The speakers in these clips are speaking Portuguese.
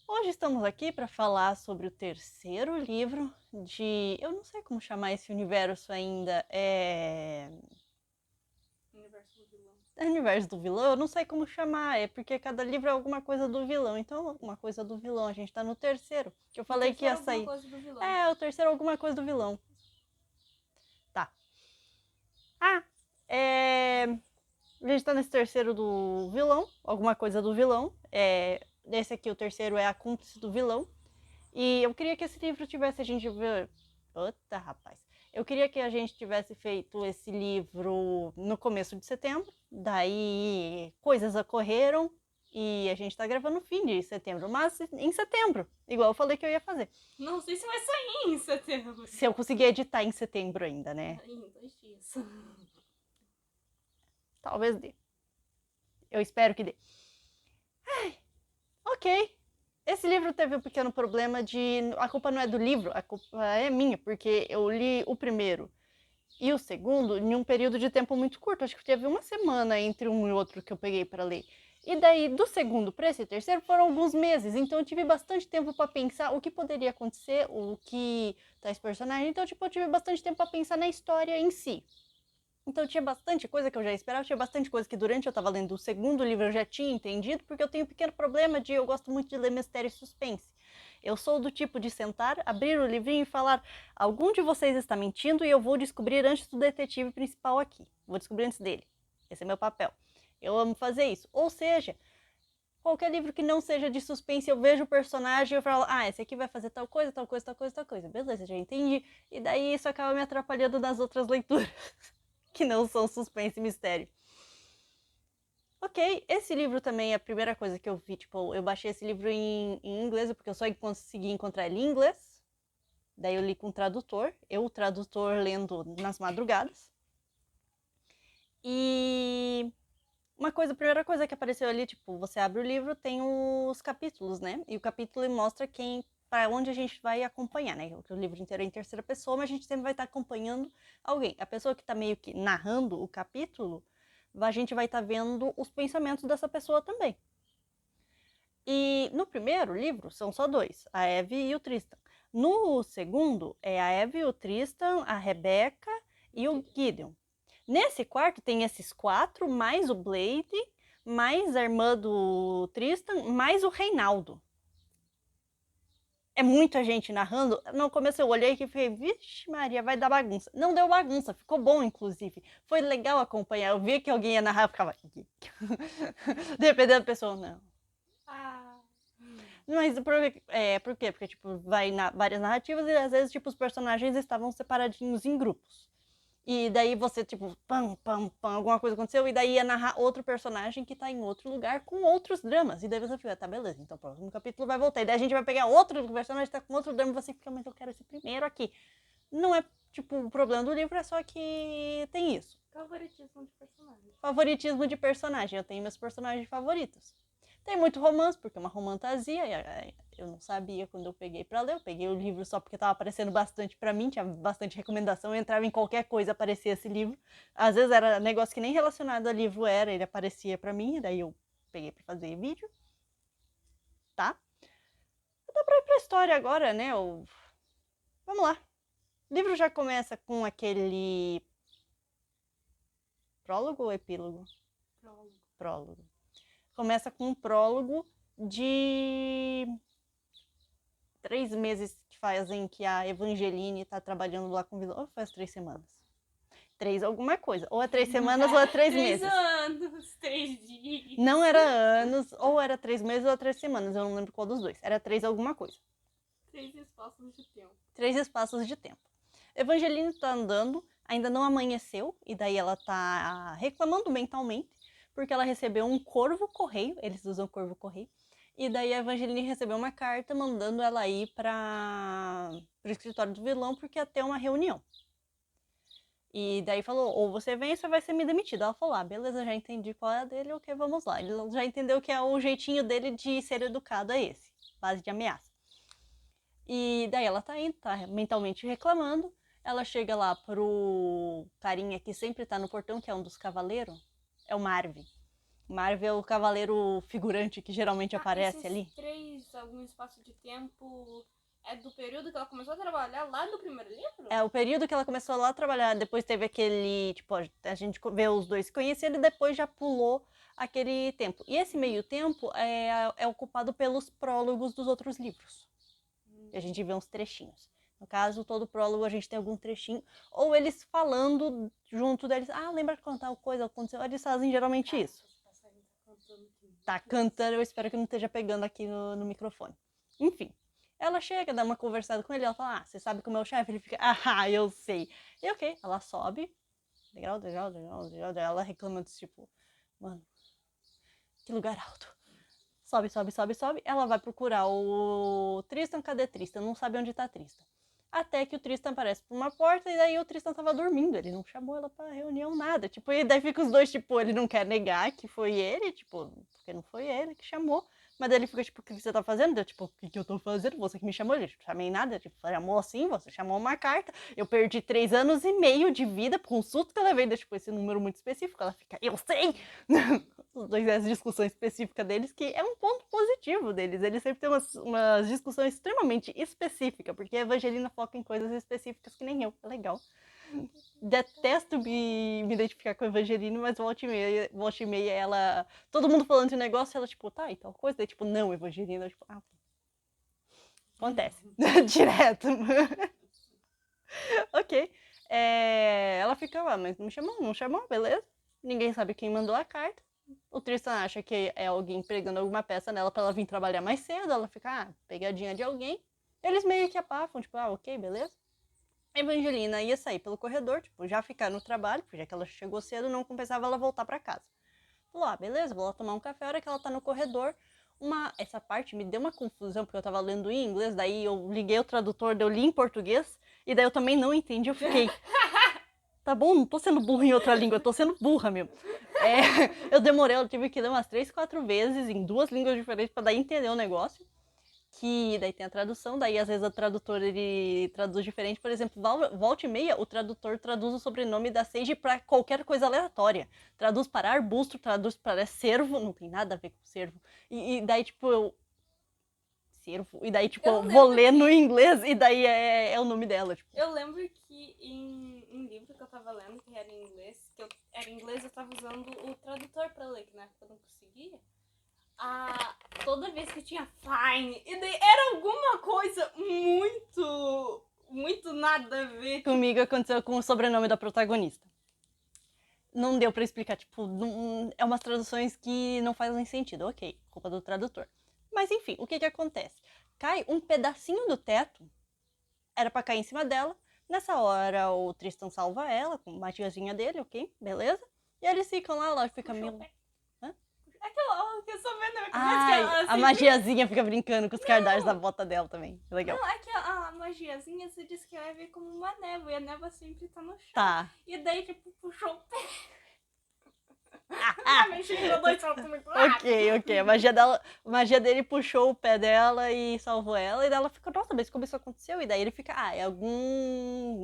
Hoje estamos aqui para falar sobre o terceiro livro de... Eu não sei como chamar esse universo ainda. Universo do vilão. É universo do vilão? Eu não sei como chamar. É porque cada livro é alguma coisa do vilão. Então, alguma coisa do vilão. A gente tá no terceiro. Que eu falei que ia Alguma sair. coisa do vilão. É, o terceiro é alguma coisa do vilão. Tá. A gente tá nesse terceiro do vilão. Alguma coisa do vilão. Esse aqui, o terceiro, é a Cúmplice do Vilão. E eu queria que esse livro tivesse a gente ver. Puta, rapaz. Eu queria que a gente tivesse feito esse livro no começo de setembro. Daí coisas ocorreram e a gente tá gravando no fim de setembro, mas em setembro, igual eu falei que eu ia fazer. Não sei se vai sair em setembro. Se eu conseguir editar em setembro ainda, né? Em 2 dias. Talvez dê. Eu espero que dê. Ai, ok. Esse livro teve um pequeno problema de. A culpa não é do livro, a culpa é minha, porque eu li o primeiro e o segundo em um período de tempo muito curto. Acho que teve uma semana entre um e outro que eu peguei para ler. E daí, do segundo para esse terceiro, foram alguns meses. Então, eu tive bastante tempo para pensar o que poderia acontecer, o que tais personagens. Então, tipo, eu tive bastante tempo para pensar na história em si. Então, tinha bastante coisa que eu já esperava, tinha bastante coisa que durante eu estava lendo o segundo livro eu já tinha entendido, porque eu tenho um pequeno problema de eu gosto muito de ler mistério e suspense. Eu sou do tipo de sentar, abrir o livrinho e falar: algum de vocês está mentindo e eu vou descobrir antes do detetive principal aqui. Vou descobrir antes dele. Esse é meu papel. Eu amo fazer isso. Ou seja, qualquer livro que não seja de suspense, eu vejo o personagem e eu falo: ah, esse aqui vai fazer tal coisa, tal coisa, tal coisa, tal coisa. Beleza, já entendi. E daí isso acaba me atrapalhando nas outras leituras, que não são suspense e mistério. Ok, esse livro também é a primeira coisa que eu vi. Tipo, eu baixei esse livro em inglês, porque eu só consegui encontrar ele em inglês. Daí eu li com o tradutor, o tradutor lendo nas madrugadas. E a primeira coisa que apareceu ali, tipo, você abre o livro, tem os capítulos, né? E o capítulo mostra para onde a gente vai acompanhar, né? O livro inteiro é em terceira pessoa, mas a gente sempre vai estar acompanhando alguém. A pessoa que está meio que narrando o capítulo, a gente vai estar vendo os pensamentos dessa pessoa também. E no primeiro livro são só dois, a Eve e o Tristan. No segundo é a Eve, o Tristan, a Rebecca e o Gideon. Nesse quarto tem esses quatro, mais o Blade, mais a irmã do Tristan, mais o Reinaldo. É muita gente narrando. No começo eu olhei e falei: vixe Maria, vai dar bagunça. Não deu bagunça, ficou bom inclusive. Foi legal acompanhar. Eu via que alguém ia narrar, eu ficava... Dependendo da pessoa, não. Mas por quê? Porque, tipo, vai várias narrativas e às vezes, tipo, os personagens estavam separadinhos em grupos. E daí você, tipo, pam, pam, pam, alguma coisa aconteceu, e daí ia narrar outro personagem que tá em outro lugar com outros dramas. E daí você fica: tá, beleza, então o próximo capítulo vai voltar. E daí a gente vai pegar outro personagem que tá com outro drama e você fica: mas eu quero esse primeiro aqui. Não é, tipo, o problema do livro, é só que tem isso. Favoritismo de personagem. Favoritismo de personagem. Eu tenho meus personagens favoritos. Tem muito romance, porque é uma romantasia. Eu não sabia quando eu peguei pra ler. Eu peguei o livro só porque tava aparecendo bastante pra mim, tinha bastante recomendação. Eu entrava em qualquer coisa, aparecia esse livro. Às vezes era negócio que nem relacionado a livro era, ele aparecia pra mim, e daí eu peguei pra fazer vídeo. Tá? Dá pra ir pra história agora, né? Vamos lá. O livro já começa com aquele prólogo ou epílogo? Prólogo. Prólogo. Começa com um prólogo de 3 meses que fazem que a Evangeline tá trabalhando lá com o vilão. Ou faz 3 semanas? 3 alguma coisa. Ou é 3 semanas ou é 3 meses. 3 anos, 3 dias. Não era anos, ou era 3 meses ou era 3 semanas. Eu não lembro qual dos dois. Era 3 alguma coisa. 3 espaços de tempo. 3 espaços de tempo. Evangeline tá andando, ainda não amanheceu, e daí ela tá reclamando mentalmente, porque ela recebeu um corvo-correio, eles usam corvo-correio, e daí a Evangeline recebeu uma carta mandando ela ir para o escritório do vilão porque ia ter uma reunião. E daí falou: ou você vem ou você vai ser me demitido. Ela falou: ah, beleza, já entendi qual é a dele, ok, vamos lá. Ele já entendeu que é o jeitinho dele de ser educado, é esse, base de ameaça. E daí ela tá indo, tá mentalmente reclamando. Ela chega lá pro carinha que sempre tá no portão, que é um dos cavaleiros, é o Marvin. Marvel é o cavaleiro figurante que geralmente aparece esses ali. 3, algum espaço de tempo, é do período que ela começou a trabalhar lá no primeiro livro? É o período que ela começou lá a trabalhar. Depois teve aquele, tipo, a gente vê os dois se conhecendo e depois já pulou aquele tempo. E esse meio tempo é ocupado pelos prólogos dos outros livros. E a gente vê uns trechinhos. No caso, todo prólogo a gente tem algum trechinho. Ou eles falando junto deles. Ah, lembra quando tal coisa aconteceu? Eles fazem geralmente isso. Tá cantando, eu espero que não esteja pegando aqui no microfone. Enfim, ela chega, dá uma conversada com ele, ela fala, ah, você sabe como é o chefe? Ele fica, ah, eu sei. E ok, ela sobe, degrau, ela reclama desse tipo, mano, que lugar alto. Sobe, ela vai procurar o Tristan, cadê Tristan? Não sabe onde tá Tristan. Até que o Tristan aparece por uma porta e daí o Tristan tava dormindo, ele não chamou ela pra reunião, nada. Tipo, e daí fica os dois, tipo, ele não quer negar que foi ele, tipo, porque não foi ele que chamou. Mas daí ele fica, tipo, o que você tá fazendo? Eu, tipo, o que eu tô fazendo? Você que me chamou, ele, tipo, chamei nada, tipo, chamou assim, você chamou uma carta. Eu perdi 3 anos e meio de vida por um susto que eu levei, tipo, esse número muito específico. Ela fica, eu sei! Os dois, essa discussão específica deles, que é um ponto positivo deles. Eles sempre têm umas discussões extremamente específicas, porque a Evangelina foca em coisas específicas que nem eu. É legal. Detesto me identificar com a Evangelina, mas volta e meia, ela... Todo mundo falando de negócio, ela, tipo, tá, e tal coisa. Daí, tipo, não, Evangelina, tipo, ah, acontece. Direto. Ok. Ela fica lá, mas não chamou, beleza. Ninguém sabe quem mandou a carta. O Tristan acha que é alguém pregando alguma peça nela pra ela vir trabalhar mais cedo. Ela fica, pegadinha de alguém. Eles meio que abafam, tipo, ok, beleza. Evangelina ia sair pelo corredor, tipo, já ficar no trabalho, porque já que ela chegou cedo, não compensava ela voltar pra casa. Falou, beleza, vou lá tomar um café. A hora que ela tá no corredor, essa parte me deu uma confusão, porque eu tava lendo em inglês, daí eu liguei o tradutor, eu li em português, e daí eu também não entendi, eu fiquei... Tá bom, não tô sendo burra em outra língua, eu tô sendo burra mesmo. Eu tive que ler umas 3, 4 vezes em 2 línguas diferentes pra daí entender o negócio. Que daí tem a tradução, daí às vezes o tradutor ele traduz diferente. Por exemplo, volta e meia, o tradutor traduz o sobrenome da Sage pra qualquer coisa aleatória. Traduz para arbusto, traduz para cervo, não tem nada a ver com cervo. E daí, tipo, cervo. E daí, tipo, eu vou ler no inglês e daí é o nome dela. Tipo. Eu lembro que em livro que eu tava lendo, que era em inglês, eu tava usando o tradutor pra ler, que na época eu não conseguia. Toda vez que tinha fine, e daí era alguma coisa muito nada a ver. Comigo aconteceu com o sobrenome da protagonista. Não deu pra explicar, tipo, é umas traduções que não fazem sentido. Ok, culpa do tradutor. Mas enfim, o que acontece? Cai um pedacinho do teto, era pra cair em cima dela. Nessa hora, o Tristan salva ela com a magiazinha dele, ok, beleza? E eles ficam lá, ela fica meio... Aquela que eu só vendo na cabeça. A magiazinha fica brincando com os cardápios da bota dela também. Legal. Não, é que a magiazinha se descreve como uma névoa e a névoa sempre tá no chão. Tá. E daí, tipo, puxou o pé. Ok. A magia dele puxou o pé dela e salvou ela. E daí ela fica, nossa, mas como isso aconteceu? E daí ele fica,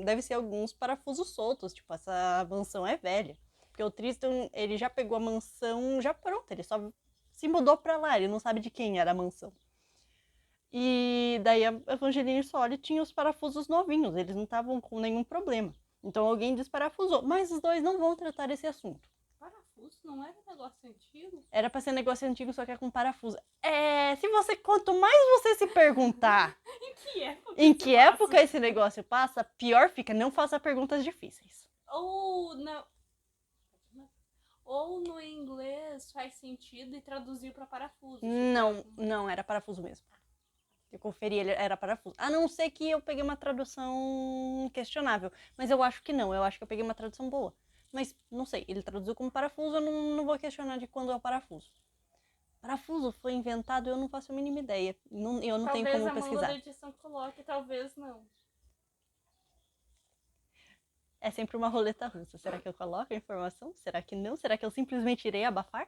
deve ser alguns parafusos soltos. Tipo, essa mansão é velha. Porque o Tristan, ele já pegou a mansão, já pronto. Ele só se mudou pra lá. Ele não sabe de quem era a mansão. E daí a Evangeline e Soli tinham os parafusos novinhos. Eles não estavam com nenhum problema. Então alguém desparafusou. Mas os dois não vão tratar esse assunto. Parafuso não era negócio antigo? Era pra ser negócio antigo, só que é com parafuso. Quanto mais você se perguntar em que época esse negócio passa, pior fica. Não faça perguntas difíceis. Ou no inglês faz sentido e traduzir pra parafuso. Não, era parafuso mesmo. Eu conferi, ele era parafuso. A não ser que eu peguei uma tradução questionável. Mas eu acho que não, eu acho que eu peguei uma tradução boa. Mas, não sei, ele traduziu como parafuso, eu não vou questionar de quando é o parafuso. Parafuso foi inventado, eu não faço a mínima ideia. Eu não tenho como pesquisar. Talvez a mão da edição coloque, talvez não. É sempre uma roleta russa. Será que eu coloco a informação? Será que não? Será que eu simplesmente irei abafar?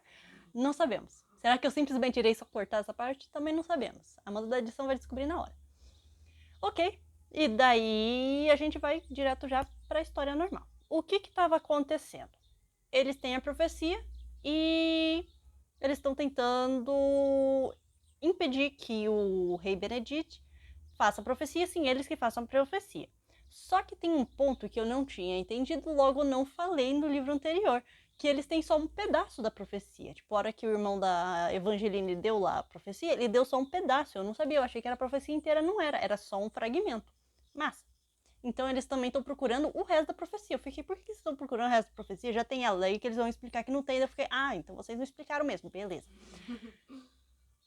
Não sabemos. Será que eu simplesmente irei só cortar essa parte? Também não sabemos. A mão da edição vai descobrir na hora. Ok. E daí a gente vai direto já pra história normal. O que estava acontecendo? Eles têm a profecia e eles estão tentando impedir que o rei Benedict faça a profecia, sim, eles que façam a profecia. Só que tem um ponto que eu não tinha entendido, logo não falei no livro anterior, que eles têm só um pedaço da profecia. Tipo, a hora que o irmão da Evangeline deu lá a profecia, ele deu só um pedaço. Eu não sabia, eu achei que era a profecia inteira, não era, era só um fragmento. Massa. Então eles também estão procurando o resto da profecia. Eu fiquei, por que vocês estão procurando o resto da profecia? Já tem a lei que eles vão explicar que não tem. Eu fiquei, então vocês não explicaram mesmo, beleza.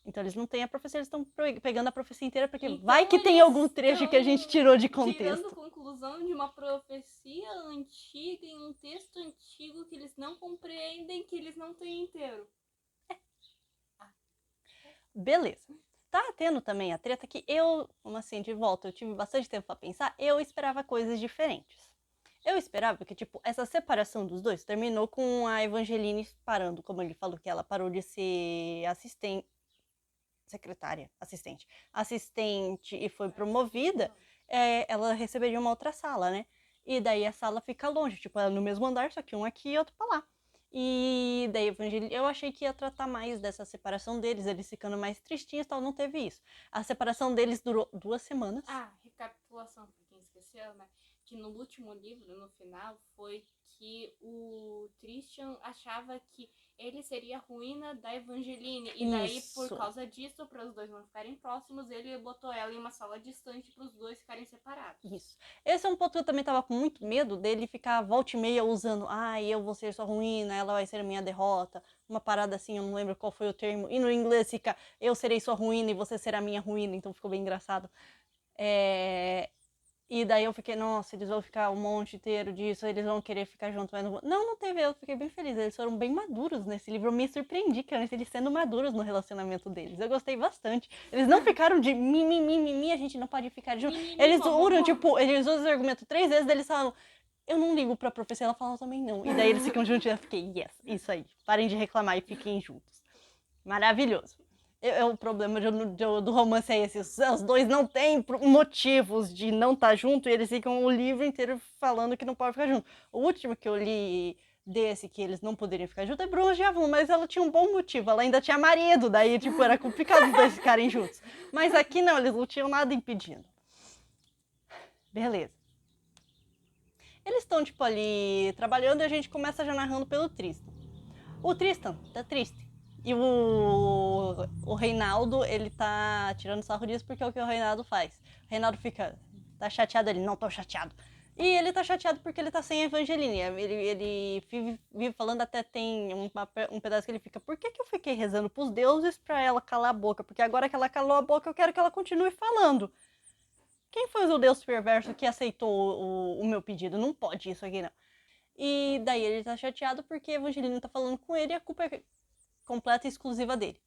Então eles não têm a profecia, eles estão pegando a profecia inteira, porque Então, vai que tem eles algum trecho que a gente tirou de tirando contexto. conclusão de uma profecia antiga em um texto antigo que eles não compreendem, que eles não têm inteiro. Beleza. Tá tendo também a treta que eu, como assim, de volta, eu tive bastante tempo pra pensar, eu esperava coisas diferentes. Eu esperava que, tipo, essa separação dos dois terminou com a Evangeline parando, como ele falou que ela parou de ser assistente e foi promovida, ela receberia uma outra sala, né? E daí a sala fica longe, tipo, ela no mesmo andar, só que um aqui e outro pra lá. E daí eu achei que ia tratar mais dessa separação deles, eles ficando mais tristinhos e tal, não teve isso. A separação deles durou 2 semanas. Recapitulação, pra quem esqueceu, né? Que no último livro, no final, foi que o Christian achava que ele seria a ruína da Evangeline. E daí, por causa disso, para os dois não ficarem próximos, ele botou ela em uma sala distante para os dois ficarem separados. Isso. Esse é um ponto que eu também tava com muito medo dele ficar volta e meia usando, eu vou ser sua ruína, ela vai ser a minha derrota. Uma parada assim, eu não lembro qual foi o termo. E no inglês fica, eu serei sua ruína e você será minha ruína, então ficou bem engraçado. E daí eu fiquei, nossa, eles vão ficar um monte inteiro disso, eles vão querer ficar juntos, mas não vão. Não teve, eu fiquei bem feliz. Eles foram bem maduros nesse livro. Eu me surpreendi, cara, eles sendo maduros no relacionamento deles. Eu gostei bastante. Eles não ficaram de mimimi, a gente não pode ficar junto. Eles usam, tipo, eles usam esse argumento 3 vezes, daí eles falam, eu não ligo pra profecia, ela fala também não. E daí eles ficam juntos e eu fiquei, yes, isso aí. Parem de reclamar e fiquem juntos. Maravilhoso. O problema do romance é esse. Os dois não têm motivos de não estar junto e eles ficam o livro inteiro falando que não pode ficar junto. O último que eu li desse que eles não poderiam ficar juntos é Bruma de Avon, mas ela tinha um bom motivo. Ela ainda tinha marido, daí tipo era complicado os dois ficarem juntos. Mas aqui não, eles não tinham nada impedindo. Beleza. Eles estão tipo ali trabalhando e a gente começa já narrando pelo Tristan. O Tristan tá triste. E o Reinaldo, ele tá tirando sarro disso porque é o que o Reinaldo faz. O Reinaldo fica, tá chateado, ele não tô chateado. E ele tá chateado porque ele tá sem a Evangeline. Ele vive falando, até tem um pedaço que ele fica, por que eu fiquei rezando pros deuses pra ela calar a boca? Porque agora que ela calou a boca, eu quero que ela continue falando. Quem foi o deus perverso que aceitou o meu pedido? Não pode isso aqui, não. E daí ele tá chateado porque a Evangeline tá falando com ele e a culpa é completa e exclusiva dele.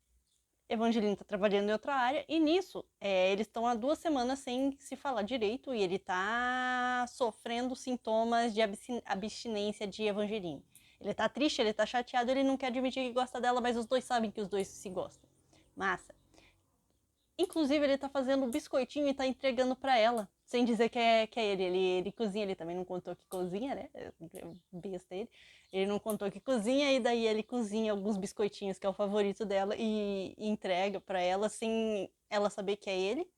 Evangelino tá trabalhando em outra área e nisso eles estão há 2 semanas sem se falar direito e ele tá sofrendo sintomas de abstinência de Evangelino. Ele tá triste, ele tá chateado, ele não quer admitir que gosta dela, mas os dois sabem que os dois se gostam. Massa. Inclusive, ele tá fazendo um biscoitinho e tá entregando pra ela, sem dizer que é ele. Ele cozinha, ele também não contou que cozinha, né? Besta ele. Ele não contou que cozinha, e daí ele cozinha alguns biscoitinhos, que é o favorito dela, e entrega pra ela, sem ela saber que é ele.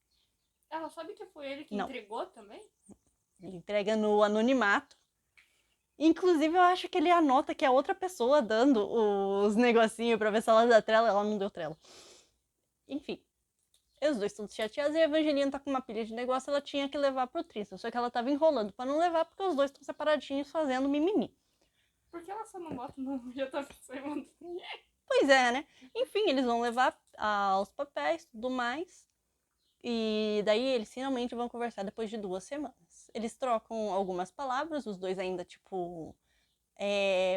Ela sabe que foi ele que Não. entregou também? Ele entrega no anonimato. Inclusive, eu acho que ele anota que é outra pessoa dando os negocinhos pra ver se ela dá trela. Ela não deu trela. Enfim. Os dois estão chateados e a Evangelina tá com uma pilha de negócio, ela tinha que levar pro Tristan. Só que ela tava enrolando pra não levar porque os dois estão separadinhos fazendo mimimi. Por que ela só não bota no JFC e manda? Pois é, né? Enfim, eles vão levar aos papéis e tudo mais. E daí eles finalmente vão conversar depois de 2 semanas. Eles trocam algumas palavras, os dois ainda, tipo,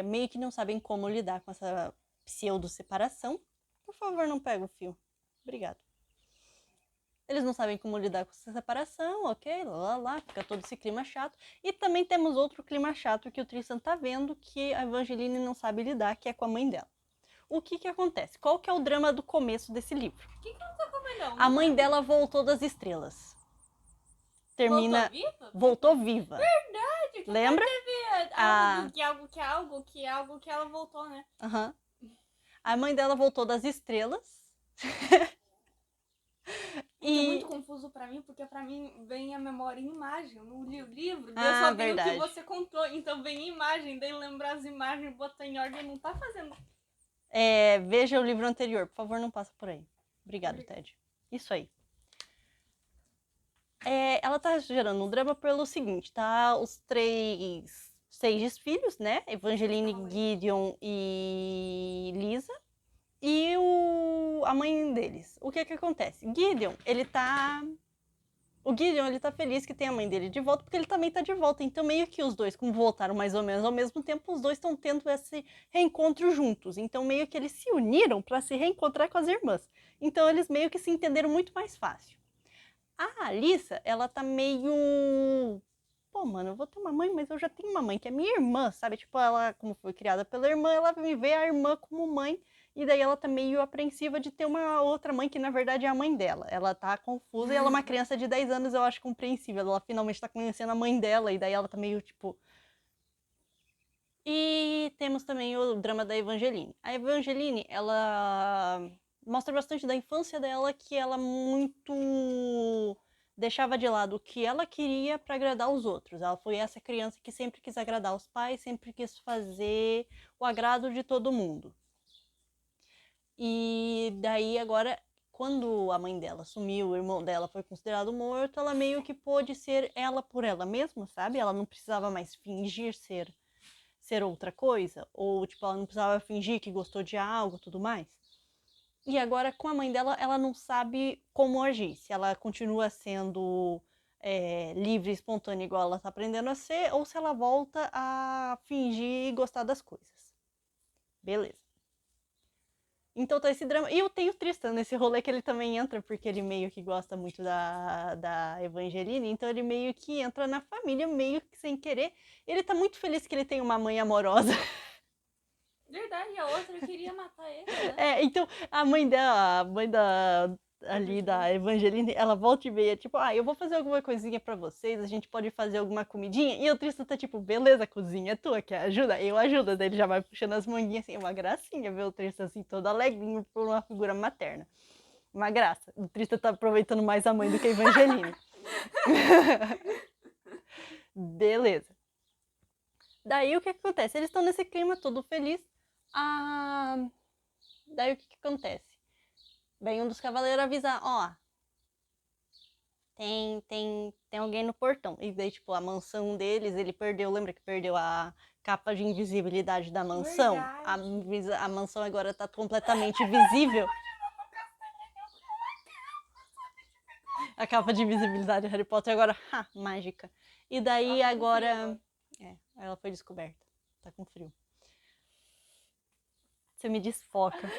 meio que não sabem como lidar com essa pseudo-separação. Por favor, não pega o fio. Obrigado. Eles não sabem como lidar com essa separação, ok? Lá, fica todo esse clima chato. E também temos outro clima chato que o Tristan tá vendo, que a Evangeline não sabe lidar, que é com a mãe dela. O que acontece? Qual que é o drama do começo desse livro? O que ela tá comendo? A mãe dela voltou das estrelas. Termina... Voltou viva? Voltou viva. Verdade! Que lembra? Teve algo que ela voltou, né? Uhum. A mãe dela voltou das estrelas. É muito confuso pra mim, porque pra mim vem a memória em imagem. Eu não li o livro, daí eu Ah, só tenho o verdade. que você contou. Então vem em imagem, daí lembrar as imagens, botar em ordem, não tá fazendo. Veja o livro anterior, por favor, não passa por aí. Obrigado, Ted. Isso aí. Ela tá gerando um drama pelo seguinte, tá? Os seis filhos, né? Evangeline, Gideon e Lisa. E a mãe deles. O que acontece? O Gideon, ele tá feliz que tem a mãe dele de volta, porque ele também tá de volta. Então, meio que os dois, como voltaram mais ou menos ao mesmo tempo, os dois estão tendo esse reencontro juntos. Então, meio que eles se uniram para se reencontrar com as irmãs. Então, eles meio que se entenderam muito mais fácil. A Alissa, ela tá meio... Pô, mano, eu vou ter uma mãe, mas eu já tenho uma mãe, que é minha irmã, sabe? Tipo, ela, como foi criada pela irmã, ela me vê a irmã como mãe, e daí ela tá meio apreensiva de ter uma outra mãe, que na verdade é a mãe dela. Ela tá confusa e ela é uma criança de 10 anos, eu acho compreensível. Ela finalmente tá conhecendo a mãe dela, e daí ela tá meio, tipo... E temos também o drama da Evangeline. A Evangeline, ela mostra bastante da infância dela, que ela muito deixava de lado o que ela queria para agradar os outros. Ela foi essa criança que sempre quis agradar os pais, sempre quis fazer o agrado de todo mundo. E daí agora, quando a mãe dela sumiu, o irmão dela foi considerado morto, ela meio que pôde ser ela por ela mesma, sabe? Ela não precisava mais fingir ser outra coisa, ou tipo, ela não precisava fingir que gostou de algo, tudo mais. E agora, com a mãe dela, ela não sabe como agir. Se ela continua sendo livre e espontânea igual ela tá aprendendo a ser, ou se ela volta a fingir gostar das coisas. Beleza. Então tá esse drama. E eu tenho o Tristan nesse rolê, que ele também entra, porque ele meio que gosta muito da Evangeline, então ele meio que entra na família, meio que sem querer. Ele tá muito feliz que ele tem uma mãe amorosa. Verdade, a outra queria matar ele, né? Então, a mãe ali da Evangeline, ela volta e meia, tipo, eu vou fazer alguma coisinha pra vocês, a gente pode fazer alguma comidinha, e o Tristan tá tipo, beleza, cozinha é tua, quer ajuda? Eu ajudo, daí ele já vai puxando as manguinhas, assim, uma gracinha ver o Tristan assim, todo alegrinho por uma figura materna. Uma graça. O Tristan tá aproveitando mais a mãe do que a Evangeline. Beleza. Daí o que acontece? Eles estão nesse clima todo feliz. Daí o que acontece? Vem um dos cavaleiros avisar, tem alguém no portão. E daí, tipo, a mansão deles, ele perdeu, lembra que perdeu a capa de invisibilidade da mansão? A mansão agora tá completamente visível. A capa de invisibilidade do Harry Potter agora, mágica. E daí agora... ela foi descoberta. Tá com frio. Você me desfoca.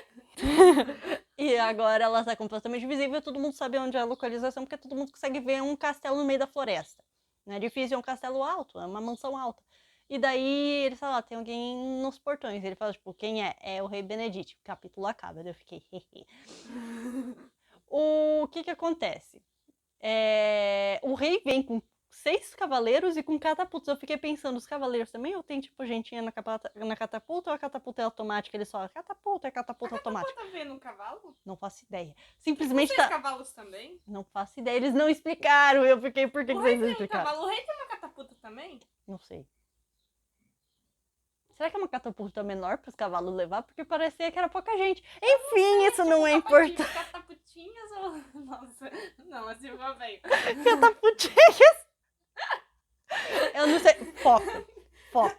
E agora ela tá completamente visível, todo mundo sabe onde é a localização, porque todo mundo consegue ver um castelo no meio da floresta. Não é difícil, é um castelo alto, é uma mansão alta. E daí ele fala, tem alguém nos portões. Ele fala, tipo, quem é? É o Rei Benedict. O capítulo acaba. Daí eu fiquei, hehe. O que acontece? O rei vem com 6 cavaleiros e com catapultas. Eu fiquei pensando, os cavaleiros também ou tem tipo gentinha na catapulta, ou a catapulta é automática? Ele só, catapulta automática. Tá vendo um cavalo? Não faço ideia. Simplesmente tá... cavalos também? Não faço ideia, eles não explicaram. Eu fiquei, por que vocês não explicaram? O rei tem uma catapulta também? Não sei. Será que é uma catapulta menor para os cavalos levar? Porque parecia que era pouca gente. Enfim, isso não é importante. Catapultinhas ou... Nossa, não, assim vai bem. Catapultinhas? Eu não sei. Foco.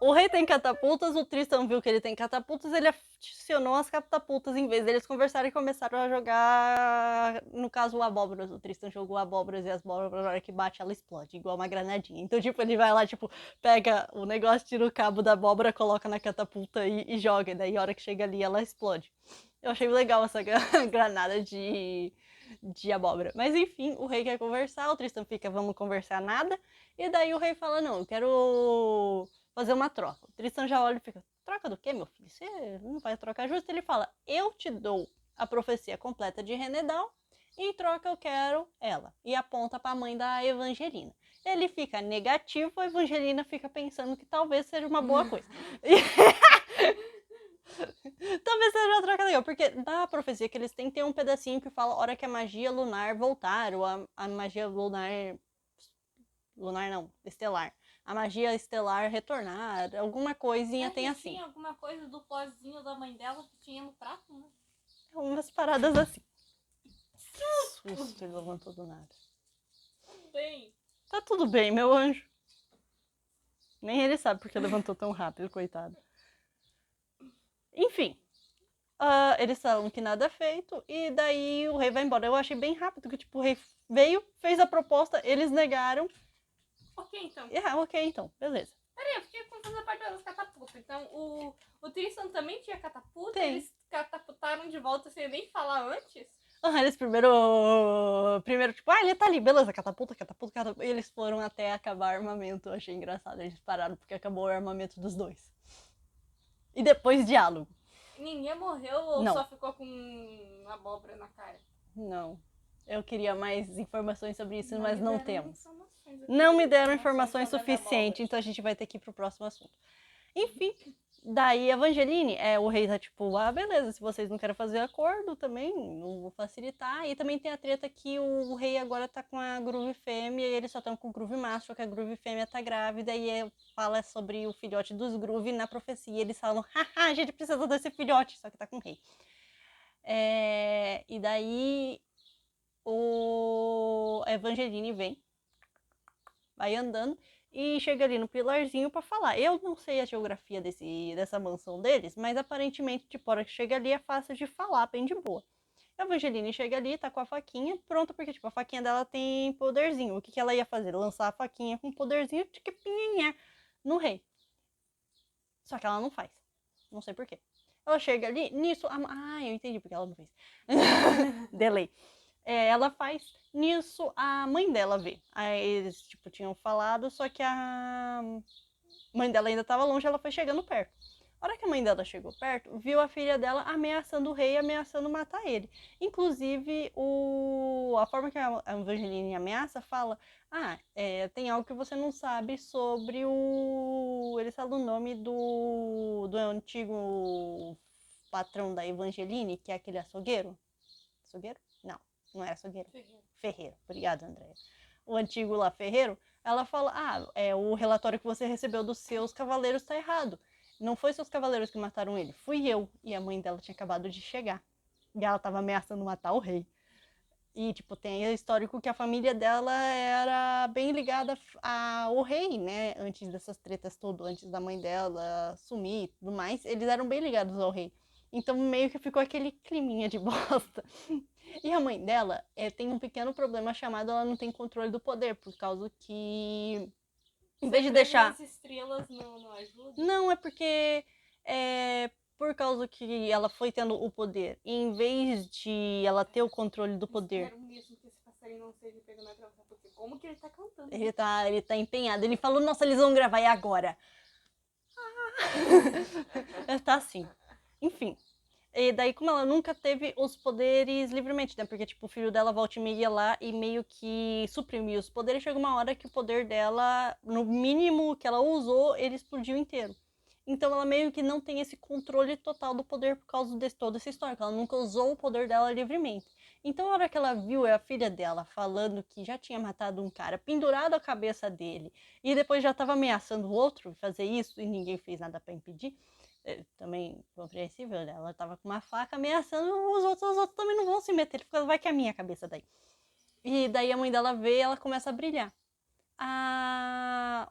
O rei tem catapultas, o Tristan viu que ele tem catapultas, ele acionou as catapultas em vez deles conversarem e começaram a jogar, no caso, abóboras. O Tristan jogou abóboras e as abóboras, na hora que bate, ela explode, igual uma granadinha. Então, tipo, ele vai lá, tipo, pega o negócio, tira o cabo da abóbora, coloca na catapulta e joga. E daí, a hora que chega ali, ela explode. Eu achei legal essa granada de abóbora. Mas, enfim, o rei quer conversar, o Tristan fica, vamos conversar nada. E daí o rei fala, não, eu quero... fazer uma troca. O Tristan já olha e fica, troca do quê, meu filho? Você não vai trocar justo? Ele fala, eu te dou a profecia completa de Renedal, e em troca eu quero ela. E aponta para a mãe da Evangelina. Ele fica negativo, a Evangelina fica pensando que talvez seja uma boa coisa. Talvez seja uma troca legal, porque na profecia que eles têm, tem um pedacinho que fala a hora que a magia lunar voltar, ou a magia lunar... Lunar não, estelar. A magia estelar retornar, alguma coisinha tem assim. Tinha alguma coisa do pozinho da mãe dela que tinha no prato, né? Umas paradas assim. Que susto, ele levantou do nada. Tudo bem. Tá tudo bem, meu anjo. Nem ele sabe porque levantou tão rápido, coitado. Enfim, eles falam que nada é feito e daí o rei vai embora. Eu achei bem rápido que tipo, o rei veio, fez a proposta, eles negaram. Ok, então. Ok, então, beleza. Peraí, eu fiquei confusa a parte das catapultas. Então, o Tristan também tinha catapulta? Tem. Eles catapultaram de volta sem nem falar antes? Eles primeiro, tipo, ele tá ali, beleza, catapulta. E eles foram até acabar o armamento. Eu achei engraçado, eles pararam porque acabou o armamento dos dois. E depois diálogo. Ninguém morreu ou Não. só ficou com abóbora na cara? Não. Eu queria mais informações sobre isso, mas me não deram temos. informações. Não me deram Informações informações sobre suficientes, abóboras. então a gente vai ter que ir pro próximo assunto. Enfim, daí Evangeline, o rei tá tipo, beleza, se vocês não querem fazer acordo também, não vou facilitar. E também tem a treta que o rei agora tá com a Groove fêmea e eles só estão com o Groove macho, que a Groove fêmea tá grávida e fala sobre o filhote dos Groove na profecia. Eles falam, haha, a gente precisa desse filhote, só que tá com o rei. E daí o Evangeline vem, vai andando e chega ali no pilarzinho pra falar. Eu não sei a geografia dessa mansão deles, mas aparentemente, tipo, a hora que chega ali é fácil de falar, bem de boa. A Evangeline chega ali, tá com a faquinha, pronta, porque, tipo, a faquinha dela tem poderzinho. O que ela ia fazer? Lançar a faquinha com poderzinho de que pinha no rei. Só que ela não faz. Não sei porquê. Ela chega ali, nisso... eu entendi porque ela não fez. Delay. Ela faz, nisso a mãe dela vê. Aí eles, tipo, tinham falado, só que a mãe dela ainda estava longe, ela foi chegando perto. A hora que a mãe dela chegou perto, viu a filha dela ameaçando o rei, ameaçando matar ele. Inclusive, a forma que a Evangeline ameaça fala, tem algo que você não sabe sobre ele sabe o nome do antigo patrão da Evangeline, que é aquele açougueiro. Açougueiro? Não era açougueiro? Ferreiro. Obrigada, Andréia. O antigo lá, Ferreiro, ela fala, o relatório que você recebeu dos seus cavaleiros tá errado. Não foi seus cavaleiros que mataram ele, fui eu. E a mãe dela tinha acabado de chegar. E ela tava ameaçando matar o rei. E, tipo, tem histórico que a família dela era bem ligada ao rei, né? Antes dessas tretas todas, antes da mãe dela sumir e tudo mais, eles eram bem ligados ao rei. Então, meio que ficou aquele climinha de bosta. E a mãe dela tem um pequeno problema chamado ela não tem controle do poder, por causa que... Em vez de deixar... As estrelas não ajudam? Não, é porque... por causa que ela foi tendo o poder. E em vez de ela ter o controle do poder... Espero mesmo que esse passarinho não seja pego na gravação, porque como que ele tá cantando? Ele tá empenhado. Ele falou, nossa, eles vão gravar, e agora? Tá assim. Enfim. E daí, como ela nunca teve os poderes livremente, né? Porque, tipo, o filho dela volta e meia ia lá e meio que suprimia os poderes. Chega uma hora que o poder dela, no mínimo que ela usou, ele explodiu inteiro. Então, ela meio que não tem esse controle total do poder por causa de toda essa história. Ela nunca usou o poder dela livremente. Então, a hora que ela viu a filha dela falando que já tinha matado um cara, pendurado a cabeça dele, e depois já estava ameaçando o outro fazer isso e ninguém fez nada para impedir, também compreensível, né? Ela tava com uma faca ameaçando os outros também não vão se meter, porque vai que é a minha cabeça daí. E daí a mãe dela vê e ela começa a brilhar.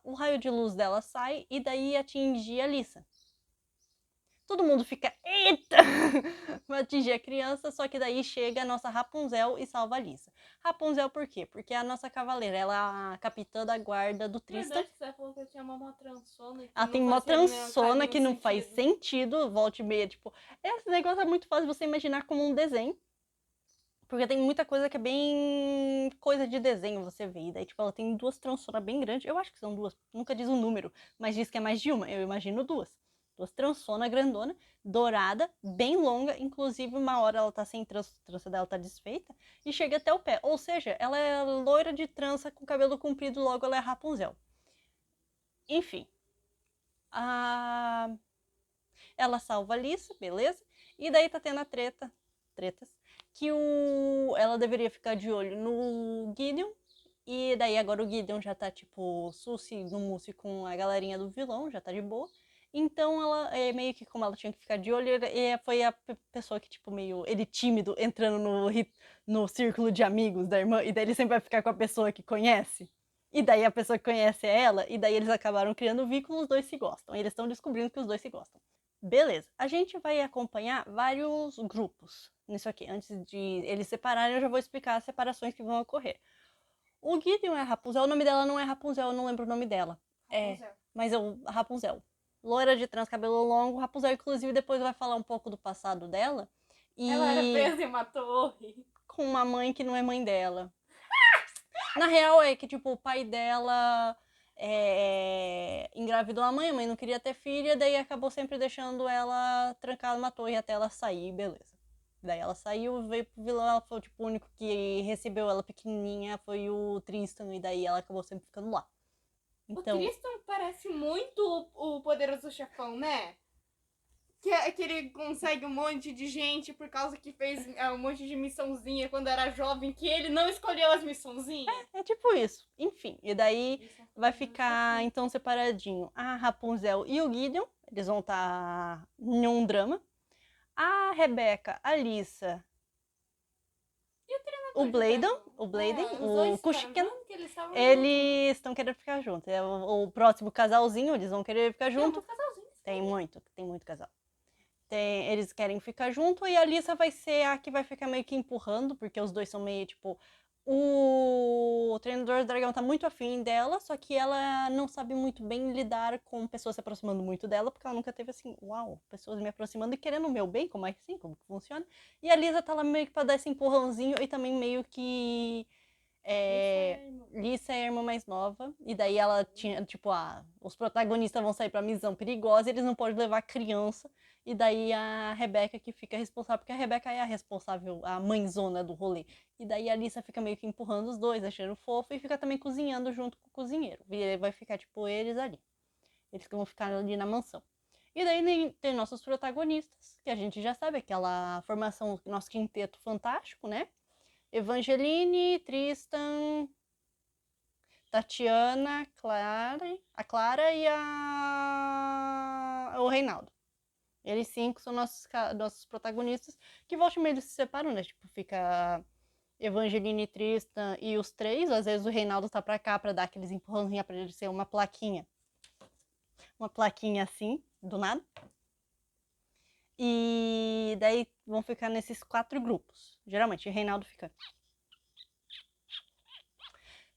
O raio de luz dela sai e daí atinge a Lisa. Todo mundo fica, eita! Vai atingir a criança, só que daí chega a nossa Rapunzel e salva a Lisa. Rapunzel por quê? Porque a nossa cavaleira, ela é a capitã da guarda do Tristan. Verdade que você falou que ela tinha uma motransona. Ela tem uma transona que não faz sentido, volta e meia, tipo... Esse negócio é muito fácil você imaginar como um desenho. Porque tem muita coisa que é bem coisa de desenho, você vê. E daí, tipo, ela tem duas transonas bem grandes. Eu acho que são duas, nunca diz o número, mas diz que é mais de uma. Eu imagino duas. Duas transonas grandona, dourada, bem longa. Inclusive, uma hora ela tá sem trança dela tá desfeita. E chega até o pé. Ou seja, ela é loira de trança com cabelo comprido, logo ela é Rapunzel. Enfim. ela salva a Alissa, beleza? E daí tá tendo a tretas, que ela deveria ficar de olho no Gideon, e daí agora o Gideon já tá, tipo, suci no mousse com a galerinha do vilão, já tá de boa. Então ela, meio que como ela tinha que ficar de olho, foi a pessoa que, tipo, meio, ele tímido, entrando no círculo de amigos da irmã, e daí ele sempre vai ficar com a pessoa que conhece. E daí a pessoa que conhece é ela, e daí eles acabaram criando o vínculo, os dois se gostam. Eles estão descobrindo que os dois se gostam. Beleza, a gente vai acompanhar vários grupos nisso aqui. Antes de eles separarem, eu já vou explicar as separações que vão ocorrer. O Gideon é a Rapunzel, o nome dela não é Rapunzel, eu não lembro o nome dela. Rapunzel. Mas a Rapunzel. Loira de trans, cabelo longo. Rapunzel, inclusive, depois vai falar um pouco do passado dela. E Ela era presa em uma torre. com uma mãe que não é mãe dela. Na real, é que, tipo, o pai dela engravidou a mãe não queria ter filha, daí acabou sempre deixando ela trancada numa torre até ela sair, beleza. Daí ela saiu, veio pro vilão, ela foi, tipo, o único que recebeu ela pequenininha foi o Tristan, e daí ela acabou sempre ficando lá. Então, O Tristan parece muito o poderoso chefão, né? Que ele consegue um monte de gente por causa que fez um monte de missãozinha quando era jovem, que ele não escolheu as missãozinhas. é tipo isso. Enfim, e daí vai ficar, então, separadinho a Rapunzel e o Gideon, eles vão estar em um drama. A Rebeca, a Alissa, o Bladen, o Kushiken, eles estão querendo ficar juntos. É o próximo casalzinho, eles vão querer ficar junto. Tem muito casal. Eles querem ficar junto e a Alissa vai ser a que vai ficar meio que empurrando, porque os dois são meio, tipo... O treinador do dragão tá muito afim dela, só que ela não sabe muito bem lidar com pessoas se aproximando muito dela, porque ela nunca teve assim, uau, pessoas me aproximando e querendo o meu bem, como é assim, como que funciona? E a Lisa tá lá meio que pra dar esse empurrãozinho e também meio que... Lisa é a irmã mais nova, e daí ela tinha, tipo, os protagonistas vão sair pra missão perigosa e eles não podem levar criança, e daí a Rebeca que fica responsável, porque a Rebeca é a responsável, a mãezona do rolê. E daí a Alissa fica meio que empurrando os dois, achando fofo, e fica também cozinhando junto com o cozinheiro. E vai ficar, tipo, eles ali. Eles que vão ficar ali na mansão. E daí tem nossos protagonistas, que a gente já sabe, aquela formação, nosso quinteto fantástico, né? Evangeline, Tristan, Tatiana, a Clara e o Reinaldo. Eles cinco são nossos protagonistas, que volta e meia eles se separam, né? Tipo, fica Evangeline, Tristan e os três. Às vezes o Reinaldo tá pra cá pra dar aqueles empurrãozinhos pra ele ser uma plaquinha. Uma plaquinha assim, do nada. E daí vão ficar nesses 4 grupos. Geralmente, o Reinaldo fica...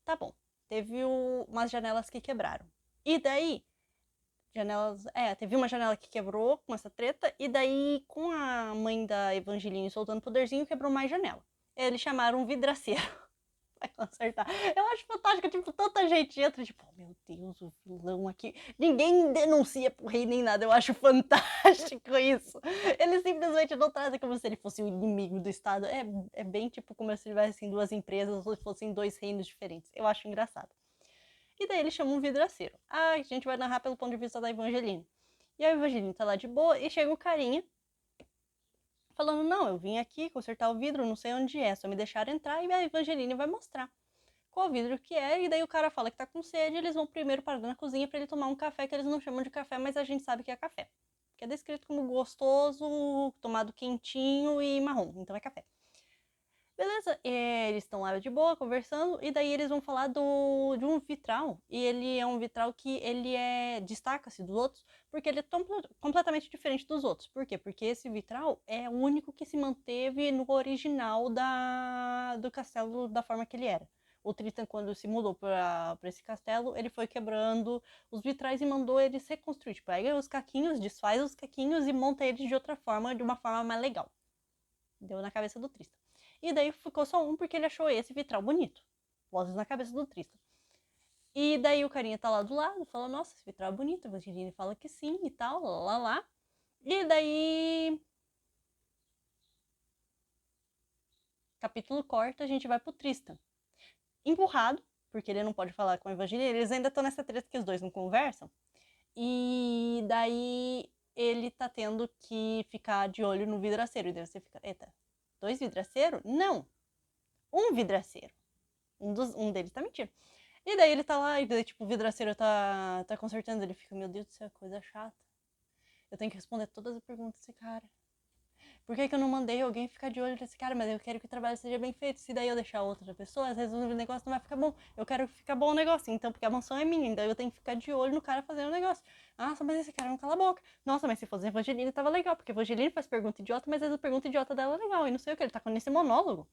Tá bom. Teve umas janelas que quebraram. E daí, teve uma janela que quebrou com essa treta, e daí, com a mãe da Evangeline soltando poderzinho, quebrou mais janela. Eles chamaram um vidraceiro pra consertar. Eu acho fantástico, tipo, tanta gente entra, tipo, oh, meu Deus, o vilão aqui. Ninguém denuncia pro rei nem nada, eu acho fantástico isso. Eles simplesmente não trazem como se ele fosse o inimigo do Estado. É bem, tipo, como se tivessem 2 empresas ou se fossem 2 reinos diferentes. Eu acho engraçado. E daí eles chamam um vidraceiro. A gente vai narrar pelo ponto de vista da Evangeline. E a Evangeline tá lá de boa e chega o carinha falando, não, eu vim aqui consertar o vidro, não sei onde é, só me deixaram entrar e a Evangeline vai mostrar qual vidro que é. E daí o cara fala que tá com sede, eles vão primeiro parar na cozinha para ele tomar um café que eles não chamam de café, mas a gente sabe que é café. Que é descrito como gostoso, tomado quentinho e marrom, então é café. Beleza, eles estão lá de boa, conversando, e daí eles vão falar de um vitral, e ele é um vitral que ele destaca-se dos outros, porque ele é completamente diferente dos outros. Por quê? Porque esse vitral é o único que se manteve no original do castelo da forma que ele era. O Tristan, quando se mudou para esse castelo, ele foi quebrando os vitrais e mandou eles reconstruir. Tipo, pega os caquinhos, desfaz os caquinhos e monta eles de outra forma, de uma forma mais legal. Deu na cabeça do Tristan. E daí ficou só um porque ele achou esse vitral bonito. Vozes na cabeça do Tristan. E daí o carinha tá lá do lado, fala, nossa, esse vitral é bonito. A Evangeline fala que sim e tal, lá. E daí... Capítulo corta, a gente vai pro Tristan. Empurrado, porque ele não pode falar com a Evangeline. Eles ainda estão nessa treta que os dois não conversam. E daí ele tá tendo que ficar de olho no vidraceiro. E daí você fica, eita, 2 vidraceiros? Não, um vidraceiro. Um deles tá mentindo. E daí ele tá lá, e daí, tipo, o vidraceiro tá consertando. Ele fica, meu Deus do céu, coisa chata. Eu tenho que responder todas as perguntas desse cara. Por que eu não mandei alguém ficar de olho nesse cara? Mas eu quero que o trabalho seja bem feito. Se daí eu deixar outra pessoa, às vezes o negócio não vai ficar bom. Eu quero que fique bom o negócio. Então, porque a mansão é minha, então eu tenho que ficar de olho no cara fazendo o negócio. Nossa, mas esse cara não cala a boca. Nossa, mas se fosse Evangeline, tava legal. Porque Evangeline faz pergunta idiota, mas às vezes a pergunta idiota dela é legal. E não sei o que, ele tá com esse monólogo.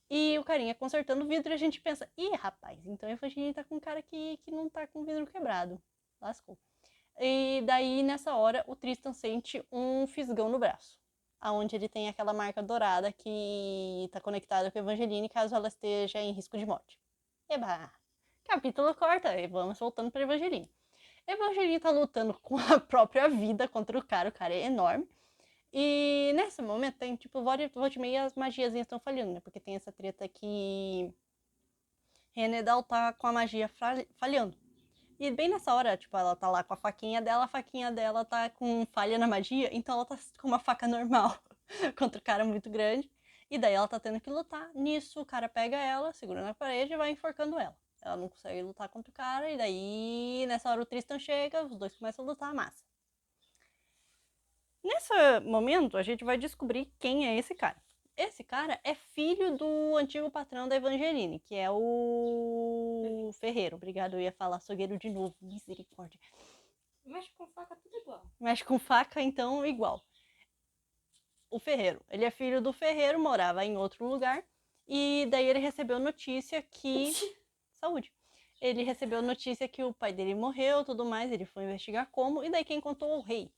E o carinha consertando o vidro e a gente pensa, ih, rapaz, então a Evangeline tá com um cara que não tá com o vidro quebrado. Lascou. E daí, nessa hora, o Tristan sente um fisgão no braço. Aonde ele tem aquela marca dourada que tá conectada com a Evangeline caso ela esteja em risco de morte. Eba! Capítulo corta, e vamos voltando pra Evangeline. Evangeline tá lutando com a própria vida contra o cara é enorme. E nesse momento tem, tipo, volta e meia as magiazinhas estão falhando, né? Porque tem essa treta que Renedal tá com a magia falhando. E bem nessa hora, tipo, ela tá lá com a faquinha dela tá com falha na magia, então ela tá com uma faca normal contra o cara muito grande. E daí ela tá tendo que lutar. Nisso, o cara pega ela, segura na parede e vai enforcando ela. Ela não consegue lutar contra o cara, e daí, nessa hora, o Tristan chega, os dois começam a lutar, massa. Nesse momento, a gente vai descobrir quem é esse cara. Esse cara é filho do antigo patrão da Evangeline, que é o Ferreiro. Obrigado, eu ia falar açougueiro de novo. Misericórdia. Mexe com faca tudo igual. Mexe com faca, então, igual. O Ferreiro. Ele é filho do Ferreiro, morava em outro lugar. E daí ele recebeu notícia que... Saúde. Ele recebeu notícia que o pai dele morreu, tudo mais. Ele foi investigar como. E daí quem contou o rei.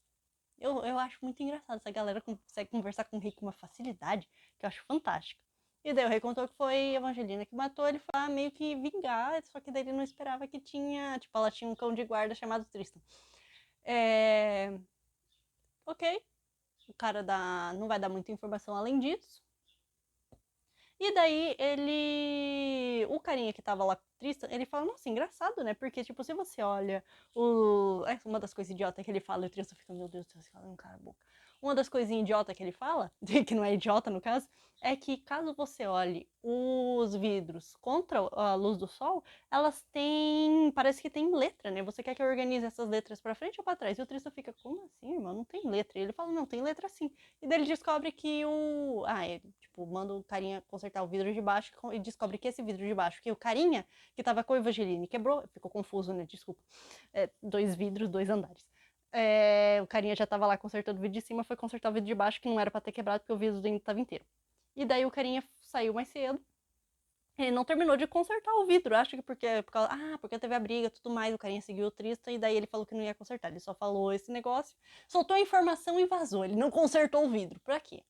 Eu acho muito engraçado. Essa galera consegue conversar com o rei com uma facilidade que eu acho fantástica. E daí o rei contou que foi Evangelina que matou. Ele foi meio que vingar, só que daí ele não esperava que tinha... Tipo, ela tinha um cão de guarda chamado Tristan. Ok. O cara não vai dar muita informação além disso. E daí o carinha que tava lá com o Tristan, ele fala, nossa, engraçado, né? Porque, tipo, se você olha uma das coisas idiotas que ele fala, e o Tristan fica, meu Deus do céu, esse cara não cala a boca. Uma das coisinhas idiotas que ele fala, que não é idiota no caso, é que caso você olhe os vidros contra a luz do sol, elas têm, parece que tem letra, né? Você quer que eu organize essas letras pra frente ou pra trás? E o Tristan fica, como assim, irmão? Não tem letra. E ele fala, não, tem letra sim. E daí ele descobre que ele, tipo, manda o carinha consertar o vidro de baixo e descobre que esse vidro de baixo, que o carinha que tava com a Evangeline quebrou, ficou confuso, né? Desculpa. 2 vidros, 2 andares. O carinha já tava lá consertando o vidro de cima, foi consertar o vidro de baixo, que não era pra ter quebrado, porque o vidro dentro tava inteiro. E daí o carinha saiu mais cedo. Ele não terminou de consertar o vidro, acho que porque teve a briga e tudo mais, o carinha seguiu o Tristan, e daí ele falou que não ia consertar, ele só falou esse negócio, soltou a informação e vazou, ele não consertou o vidro, pra quê?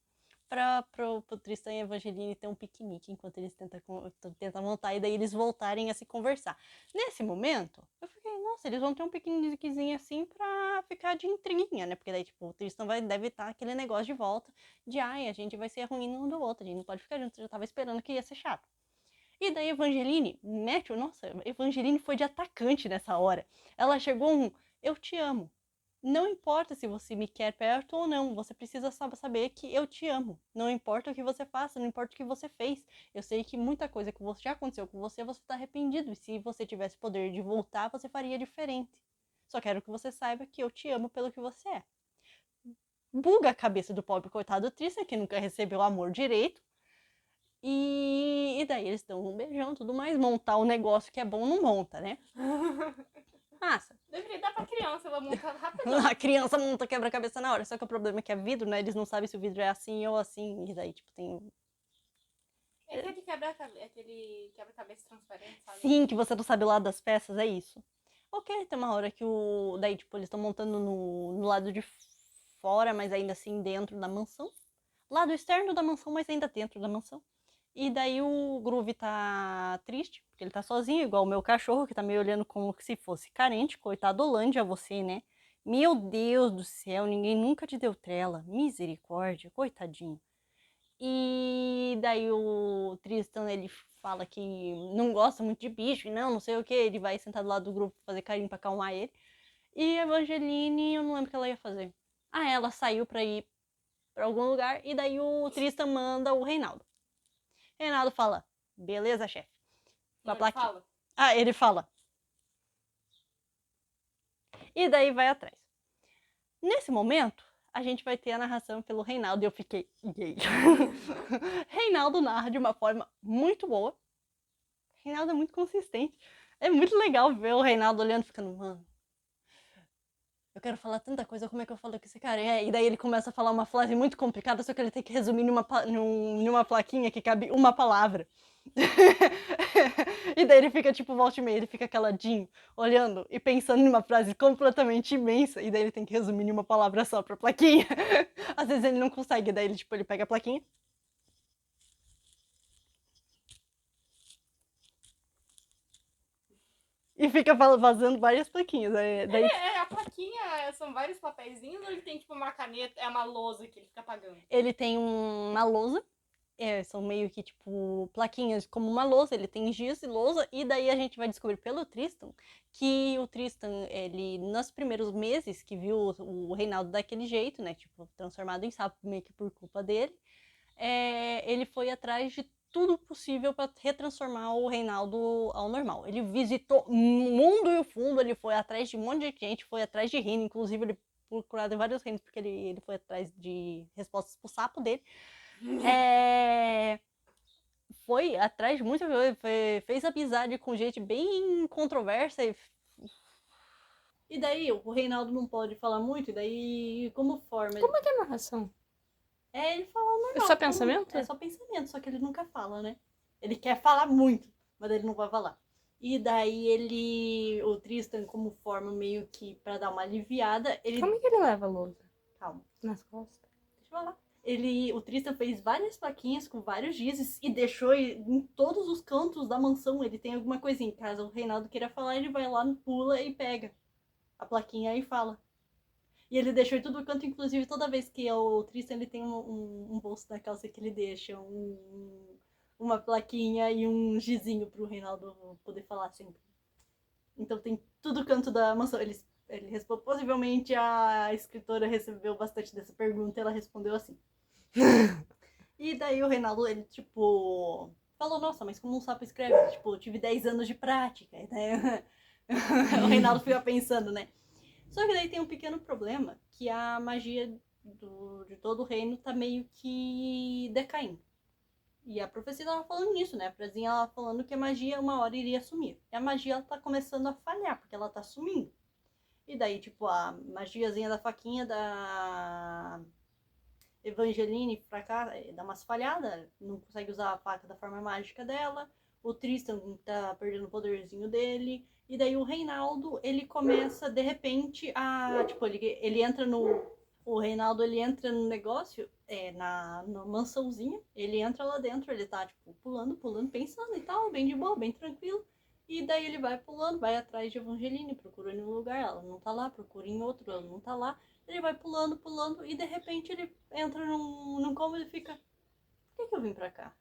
Pro Tristan e a Evangeline ter um piquenique enquanto eles tentam montar, e daí eles voltarem a se conversar. Nesse momento, eu fiquei, nossa, eles vão ter um piqueniquezinho assim pra ficar de intriguinha, né? Porque daí, tipo, o Tristan deve estar aquele negócio de volta de, a gente vai ser ruim um do outro, a gente não pode ficar junto, eu já tava esperando que ia ser chato. E daí Evangeline nossa, Evangeline foi de atacante nessa hora. Ela chegou eu te amo. Não importa se você me quer perto ou não, você precisa saber que eu te amo. Não importa o que você faça, não importa o que você fez. Eu sei que muita coisa que já aconteceu com você, você tá arrependido. E se você tivesse poder de voltar, você faria diferente. Só quero que você saiba que eu te amo pelo que você é. Buga a cabeça do pobre coitado Tristan, que nunca recebeu amor direito. E daí eles dão um beijão e tudo mais. Montar o negócio que é bom não monta, né? Massa. Deveria dar pra criança, ela montar rapidão. A criança monta quebra-cabeça na hora. Só que o problema é que é vidro, né? Eles não sabem se o vidro é assim ou assim. E daí, tipo, tem. É aquele quebra-cabeça transparente, sabe? Sim, que você não sabe o lado das peças, é isso. Ok, tem uma hora que daí, tipo, eles estão montando no lado de fora, mas ainda assim dentro da mansão. Lado externo da mansão, mas ainda dentro da mansão. E daí o Groove tá triste, porque ele tá sozinho, igual o meu cachorro, que tá me olhando como se fosse carente. Coitado, Holândia, você, né? Meu Deus do céu, ninguém nunca te deu trela. Misericórdia, coitadinho. E daí o Tristan, ele fala que não gosta muito de bicho, e não sei o que. Ele vai sentar do lado do grupo fazer carinho pra acalmar ele. E a Evangeline, eu não lembro o que ela ia fazer. ela saiu pra ir pra algum lugar e daí o Tristan manda o Reinaldo. Reinaldo fala, beleza, chefe. Com a Não, ele plaquinha. fala. Ele fala. E daí vai atrás. Nesse momento, a gente vai ter a narração pelo Reinaldo e eu fiquei gay. Reinaldo narra de uma forma muito boa. Reinaldo é muito consistente. É muito legal ver o Reinaldo olhando e ficando, mano, eu quero falar tanta coisa, como é que eu falo com esse cara? E daí ele começa a falar uma frase muito complicada, só que ele tem que resumir numa plaquinha que cabe uma palavra. E daí ele fica tipo, volta e meia, ele fica caladinho, olhando e pensando numa frase completamente imensa, e daí ele tem que resumir em uma palavra só pra plaquinha. Às vezes ele não consegue, daí ele pega a plaquinha. E fica vazando várias plaquinhas. Daí, A plaquinha são vários papeizinhos ou ele tem tipo uma caneta, é uma lousa que ele fica apagando? ele tem uma lousa. São meio que, tipo, plaquinhas como uma lousa, ele tem giz e lousa, e daí a gente vai descobrir pelo Tristan que o Tristan, ele, nos primeiros meses que viu o Reinaldo daquele jeito, né, tipo, transformado em sapo meio que por culpa dele, ele foi atrás de tudo possível para retransformar o Reinaldo ao normal. Ele visitou o mundo e o fundo, ele foi atrás de um monte de gente, foi atrás de reino, inclusive ele procurado em vários reinos, porque ele foi atrás de respostas pro sapo dele. Foi atrás de muita coisa, fez amizade com gente bem controversa. E daí o Reinaldo não pode falar muito, e daí como forma? Como é que é a narração? Ele fala normal. É só pensamento? É só pensamento, só que ele nunca fala, né? Ele quer falar muito, mas ele não vai falar. E daí o Tristan, como forma meio que pra dar uma aliviada, ele... Como é que ele leva a lousa? Calma. Nas costas? Deixa eu falar. O Tristan fez várias plaquinhas com vários gizes e deixou em todos os cantos da mansão. Ele tem alguma coisinha. Caso o Reinaldo queira falar, ele vai lá, pula e pega a plaquinha e fala. E ele deixou em todo canto, inclusive toda vez que o Tristan ele tem um bolso da calça que ele deixa uma plaquinha e um gizinho pro Reinaldo poder falar sempre. Então tem todo canto da mansão. Ele respondeu, possivelmente a escritora recebeu bastante dessa pergunta e ela respondeu assim. E daí o Reinaldo, ele, tipo, falou, nossa, mas como um sapo escreve? Tipo, eu tive 10 anos de prática. E daí o Reinaldo fica pensando, né? Só que daí tem um pequeno problema, que a magia de todo o reino tá meio que decaindo. E a profecia tava falando nisso, né? A Prazinha ela falando que a magia uma hora iria sumir. E a magia ela tá começando a falhar, porque ela tá sumindo. E daí, tipo, a magiazinha da faquinha da Evangeline pra cá dá umas falhadas, não consegue usar a faca da forma mágica dela. O Tristan tá perdendo o poderzinho dele. E daí o Reinaldo, ele começa, de repente, a... Tipo, ele entra no... O Reinaldo, ele entra no negócio, na mansãozinha. Ele entra lá dentro, ele tá, tipo, pulando, pensando e tal, bem de boa, bem tranquilo. E daí ele vai pulando, vai atrás de Evangeline, procura em um lugar, ela não tá lá, procura em outro, ela não tá lá. Ele vai pulando, e de repente ele entra num cômodo e fica... Por que eu vim pra cá?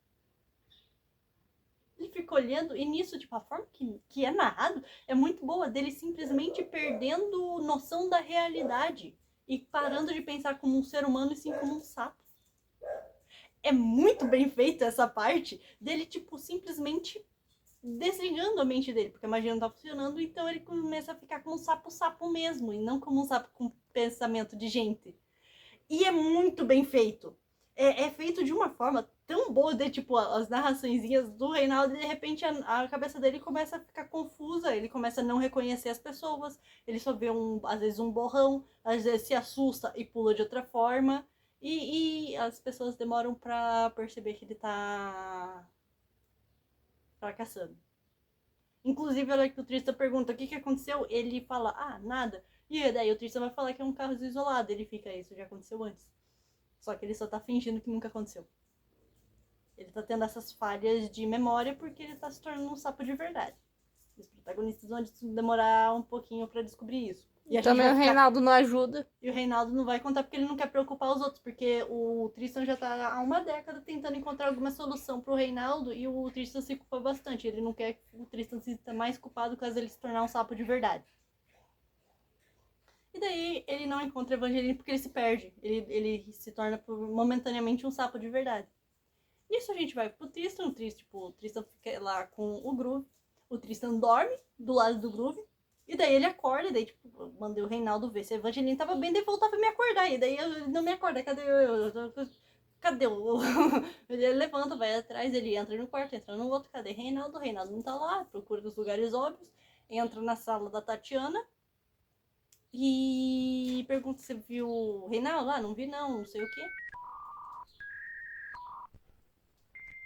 Ele fica olhando, e nisso, tipo, a forma que é narrado é muito boa, dele simplesmente perdendo noção da realidade e parando de pensar como um ser humano e sim como um sapo. É muito bem feita essa parte dele, tipo, simplesmente desligando a mente dele, porque a magia não tá funcionando, então ele começa a ficar como um sapo mesmo, e não como um sapo com pensamento de gente. E é muito bem feito. É feito de uma forma tão boa, de tipo, as narraçõezinhas do Reinaldo, e de repente a cabeça dele começa a ficar confusa, ele começa a não reconhecer as pessoas, ele só vê às vezes um borrão, às vezes se assusta e pula de outra forma, e as pessoas demoram pra perceber que ele tá fracassando. Inclusive, a hora que o Tristan pergunta o que aconteceu, ele fala, nada. E daí o Tristan vai falar que é um caso isolado, ele fica, isso já aconteceu antes. Só que ele só tá fingindo que nunca aconteceu. Ele tá tendo essas falhas de memória porque ele tá se tornando um sapo de verdade. Os protagonistas vão demorar um pouquinho pra descobrir isso. E também o Reinaldo não ajuda. E o Reinaldo não vai contar porque ele não quer preocupar os outros, porque o Tristan já tá há uma década tentando encontrar alguma solução pro Reinaldo e o Tristan se culpa bastante. Ele não quer que o Tristan se sinta mais culpado caso ele se tornar um sapo de verdade. E daí ele não encontra Evangeline porque ele se perde. Ele se torna momentaneamente um sapo de verdade. Nisso a gente vai pro Tristan, o Tristan fica lá com o Groove. O Tristan dorme do lado do Groove. E daí ele acorda, e daí, tipo, eu mandei o Reinaldo ver se a Evangeline tava bem, daí voltava a me acordar. E daí eu não me acorda, cadê o... Ele levanta, vai atrás, ele entra no quarto, entra no outro, cadê Reinaldo? Reinaldo não tá lá, procura nos lugares óbvios. Entra na sala da Tatiana. E pergunta se viu o Reinaldo. Ah, não vi não sei o quê.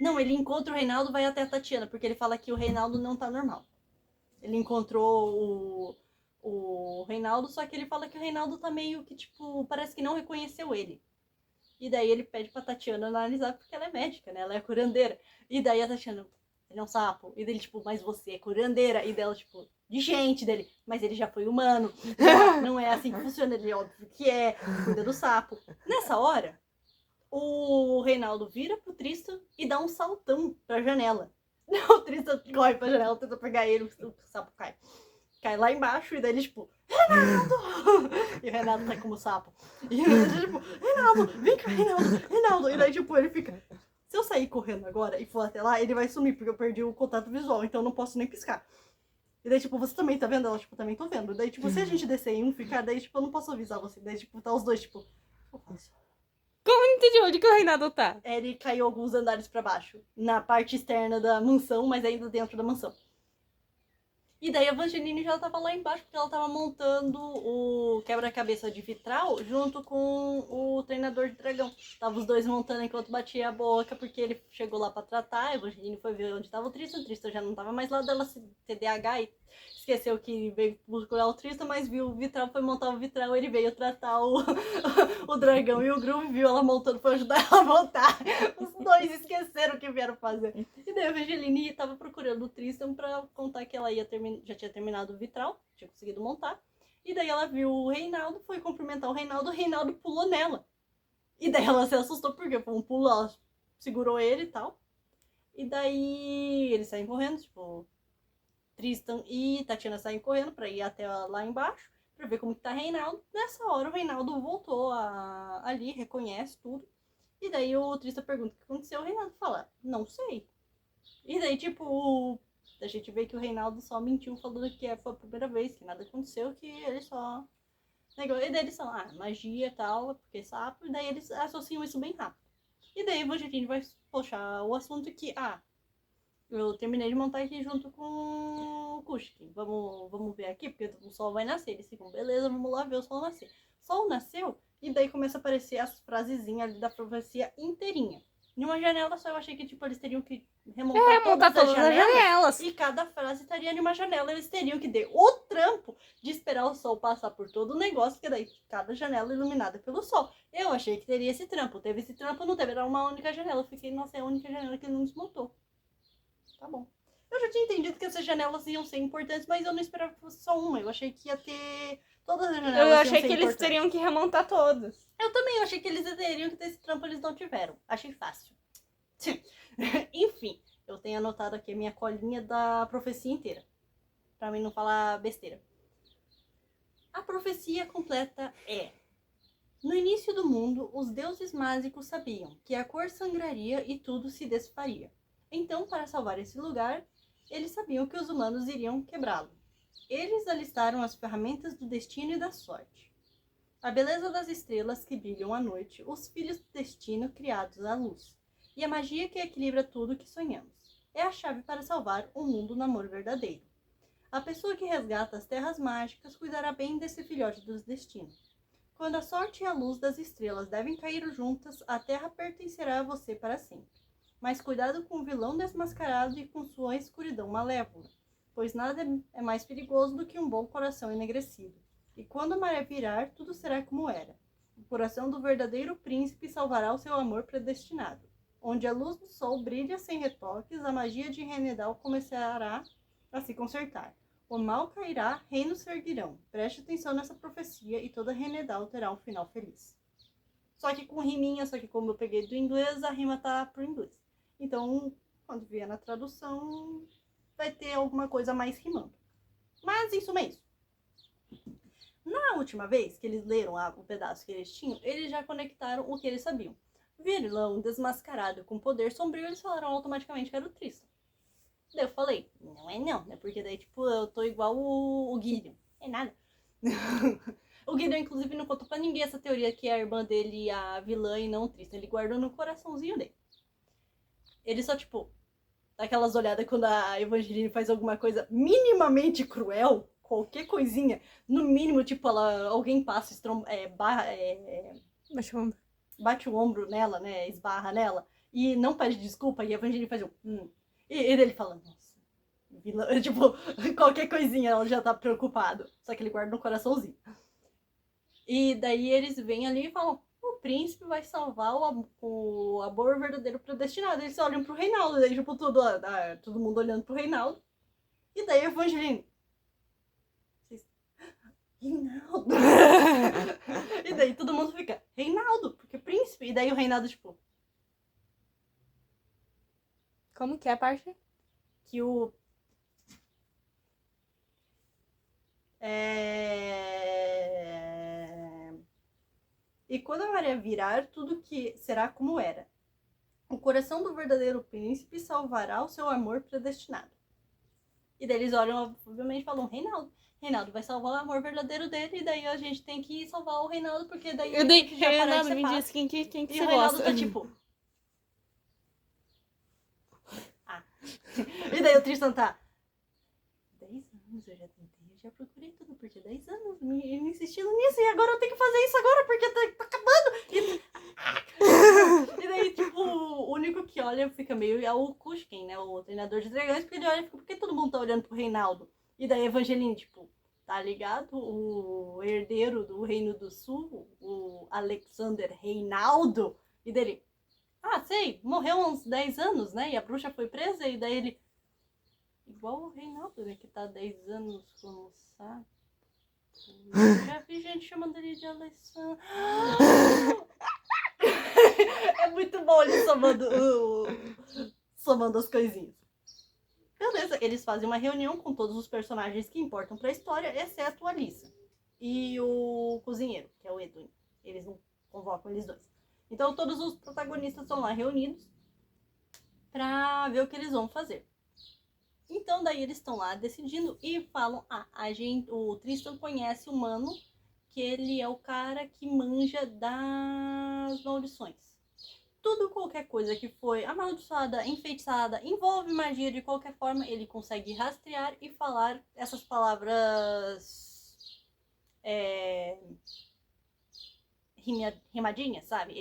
Não, ele encontra o Reinaldo, vai até a Tatiana, porque ele fala que o Reinaldo não tá normal. Ele encontrou o Reinaldo, só que ele fala que o Reinaldo tá meio que, tipo, parece que não reconheceu ele. E daí ele pede pra Tatiana analisar, porque ela é médica, né? Ela é curandeira. E daí a Tatiana, ele é um sapo. E dele, tipo, mas você é curandeira. E dela, tipo, de gente dele, mas ele já foi humano. Não é assim que funciona, ele óbvio que é, cuida do sapo. Nessa hora, o Reinaldo vira pro Tristan e dá um saltão pra janela. O Tristan corre pra janela, tenta pegar ele, o sapo cai. Cai lá embaixo e daí ele, tipo, Reinaldo! E o Reinaldo tá como sapo. E ele, tipo, Reinaldo, vem cá, Reinaldo. E daí, tipo, ele fica, se eu sair correndo agora e for até lá, ele vai sumir, porque eu perdi o contato visual, então eu não posso nem piscar. E daí, tipo, você também tá vendo? Ela, tipo, também tô vendo. Daí, tipo, se a gente descer em um ficar, daí, tipo, eu não posso avisar você. Daí, tipo, tá os dois, tipo, eu faço. Como não entendi onde que o Reinaldo tá? Ele caiu alguns andares pra baixo, na parte externa da mansão, mas ainda dentro da mansão. E daí a Evangeline já tava lá embaixo, porque ela tava montando o quebra-cabeça de vitral junto com o treinador de dragão. Tava os dois montando enquanto batia a boca, porque ele chegou lá pra tratar, a Evangeline foi ver onde tava o Tristan já não tava mais lá dela, TDAH, e esqueceu que veio procurar o Tristan, mas viu o vitral, foi montar o vitral, ele veio tratar o dragão e o Groove viu ela montando, foi ajudar ela a montar. Os dois esqueceram o que vieram fazer. E daí a Evangeline tava procurando o Tristan pra contar que ela já tinha terminado o vitral, tinha conseguido montar. E daí ela viu o Reinaldo, foi cumprimentar o Reinaldo pulou nela. E daí ela se assustou porque foi um pulo, ela segurou ele e tal. E daí eles saem correndo, tipo, Tristan e Tatiana saem correndo pra ir até lá embaixo, pra ver como que tá o Reinaldo. Nessa hora o Reinaldo voltou ali, reconhece tudo. E daí o Tristan pergunta o que aconteceu, o Reinaldo fala, não sei. E daí, tipo, a gente vê que o Reinaldo só mentiu falando que foi a primeira vez, que nada aconteceu, que ele só negou. E daí eles são, magia e tal, porque sapo, e daí eles associam isso bem rápido. E daí o Evangeline vai puxar o assunto que, eu terminei de montar aqui junto com o Kushkin. Vamos ver aqui, porque o sol vai nascer. Eles ficam, beleza, vamos lá ver o sol nascer. O sol nasceu, e daí começa a aparecer as frasezinhas ali da profecia inteirinha. Em uma janela só, eu achei que, tipo, eles teriam que remontar Montar todas as janelas. e cada frase estaria em uma janela. Eles teriam que ter o trampo de esperar o sol passar por todo o negócio, que daí cada janela iluminada pelo sol. Eu achei que teria esse trampo. Teve esse trampo, não teve. Era uma única janela. Eu fiquei, nossa, é a única janela que ele não desmontou. Tá bom. Eu já tinha entendido que essas janelas iam ser importantes, mas eu não esperava que fosse só uma. Eu achei que ia ter todas as janelas. Eu achei que eles teriam que remontar todas. Eu também achei que eles teriam que ter esse trampo, eles não tiveram. Achei fácil. Enfim, eu tenho anotado aqui a minha colinha da profecia inteira. Pra mim não falar besteira. A profecia completa é: no início do mundo, os deuses mágicos sabiam que a cor sangraria e tudo se desfaria. Então, para salvar esse lugar, eles sabiam que os humanos iriam quebrá-lo. Eles alistaram as ferramentas do destino e da sorte. A beleza das estrelas que brilham à noite, os filhos do destino criados à luz, e a magia que equilibra tudo que sonhamos. É a chave para salvar o mundo no amor verdadeiro. A pessoa que resgata as terras mágicas cuidará bem desse filhote dos destinos. Quando a sorte e a luz das estrelas devem cair juntas, a terra pertencerá a você para sempre. Mas cuidado com o vilão desmascarado e com sua escuridão malévola, pois nada é mais perigoso do que um bom coração enegrecido. E quando a maré virar, tudo será como era. O coração do verdadeiro príncipe salvará o seu amor predestinado. Onde a luz do sol brilha sem retoques, a magia de Renedal começará a se consertar. O mal cairá, reinos se erguerão. Preste atenção nessa profecia e toda Renedal terá um final feliz. Só que com riminha, só que como eu peguei do inglês, a rima tá pro inglês. Então, quando vier na tradução, vai ter alguma coisa mais rimando. Mas em suma é isso. Na última vez que eles leram o pedaço que eles tinham, eles já conectaram o que eles sabiam. Vilão desmascarado com poder sombrio, eles falaram automaticamente que era o Tristan. Daí eu falei, não é não, né? Porque daí, tipo, eu tô igual o Gideon. É nada. O Gideon, inclusive, não contou pra ninguém essa teoria que a irmã dele é a vilã e não o Tristan. Ele guardou no coraçãozinho dele. Ele só, tipo, dá aquelas olhadas quando a Evangeline faz alguma coisa minimamente cruel, qualquer coisinha, no mínimo, tipo, alguém passa, bate o ombro nela, né, esbarra nela, e não pede desculpa, e a Evangeline faz E ele fala, nossa, vilã, tipo, qualquer coisinha ela já tá preocupado, só que ele guarda no coraçãozinho. E daí eles vêm ali e falam, o príncipe vai salvar o amor verdadeiro predestinado. Eles olham pro Reinaldo, daí tipo, todo mundo olhando pro Reinaldo. E daí a Evangeline, Reinaldo. E daí todo mundo fica, Reinaldo, porque príncipe. E daí o Reinaldo, tipo... Como que é a parte? Que o... E quando a maré virar, tudo que será como era. O coração do verdadeiro príncipe salvará o seu amor predestinado. E daí eles olham, obviamente, e falam, Reinaldo. Reinaldo vai salvar o amor verdadeiro dele, e daí a gente tem que salvar o Reinaldo, porque daí Eu dei. já parar de Reinaldo, ser me pá. diz quem que E você o Reinaldo gosta. tá tipo... E daí o Tristan tá... 10 anos eu já tentei, eu já procurei tudo, porque 10 anos me insistindo nisso, e agora eu tenho que fazer isso agora, porque tá acabando. E daí, tipo, o único que olha fica meio... É o Kushkin, né, o treinador de dragões, porque ele olha e fica, por que todo mundo tá olhando pro Reinaldo? E daí a Evangeline, tipo, tá ligado? O herdeiro do Reino do Sul, o Alexander Reinaldo, e dele... sei, morreu há uns 10 anos, né? E a bruxa foi presa, e daí ele... Igual o Reinaldo, né? Que tá há 10 anos como sapo. Eu já vi gente chamando ele de Alessandro. É muito bom ele somando as coisinhas. Beleza, eles fazem uma reunião com todos os personagens que importam pra história, exceto a Alissa. E o cozinheiro, que é o Edwin. Eles não convocam eles dois. Então todos os protagonistas estão lá reunidos pra ver o que eles vão fazer. Então daí eles estão lá decidindo e falam, o Tristan conhece o Mano, que ele é o cara que manja das maldições. Tudo, qualquer coisa que foi amaldiçoada, enfeitiçada, envolve magia de qualquer forma, ele consegue rastrear e falar essas palavras rimadinhas, sabe?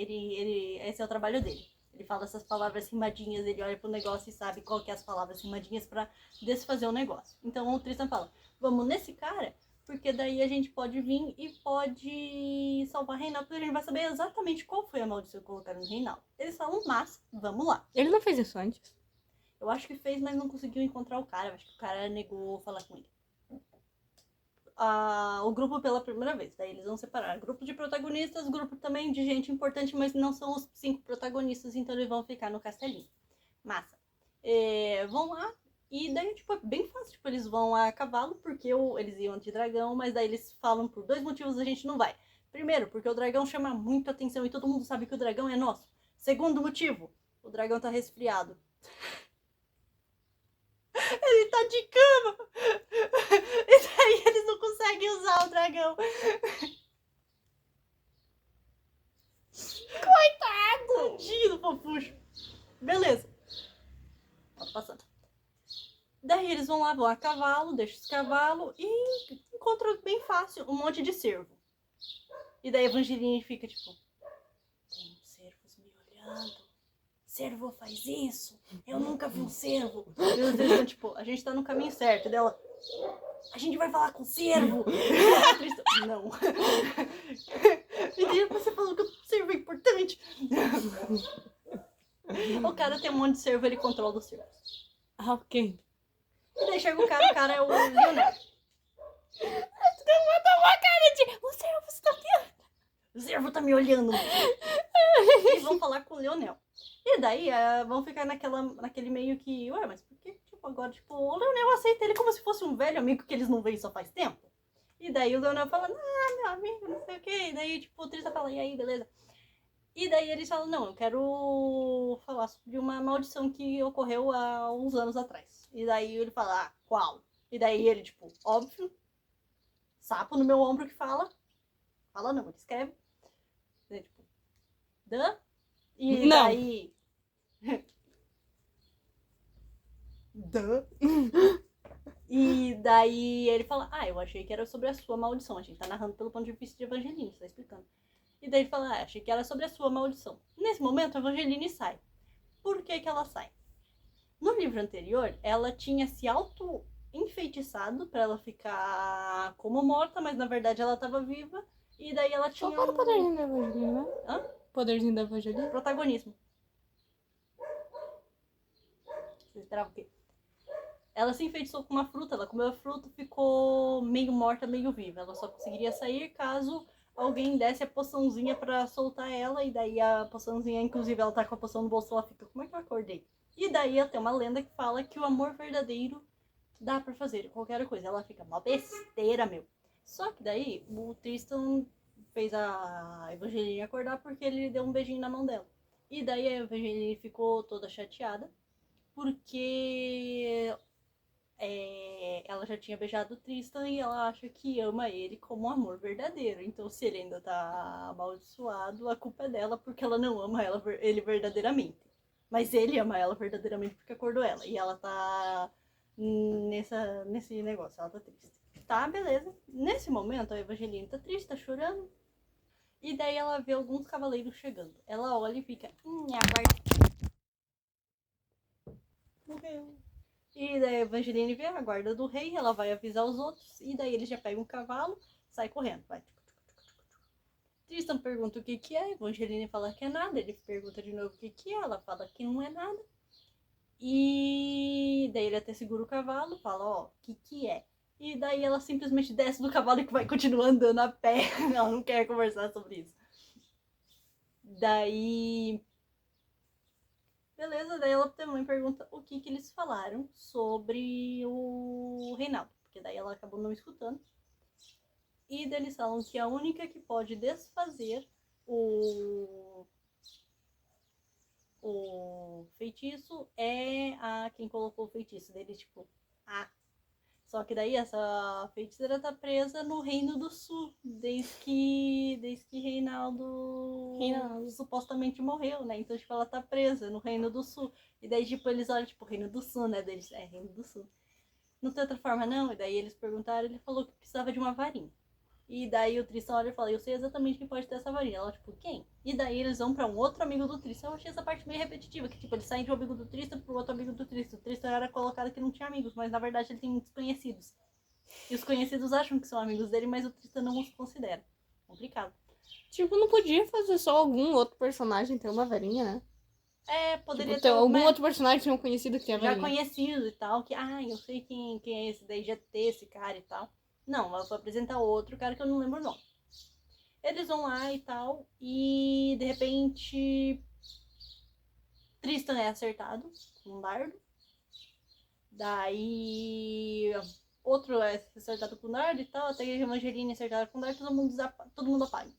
Esse é o trabalho dele. Ele fala essas palavras rimadinhas, ele olha pro negócio e sabe qual que é as palavras rimadinhas pra desfazer o negócio. Então o Tristan fala, vamos nesse cara, porque daí a gente pode vir e pode salvar Reinaldo, porque a gente vai saber exatamente qual foi a maldição que colocaram no Reinaldo. Eles falam, mas, vamos lá. Ele não fez isso antes? Eu acho que fez, mas não conseguiu encontrar o cara. Eu acho que o cara negou falar com ele. O grupo pela primeira vez. Daí eles vão separar grupo de protagonistas, grupo também de gente importante, mas não são os 5 protagonistas, então eles vão ficar no castelinho. Massa. Vão lá, e daí, tipo, é bem fácil. Tipo, eles vão a cavalo, porque eles iam de dragão, mas daí eles falam por 2 motivos a gente não vai. Primeiro, porque o dragão chama muito atenção e todo mundo sabe que o dragão é nosso. Segundo motivo, o dragão tá resfriado. Ele tá de cama. E daí eles não conseguem usar o dragão. Coitado! Tadinho do fofucho. Beleza. Tá passando. Daí eles vão lá, vão a cavalo, deixam os cavalos e encontram bem fácil um monte de cervo. E daí a Evangeline fica tipo... Tem cervos me olhando. Cervo faz isso? Eu nunca vi um cervo. E eles estão tipo, a gente tá no caminho certo. E dela, a gente vai falar com o cervo. Não. E daí você falou que o cervo é importante. O cara tem um monte de cervo, ele controla os cervos. Ok. E daí chega o cara é o Lionel. O cervo está vendo? O cervo tá me olhando. E vão falar com o Lionel. E daí vão ficar naquele meio que... Mas por que, tipo, agora, tipo, o Lionel aceita ele como se fosse um velho amigo que eles não veem só faz tempo? E daí o Leonel fala, meu amigo, não sei o quê. E daí, tipo, o Tristan fala, e aí, beleza? E daí eles falam, não, eu quero falar sobre uma maldição que ocorreu há uns anos atrás. E daí ele fala, qual? E daí ele, tipo, óbvio, sapo no meu ombro que fala. Fala não, ele escreve. E daí, tipo, dã? E Não. daí... dã? E daí ele fala, eu achei que era sobre a sua maldição. A gente tá narrando pelo ponto de vista de Evangeline, tá explicando. E daí ele fala, achei que era sobre a sua maldição. Nesse momento, a Evangeline sai. Por que que ela sai? No livro anterior, ela tinha se auto-enfeitiçado pra ela ficar como morta, mas na verdade ela tava viva. E daí ela tinha Qual era o poderzinho da Evangeline, né? Hã? Poderzinho da Evangeline? Protagonismo. Você esperava o quê? Ela se enfeitiçou com uma fruta, ela comeu a fruta, ficou meio morta, meio viva. Ela só conseguiria sair caso alguém desse a poçãozinha pra soltar ela. E daí a poçãozinha, inclusive, ela tá com a poção no bolso, ela fica, como é que eu acordei? E daí tem uma lenda que fala que o amor verdadeiro dá pra fazer qualquer coisa. Ela fica, mó besteira, meu. Só que daí o Tristan fez a Evangeline acordar porque ele deu um beijinho na mão dela. E daí a Evangeline ficou toda chateada porque ela já tinha beijado o Tristan e ela acha que ama ele como um amor verdadeiro. Então, se ele ainda tá amaldiçoado, a culpa é dela porque ela não ama ele verdadeiramente. Mas ele ama ela verdadeiramente porque acordou ela. E ela tá nesse negócio, ela tá triste. Tá, beleza. Nesse momento, a Evangeline tá triste, tá chorando. E daí ela vê alguns cavaleiros chegando. Ela olha e fica, aguarda. Morreu. E daí a Evangeline vê a guarda do rei, ela vai avisar os outros, e daí eles já pegam um cavalo, sai correndo, vai. Tristan pergunta o que que é, Evangeline fala que é nada, ele pergunta de novo o que que é, ela fala que não é nada. E daí ele até segura o cavalo, fala, o que que é? E daí ela simplesmente desce do cavalo e vai continuar andando a pé, ela não quer conversar sobre isso. Daí... Beleza, daí ela também pergunta o que que eles falaram sobre o Reinaldo, porque daí ela acabou não escutando. E daí eles falam que a única que pode desfazer o feitiço é a quem colocou o feitiço. Daí eles, tipo, Só que daí essa feiticeira tá presa no Reino do Sul, desde que Reinaldo supostamente morreu, né? Então, tipo, ela tá presa no Reino do Sul. E daí, tipo, eles olham, tipo, Reino do Sul, né? Deles, Reino do Sul. Não tem outra forma, não? E daí eles perguntaram, ele falou que precisava de uma varinha. E daí o Tristan olha e fala, eu sei exatamente quem pode ter essa varinha. Ela, tipo, quem? E daí eles vão pra um outro amigo do Tristan. Eu achei essa parte meio repetitiva, que tipo, eles saem de um amigo do Tristan pro outro amigo do Tristan. O Tristan era colocado que não tinha amigos, mas na verdade ele tem muitos conhecidos. E os conhecidos acham que são amigos dele, mas o Tristan não os considera. Complicado. Tipo, não podia fazer só algum outro personagem ter uma varinha, né? Poderia Tipo, ter algum outro personagem tinha um conhecido que tinha já varinha. conhecido e tal, que, eu sei quem é esse, daí já ter esse cara e tal. Não, ela foi apresentar outro cara que eu não lembro o nome. Eles vão lá e tal, e de repente Tristan é acertado com um dardo. Daí outro é acertado com um dardo e tal, até que a Evangeline é acertada com um dardo, todo mundo apaga.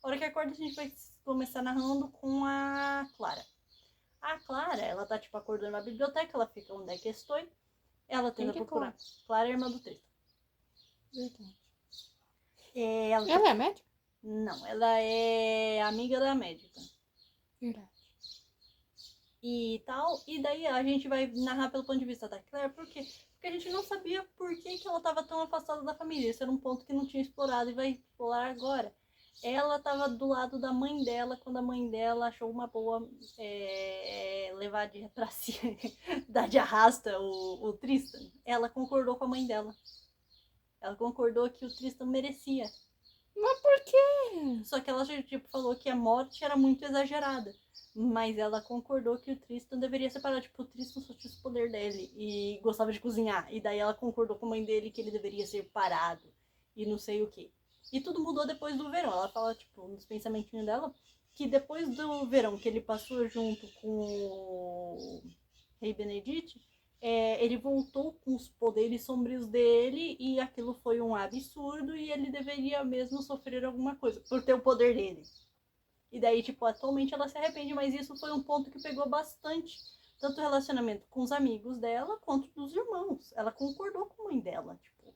A hora que acorda, a gente vai começar narrando com a Clara. A Clara, ela tá tipo acordando na biblioteca, ela fica onde é que estou. Ela tenta procurar. Clara é irmã do Tristan. Verdade. Ela Ela é médica? Não, ela é amiga da médica. Verdade. E tal, e daí a gente vai narrar pelo ponto de vista da Claire, por quê? Porque a gente não sabia por que ela estava tão afastada da família. Esse era um ponto que não tinha explorado e vai explorar agora. Ela estava do lado da mãe dela quando a mãe dela achou uma boa levar pra si, dar de arrasta o Tristan. Ela concordou com a mãe dela. Ela concordou que o Tristan merecia. Mas por quê? Só que ela tipo, falou que a morte era muito exagerada. Mas ela concordou que o Tristan deveria separar. Tipo, o Tristan só tinha o poder dele e gostava de cozinhar. E daí ela concordou com a mãe dele que ele deveria ser parado. E não sei o que. E tudo mudou depois do verão. Ela fala, tipo, nos pensamentinhos dela, que depois do verão que ele passou junto com o Rei Benedict, ele voltou com os poderes sombrios dele e aquilo foi um absurdo e ele deveria mesmo sofrer alguma coisa por ter o poder dele. E daí, tipo, atualmente ela se arrepende, mas isso foi um ponto que pegou bastante. Tanto o relacionamento com os amigos dela, quanto dos irmãos. Ela concordou com a mãe dela, tipo.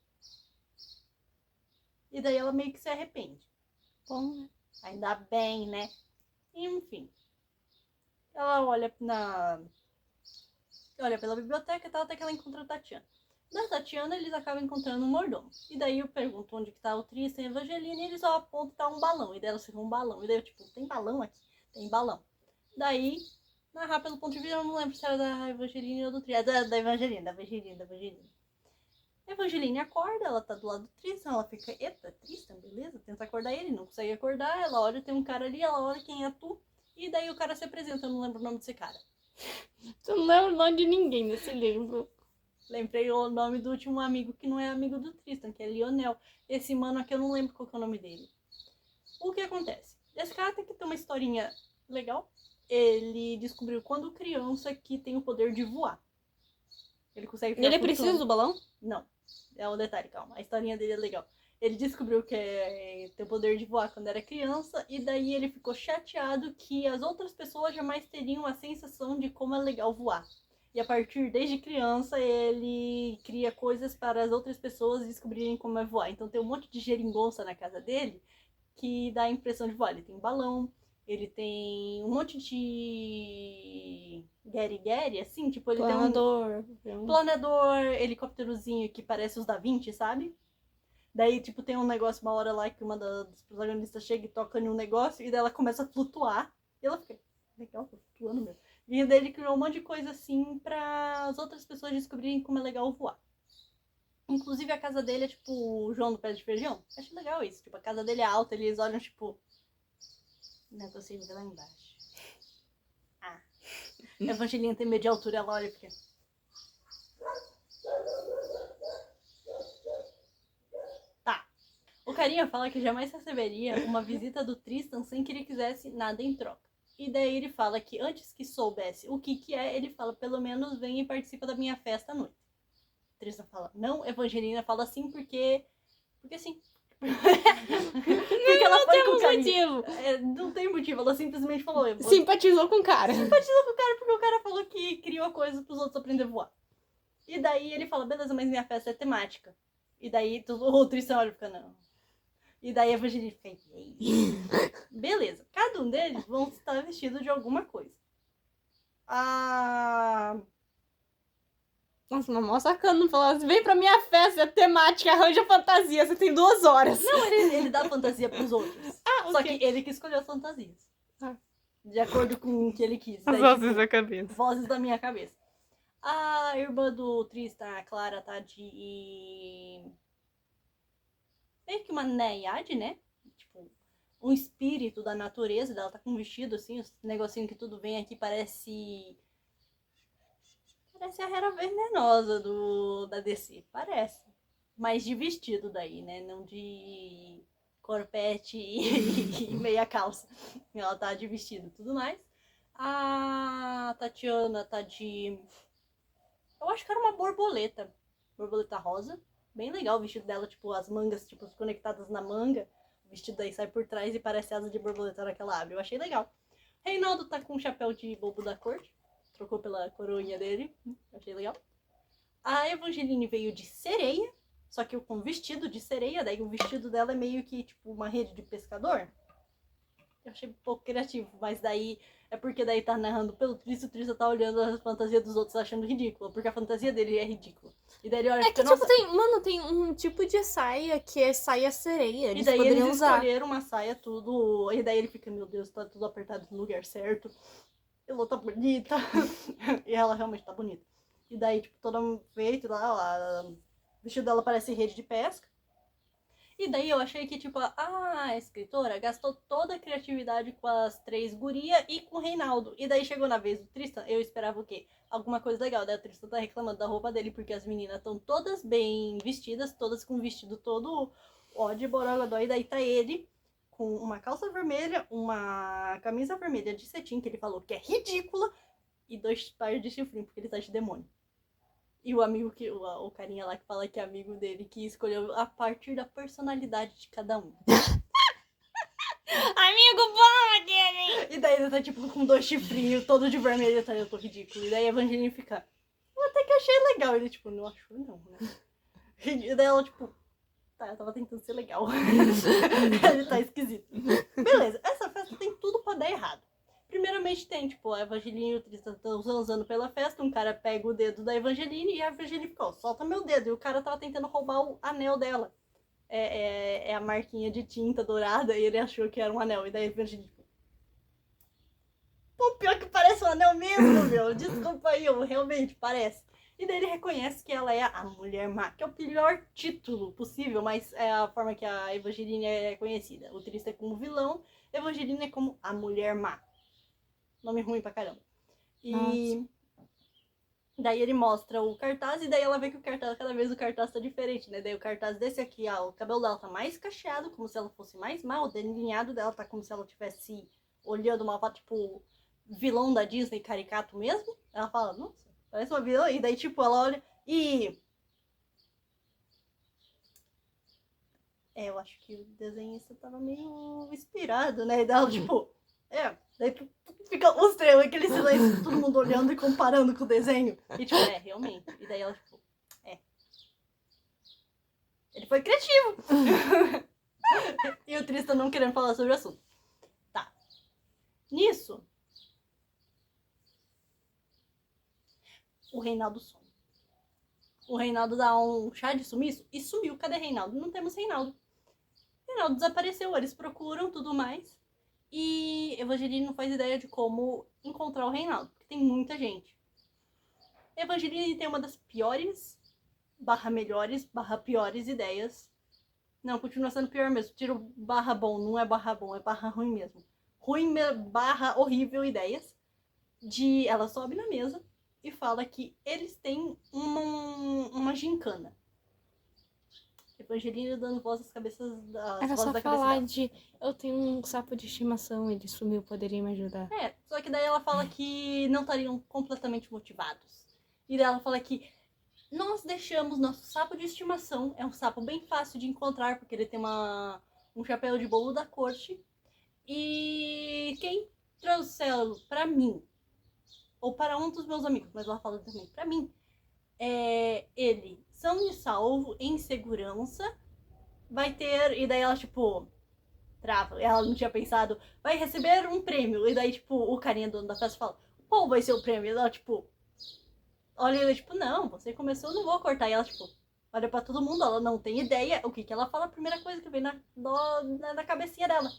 E daí ela meio que se arrepende. Bom, né? Ainda bem, né? Enfim. Ela olha pela biblioteca e tal, até que ela encontra a Tatiana. Da Tatiana, eles acabam encontrando um mordomo. E daí eu pergunto onde que tá o Tristan e a Evangelina, e eles só apontam que tá um balão. E daí elas ficam um balão. E daí eu, tipo, tem balão aqui? Tem balão. Daí, narrar pelo ponto de vista, eu não lembro se era da Evangelina ou do Tristan. Da Evangelina. A Evangeline acorda, ela tá do lado do Tristan, ela fica, eita, Tristan, beleza? Tenta acordar ele, não consegue acordar, ela olha, tem um cara ali, ela olha quem é tu, e daí o cara se apresenta, eu não lembro o nome desse cara. Tu não lembra o nome de ninguém nesse livro. Lembrei o nome do último amigo que não é amigo do Tristan, que é Lionel. Esse mano aqui eu não lembro qual que é o nome dele. O que acontece? Esse cara tem que ter uma historinha legal. Ele descobriu quando criança que tem o poder de voar. Ele consegue ficar Ele flutuando. precisa do balão? Não, é um detalhe, calma. A historinha dele é legal. Ele descobriu que tem o poder de voar quando era criança, e daí ele ficou chateado que as outras pessoas jamais teriam a sensação de como é legal voar. E a partir desde criança ele cria coisas para as outras pessoas descobrirem como é voar. Então tem um monte de geringonça na casa dele que dá a impressão de voar. Ele tem balão, ele tem um monte de gueri-gueri, assim, tipo, ele Planador. tem um planador, helicópterozinho que parece os da Vinci, sabe? Daí, tipo, tem um negócio, uma hora lá que uma das protagonistas chega e toca em um negócio e daí ela começa a flutuar. E ela fica, legal, tô flutuando mesmo. E daí ele criou um monte de coisa assim pra as outras pessoas descobrirem como é legal voar. Inclusive a casa dele é tipo o João do Pé de Feijão. Acho legal isso. Tipo, a casa dele é alta, eles olham tipo. Não consigo ver lá embaixo. Ah. A Evangelina tem medo de altura, ela olha e fica. Tá. O carinha fala que jamais receberia uma visita do Tristan sem que ele quisesse nada em troca. E daí ele fala que antes que soubesse o que é, ele fala, pelo menos vem e participa da minha festa à noite. Tristan fala, não, Evangelina fala sim porque sim. Porque ela foi com o carinha. Motivo. Não tem motivo, ela simplesmente falou. Simpatizou com o cara. Simpatizou com o cara porque o cara falou que criou coisas pros outros aprender a voar. E daí ele fala, beleza, mas minha festa é temática. E daí o Tristan olha e fica, não. E daí a Evangelina fica, beleza, cada um deles vão estar vestido de alguma coisa. Nossa, mas mó sacana não falar assim, vem pra minha festa, é temática, arranja fantasia, você tem 2 horas. Não, ele dá fantasia pros outros. Ah, Só ok. que ele que escolheu as fantasias. Ah. De acordo com o que ele quis. As Daí, vozes tipo, da cabeça. vozes da minha cabeça. A irmã do Tristan, a Clara, tá de... meio que uma naiade, né? Tipo, um espírito da natureza. Ela tá com um vestido assim, os negocinho que tudo vem aqui parece... Parece a Hera Venenosa da DC. Parece. Mas de vestido daí, né? Não de corpete e meia calça. Ela tá de vestido e tudo mais. A Tatiana tá de... eu acho que era uma borboleta. Borboleta rosa. Bem legal o vestido dela, tipo, as mangas, tipo, conectadas na manga. O vestido daí sai por trás e parece asa de borboleta na hora que ela abre. Eu achei legal. Reinaldo tá com um chapéu de bobo da corte. Trocou pela coroinha dele. Eu achei legal. A Evangeline veio de sereia. Só que com vestido de sereia. Daí o vestido dela é meio que, tipo, uma rede de pescador. Eu achei um pouco criativo, mas daí é porque daí tá narrando pelo Tristan, o Tristan tá olhando a fantasia dos outros achando ridícula, porque a fantasia dele é ridícula. E daí ele olha e fica, tipo, nossa... tem um tipo de saia que é saia sereia, E eles daí poderiam eles usar. escolheram uma saia tudo, e daí ele fica, meu Deus, tá tudo apertado no lugar certo. Ela tá bonita. E ela realmente tá bonita. E daí, tipo, todo feito lá, o vestido dela parece rede de pesca. E daí eu achei que, tipo, a escritora gastou toda a criatividade com as 3 guria e com o Reinaldo. E daí chegou na vez do Tristan, eu esperava o quê? Alguma coisa legal. Daí o Tristan tá reclamando da roupa dele, porque as meninas estão todas bem vestidas, todas com o vestido todo ó de borogodó. E daí tá ele com uma calça vermelha, uma camisa vermelha de cetim, que ele falou que é ridícula, e 2 pares de chifrinho, porque ele tá de demônio. E o amigo o carinha lá que fala que é amigo dele, que escolheu a partir da personalidade de cada um. Amigo bom aquele! E daí ele tá, tipo, com 2 chifrinhos, todo de vermelho, tá? Eu tô ridículo. E daí a Evangeline fica, eu até que achei legal. Ele, tipo, não achou não, né? E daí ela, tipo, tá, eu tava tentando ser legal. Ele tá esquisito. Beleza, essa festa tem tudo pra dar errado. Primeiramente tem, tipo, a Evangeline e o Tristan estão zanzando pela festa, um cara pega o dedo da Evangeline e a Evangeline ficou, solta meu dedo. E o cara tava tentando roubar o anel dela. É a marquinha de tinta dourada e ele achou que era um anel. E daí a Evangeline, tipo, pô, pior que parece um anel mesmo, meu. Desculpa aí, realmente parece. E daí ele reconhece que ela é a Mulher Má, que é o pior título possível, mas é a forma que a Evangeline é conhecida. O Tristan é como vilão, a Evangeline é como a Mulher Má. Nome ruim pra caramba. E daí ele mostra o cartaz e daí ela vê que o cartaz, cada vez o cartaz tá diferente, né? Daí o cartaz desse aqui, ó, o cabelo dela tá mais cacheado, como se ela fosse mais má, o delineado dela tá como se ela tivesse olhando uma foto, tipo, vilão da Disney, caricato mesmo. Ela fala, nossa, parece uma vilã. E daí, tipo, ela olha e... eu acho que o desenhista tava meio inspirado, né? E daí ela, tipo... daí fica os três, aquele silêncio, todo mundo olhando e comparando com o desenho. E tipo, realmente. E daí ela, tipo, ele foi criativo. E o Tristan não querendo falar sobre o assunto. Tá. Nisso, o Reinaldo some. O Reinaldo dá um chá de sumiço e sumiu. Cadê Reinaldo? Não temos Reinaldo. Reinaldo desapareceu, eles procuram tudo mais. E Evangeline não faz ideia de como encontrar o Reinaldo, porque tem muita gente. Evangeline tem uma das piores, /melhores, /piores ideias. Não, continua sendo pior mesmo. Tira o /bom, não é /bom, é /ruim mesmo. Ruim, /horrível ideias. Ela sobe na mesa e fala que eles têm uma gincana. Evangelina dando voz às cabeças Era só da falar cabeça de eu tenho um sapo de estimação, ele sumiu, poderia me ajudar. só que daí ela fala que não estariam completamente motivados. E daí ela fala que nós deixamos nosso sapo de estimação, é um sapo bem fácil de encontrar, porque ele tem um chapéu de bolo da corte. E quem trouxê-lo pra mim, ou para um dos meus amigos, mas ela fala também pra mim, ele são e salvo, em segurança, vai ter, e daí ela, tipo, trava, ela não tinha pensado, vai receber um prêmio, e daí, tipo, o carinha dono da festa fala, qual vai ser o prêmio? E ela, tipo, olha ele, tipo, não, você começou, eu não vou cortar, e ela, tipo, olha pra todo mundo, ela não tem ideia o que ela fala, a primeira coisa que vem na cabecinha dela.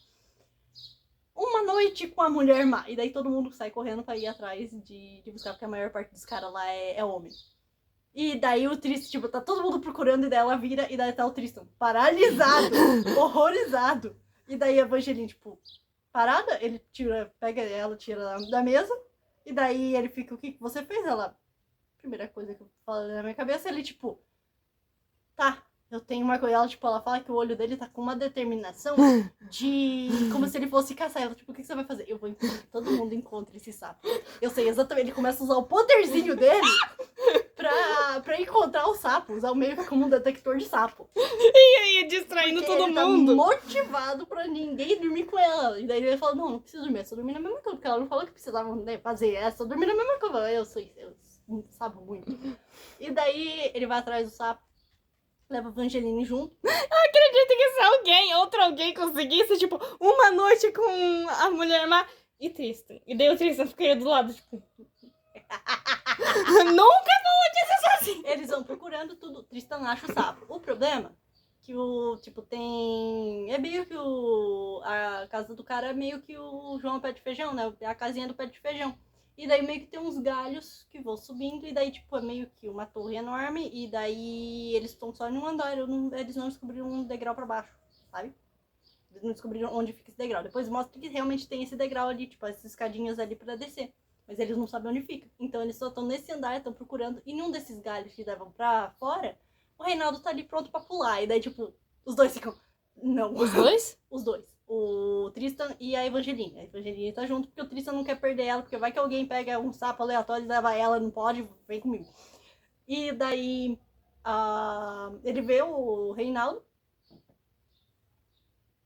Uma noite com a Mulher Má. E daí todo mundo sai correndo pra ir atrás de buscar, porque a maior parte dos caras lá é homem. E daí o Tristan, tipo, tá todo mundo procurando, e daí ela vira, e daí tá o Tristan paralisado, horrorizado. E daí a Evangeline, tipo, parada, ele pega ela, tira da mesa, e daí ele fica, o que você fez? Ela, primeira coisa que eu falo na minha cabeça, ele, tipo, tá, eu tenho uma coisa, ela, tipo, ela fala que o olho dele tá com uma determinação como se ele fosse caçar ela. Tipo, o que você vai fazer? Eu vou impedir que todo mundo encontre esse sapo. Eu sei exatamente, ele começa a usar o poderzinho dele pra encontrar o sapo, usar o meio que como um detector de sapo. E aí, distraindo Porque todo ele tá mundo. motivado pra ninguém dormir com ela. E daí ele fala, não preciso dormir, é só dormir na mesma cama, porque ela não falou que precisava, né, fazer, é só dormir na mesma cama. Eu sabo muito. E daí ele vai atrás do sapo, leva a Evangeline junto. Acredito que se outro alguém conseguisse, tipo, uma noite com a Mulher Má e Tristan. E daí o Tristan ficaria do lado, tipo... Nunca falou disso assim. Eles vão procurando tudo, Tristan acha o sapo. O problema que tem... É meio que a casa do cara é meio que o João Pé de Feijão, né? É a casinha do Pé de Feijão. E daí meio que tem uns galhos que vão subindo, e daí, tipo, é meio que uma torre enorme, e daí eles estão só em um andar, eles não descobriram um degrau pra baixo, sabe? Eles não descobriram onde fica esse degrau. Depois mostra que realmente tem esse degrau ali, tipo, essas escadinhas ali pra descer. Mas eles não sabem onde fica. Então eles só estão nesse andar, estão procurando, e num desses galhos que levam pra fora, o Reinaldo tá ali pronto pra pular, e daí, tipo, os dois ficam... Não. Os dois? Os dois. O Tristan e a Evangeline. A Evangeline tá junto porque o Tristan não quer perder ela, porque vai que alguém pega um sapo aleatório e leva ela, não pode, vem comigo. E daí ele vê o Reinaldo.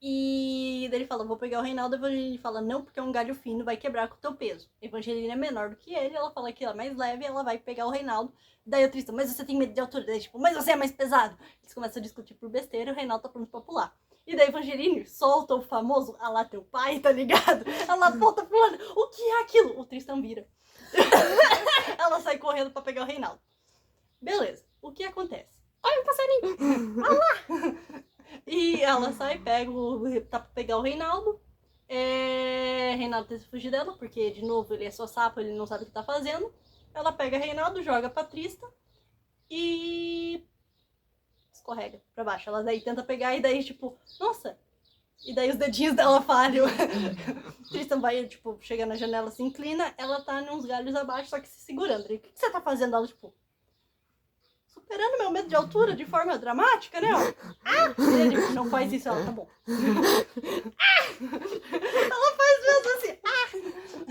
E daí ele fala, vou pegar o Reinaldo. A Evangeline fala, não, porque é um galho fino, vai quebrar com o teu peso. A Evangeline é menor do que ele, ela fala que ela é mais leve, ela vai pegar o Reinaldo. Daí o Tristan, mas você tem medo de altura? Daí, tipo, mas você é mais pesado. Eles começam a discutir por besteira e o Reinaldo tá pronto pra pular. E daí a Evangeline solta o famoso, ah lá teu pai, tá ligado? Ela volta pulando, o que é aquilo? O Tristan vira. Ela sai correndo pra pegar o Reinaldo. Beleza, o que acontece? Olha um passarinho. E ela sai, tá pra pegar o Reinaldo. Reinaldo tenta fugir dela, porque, de novo, ele é só sapo, ele não sabe o que tá fazendo. Ela pega Reinaldo, joga pra Tristan e escorrega pra baixo. Ela daí tenta pegar e daí, tipo, nossa! E daí os dedinhos dela falham. Tristan vai, tipo, chega na janela, se inclina, ela tá uns galhos abaixo, só que se segurando. Ele, o que você tá fazendo? Ela, tipo, superando meu medo de altura de forma dramática, né? E ele, não faz isso, ela, tá bom. Ela faz mesmo assim.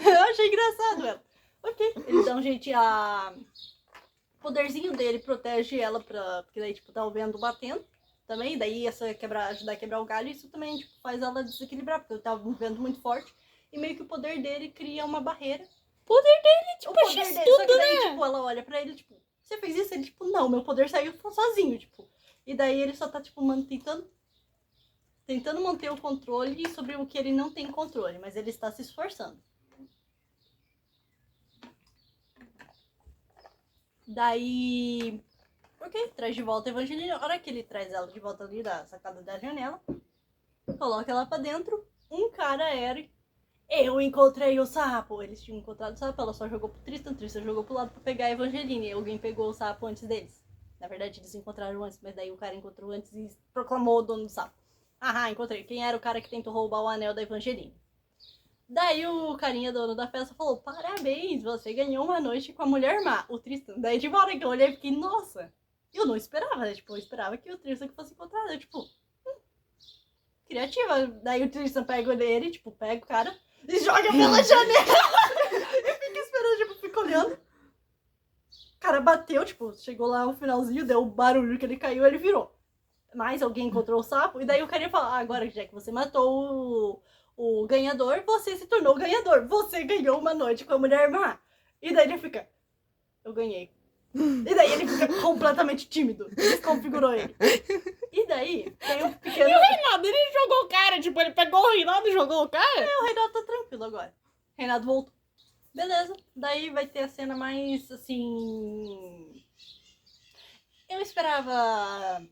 Eu achei engraçado ela. Ok, ele dá um jeito o poderzinho dele protege ela porque daí, tipo, tá o vento batendo também, daí ajudar a quebrar o galho, isso também, tipo, faz ela desequilibrar, porque tá um vento muito forte, e meio que o poder dele cria uma barreira. O poder dele, tipo, O poder X dele, tudo, só que daí, né? tipo, ela olha pra ele, tipo, você fez isso? Ele, tipo, não, meu poder saiu sozinho, tipo. E daí ele só tá, tipo, tentando manter o controle sobre o que ele não tem controle, mas ele está se esforçando. Daí, ok, traz de volta a Evangeline. A hora que ele traz ela de volta ali da sacada da janela, coloca ela pra dentro. Um cara era, eu encontrei o sapo. Eles tinham encontrado o sapo, ela só jogou pro Tristan jogou pro lado pra pegar a Evangeline. E alguém pegou o sapo antes deles. Na verdade, eles encontraram antes, mas daí o cara encontrou antes e proclamou o dono do sapo. Aham, encontrei. Quem era o cara que tentou roubar o anel da Evangeline? Daí o carinha dono da festa falou, parabéns, você ganhou uma noite com a mulher má, o Tristan. Daí de uma hora que eu olhei, fiquei, nossa, eu não esperava, né? Tipo, eu esperava que o Tristan fosse encontrado, eu, tipo, criativa. Daí o Tristan pega ele, tipo, pega o cara e joga pela janela. E fica esperando, tipo, fica olhando. O cara bateu, tipo, chegou lá no finalzinho, deu o barulho que ele caiu, ele virou. Mas alguém encontrou o sapo, e daí o cara fala, agora já que você matou o ganhador, você se tornou o ganhador. Você ganhou uma noite com a mulher má. E daí ele fica, eu ganhei. E daí ele fica completamente tímido. Desconfigurou ele. E daí tem um pequeno... E o Reinaldo, ele jogou o cara, tipo, ele pegou o Reinaldo e jogou o cara? O Reinaldo tá tranquilo agora. O Reinaldo voltou. Beleza. Daí vai ter a cena mais, assim... Eu esperava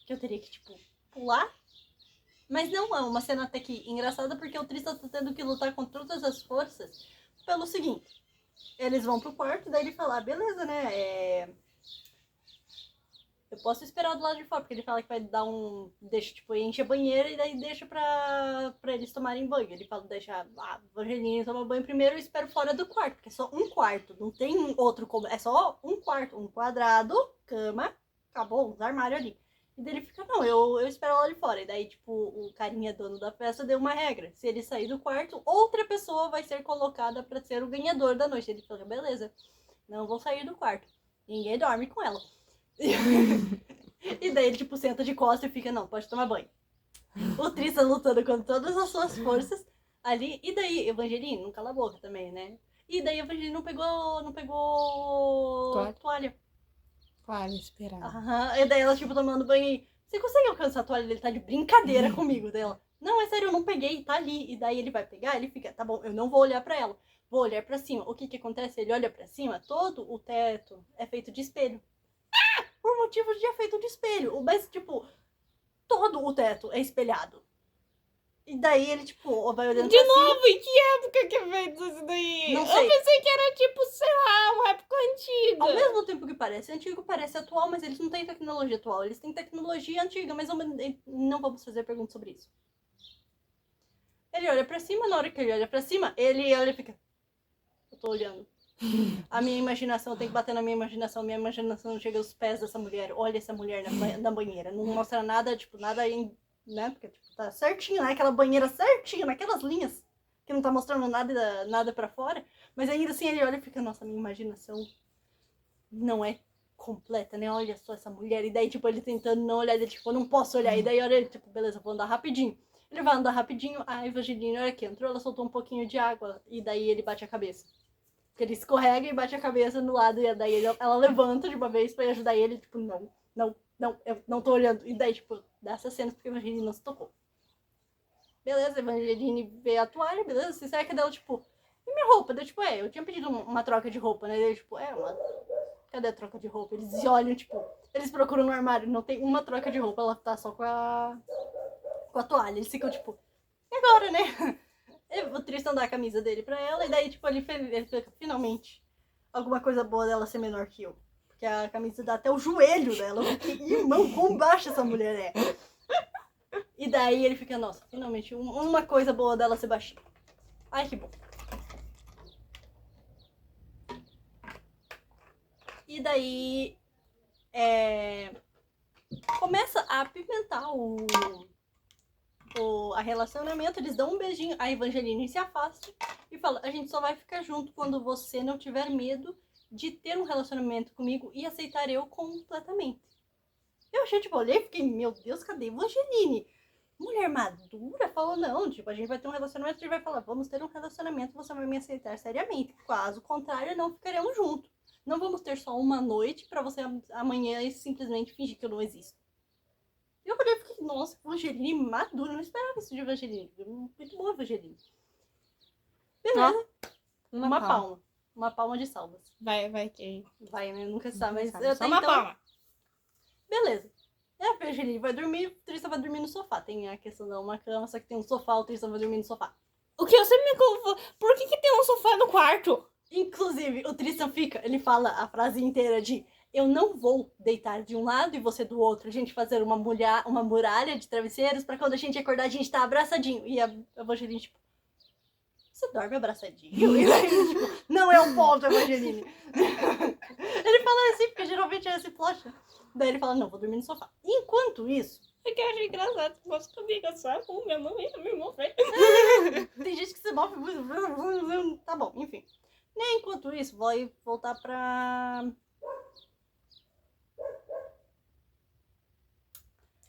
que eu teria que, tipo, pular. Mas não, é uma cena até que engraçada, porque o Tristan tá tendo que lutar com todas as forças pelo seguinte. Eles vão pro quarto, daí ele fala, beleza, né, eu posso esperar do lado de fora, porque ele fala que vai dar deixa, tipo, enche a banheira e daí deixa pra eles tomarem banho. Ele fala, deixa a Evangeline tomar banho primeiro e eu espero fora do quarto, porque é só um quarto, não tem outro, é só um quarto, um quadrado, cama, acabou, uns armários ali. E daí ele fica, não, eu espero lá de fora. E daí, tipo, o carinha dono da festa deu uma regra. Se ele sair do quarto, outra pessoa vai ser colocada pra ser o ganhador da noite. Ele falou, beleza, não vou sair do quarto. Ninguém dorme com ela. E daí ele, tipo, senta de costas e fica, não, pode tomar banho. O Tristan lutando com todas as suas forças ali. E daí, Evangeline, não cala a boca também, né? E daí Evangeline não pegou toalha. Claro, esperava. Aham. E daí ela, tipo, tomando banho e... Você consegue alcançar a toalha? Ele tá de brincadeira comigo dela. Não, é sério, eu não peguei, tá ali. E daí ele vai pegar, ele fica, tá bom, eu não vou olhar pra ela. Vou olhar pra cima. O que que acontece? Ele olha pra cima, todo o teto é feito de espelho. Por motivos de efeito de espelho. Mas, tipo, todo o teto é espelhado. E daí ele, tipo, vai olhando De pra cima. novo, em que época que é feito isso daí? Não sei. Eu pensei que era tipo, sei lá, uma época antiga. Ao mesmo tempo que parece antigo, parece atual, mas eles não têm tecnologia atual. Eles têm tecnologia antiga, mas não vamos fazer perguntas sobre isso. Ele olha pra cima, na hora que ele olha pra cima, ele olha e fica... Eu tô olhando. A minha imaginação, tem que bater na minha imaginação não chega aos pés dessa mulher. Olha essa mulher na banheira. Não mostra nada, tipo, nada em... Né? Porque, tipo, tá certinho, né? Aquela banheira certinho, naquelas linhas. Que não tá mostrando nada pra fora. Mas ainda assim ele olha e fica, nossa, minha imaginação não é completa, né? Olha só essa mulher. E daí, tipo, ele tentando não olhar, ele, tipo, eu não posso olhar. E daí, olha ele, tipo, beleza, eu vou andar rapidinho. Ele vai andar rapidinho, a Evangeline, olha que entrou, ela soltou um pouquinho de água. E daí ele bate a cabeça. Porque ele escorrega e bate a cabeça no lado. E daí ela levanta de uma vez pra ajudar ele, tipo, não, eu não tô olhando. E daí, tipo, dá essa cena porque a Evangeline não se tocou. Beleza, a Evangeline vê a toalha, beleza, se seca dela, tipo, e minha roupa? Daí, tipo, eu tinha pedido uma troca de roupa, né? Daí, tipo, cadê a troca de roupa? Eles olham, tipo, eles procuram no armário, não tem uma troca de roupa, ela tá só com a toalha. Eles ficam, tipo, e agora, né? O Tristan dá a camisa dele pra ela, e daí, tipo, ele fica, finalmente, alguma coisa boa dela ser menor que eu. Porque a camisa dá até o joelho dela. Eu fiquei, irmão, quão baixa essa mulher é? E daí ele fica, nossa, finalmente, uma coisa boa dela ser baixinha. Ai, que bom. E daí, começa a apimentar a relacionamento, eles dão um beijinho, a Evangeline se afasta e fala, a gente só vai ficar junto quando você não tiver medo de ter um relacionamento comigo e aceitar eu completamente. Eu achei, tipo, olhei e fiquei, meu Deus, cadê Evangeline? Mulher madura falou, não, tipo, a gente vai ter um relacionamento, a gente vai falar, vamos ter um relacionamento, você vai me aceitar seriamente. Caso contrário, não ficaremos juntos. Não vamos ter só uma noite pra você amanhã simplesmente fingir que eu não existo. Eu olhei e fiquei, nossa, Evangeline madura, eu não esperava isso de Evangeline. Muito boa, Evangeline. Beleza. Uma palma. Uma palma de salvas. Vai que... Vai, né? Nunca sabe, mas sabe. até Só uma então... palma. Beleza. A Evangeline vai dormir, o Tristan vai dormir no sofá. Tem a questão de uma cama, só que tem um sofá, o Tristan vai dormir no sofá. O que eu sempre me confundo... Por que tem um sofá no quarto? Inclusive, o Tristan ele fala a frase inteira de eu não vou deitar de um lado e você do outro. A gente fazer uma muralha de travesseiros pra quando a gente acordar a gente tá abraçadinho. E a Evangeline, tipo, você dorme abraçadinho? E daí, tipo, não é o ponto, Evangeline. Ele fala assim, porque geralmente é esse plot. Daí ele fala, não, vou dormir no sofá. Enquanto isso... É que eu achei engraçado. Se fosse comigo, só com minha mãe e meu irmão. Tem gente que se move muito... Tá bom, enfim. E enquanto isso, vou voltar pra...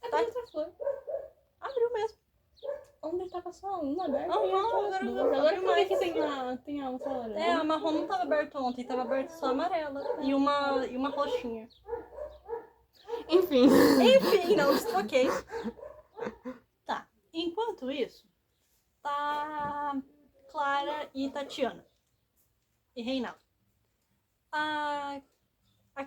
Abriu outra flor. Abriu mesmo. Ontem tava só uma aberta. Agora como é que tem a outra hora? É, a marrom não tava aberta ontem, tava aberta só a amarela. E uma roxinha. Enfim. Enfim, não desfoquei. Tá. Enquanto isso, tá Clara e Tatiana. E Reinaldo. A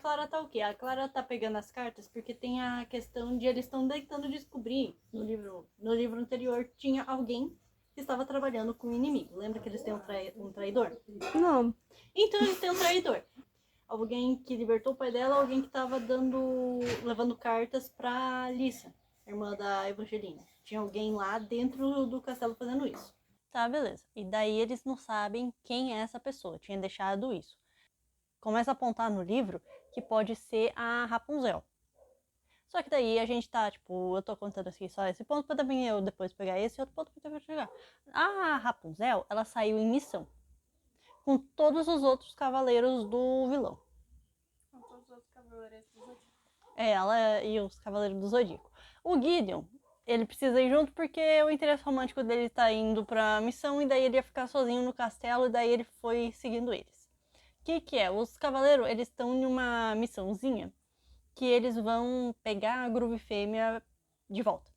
Clara tá o quê? A Clara tá pegando as cartas porque tem a questão de eles estão tentando descobrir. No livro anterior tinha alguém que estava trabalhando com o inimigo. Lembra que eles têm um traidor? Não. Então eles têm um traidor. Alguém que libertou o pai dela, alguém que tava levando cartas pra Lisa, irmã da Evangelina. Tinha alguém lá dentro do castelo fazendo isso. Tá, beleza. E daí eles não sabem quem é essa pessoa. Tinha deixado isso. Começa a apontar no livro que pode ser a Rapunzel. Só que daí a gente tá, tipo, eu tô contando aqui só esse ponto pra também eu depois pegar esse outro ponto pra eu chegar. A Rapunzel, ela saiu em missão com todos os outros cavaleiros do vilão. Com todos os outros cavaleiros do Zodíaco. Ela e os cavaleiros do Zodíaco. O Gideon, ele precisa ir junto porque o interesse romântico dele tá indo pra missão e daí ele ia ficar sozinho no castelo e daí ele foi seguindo eles. O que é? Os cavaleiros, eles estão em uma missãozinha que eles vão pegar a Groove Fêmea de volta.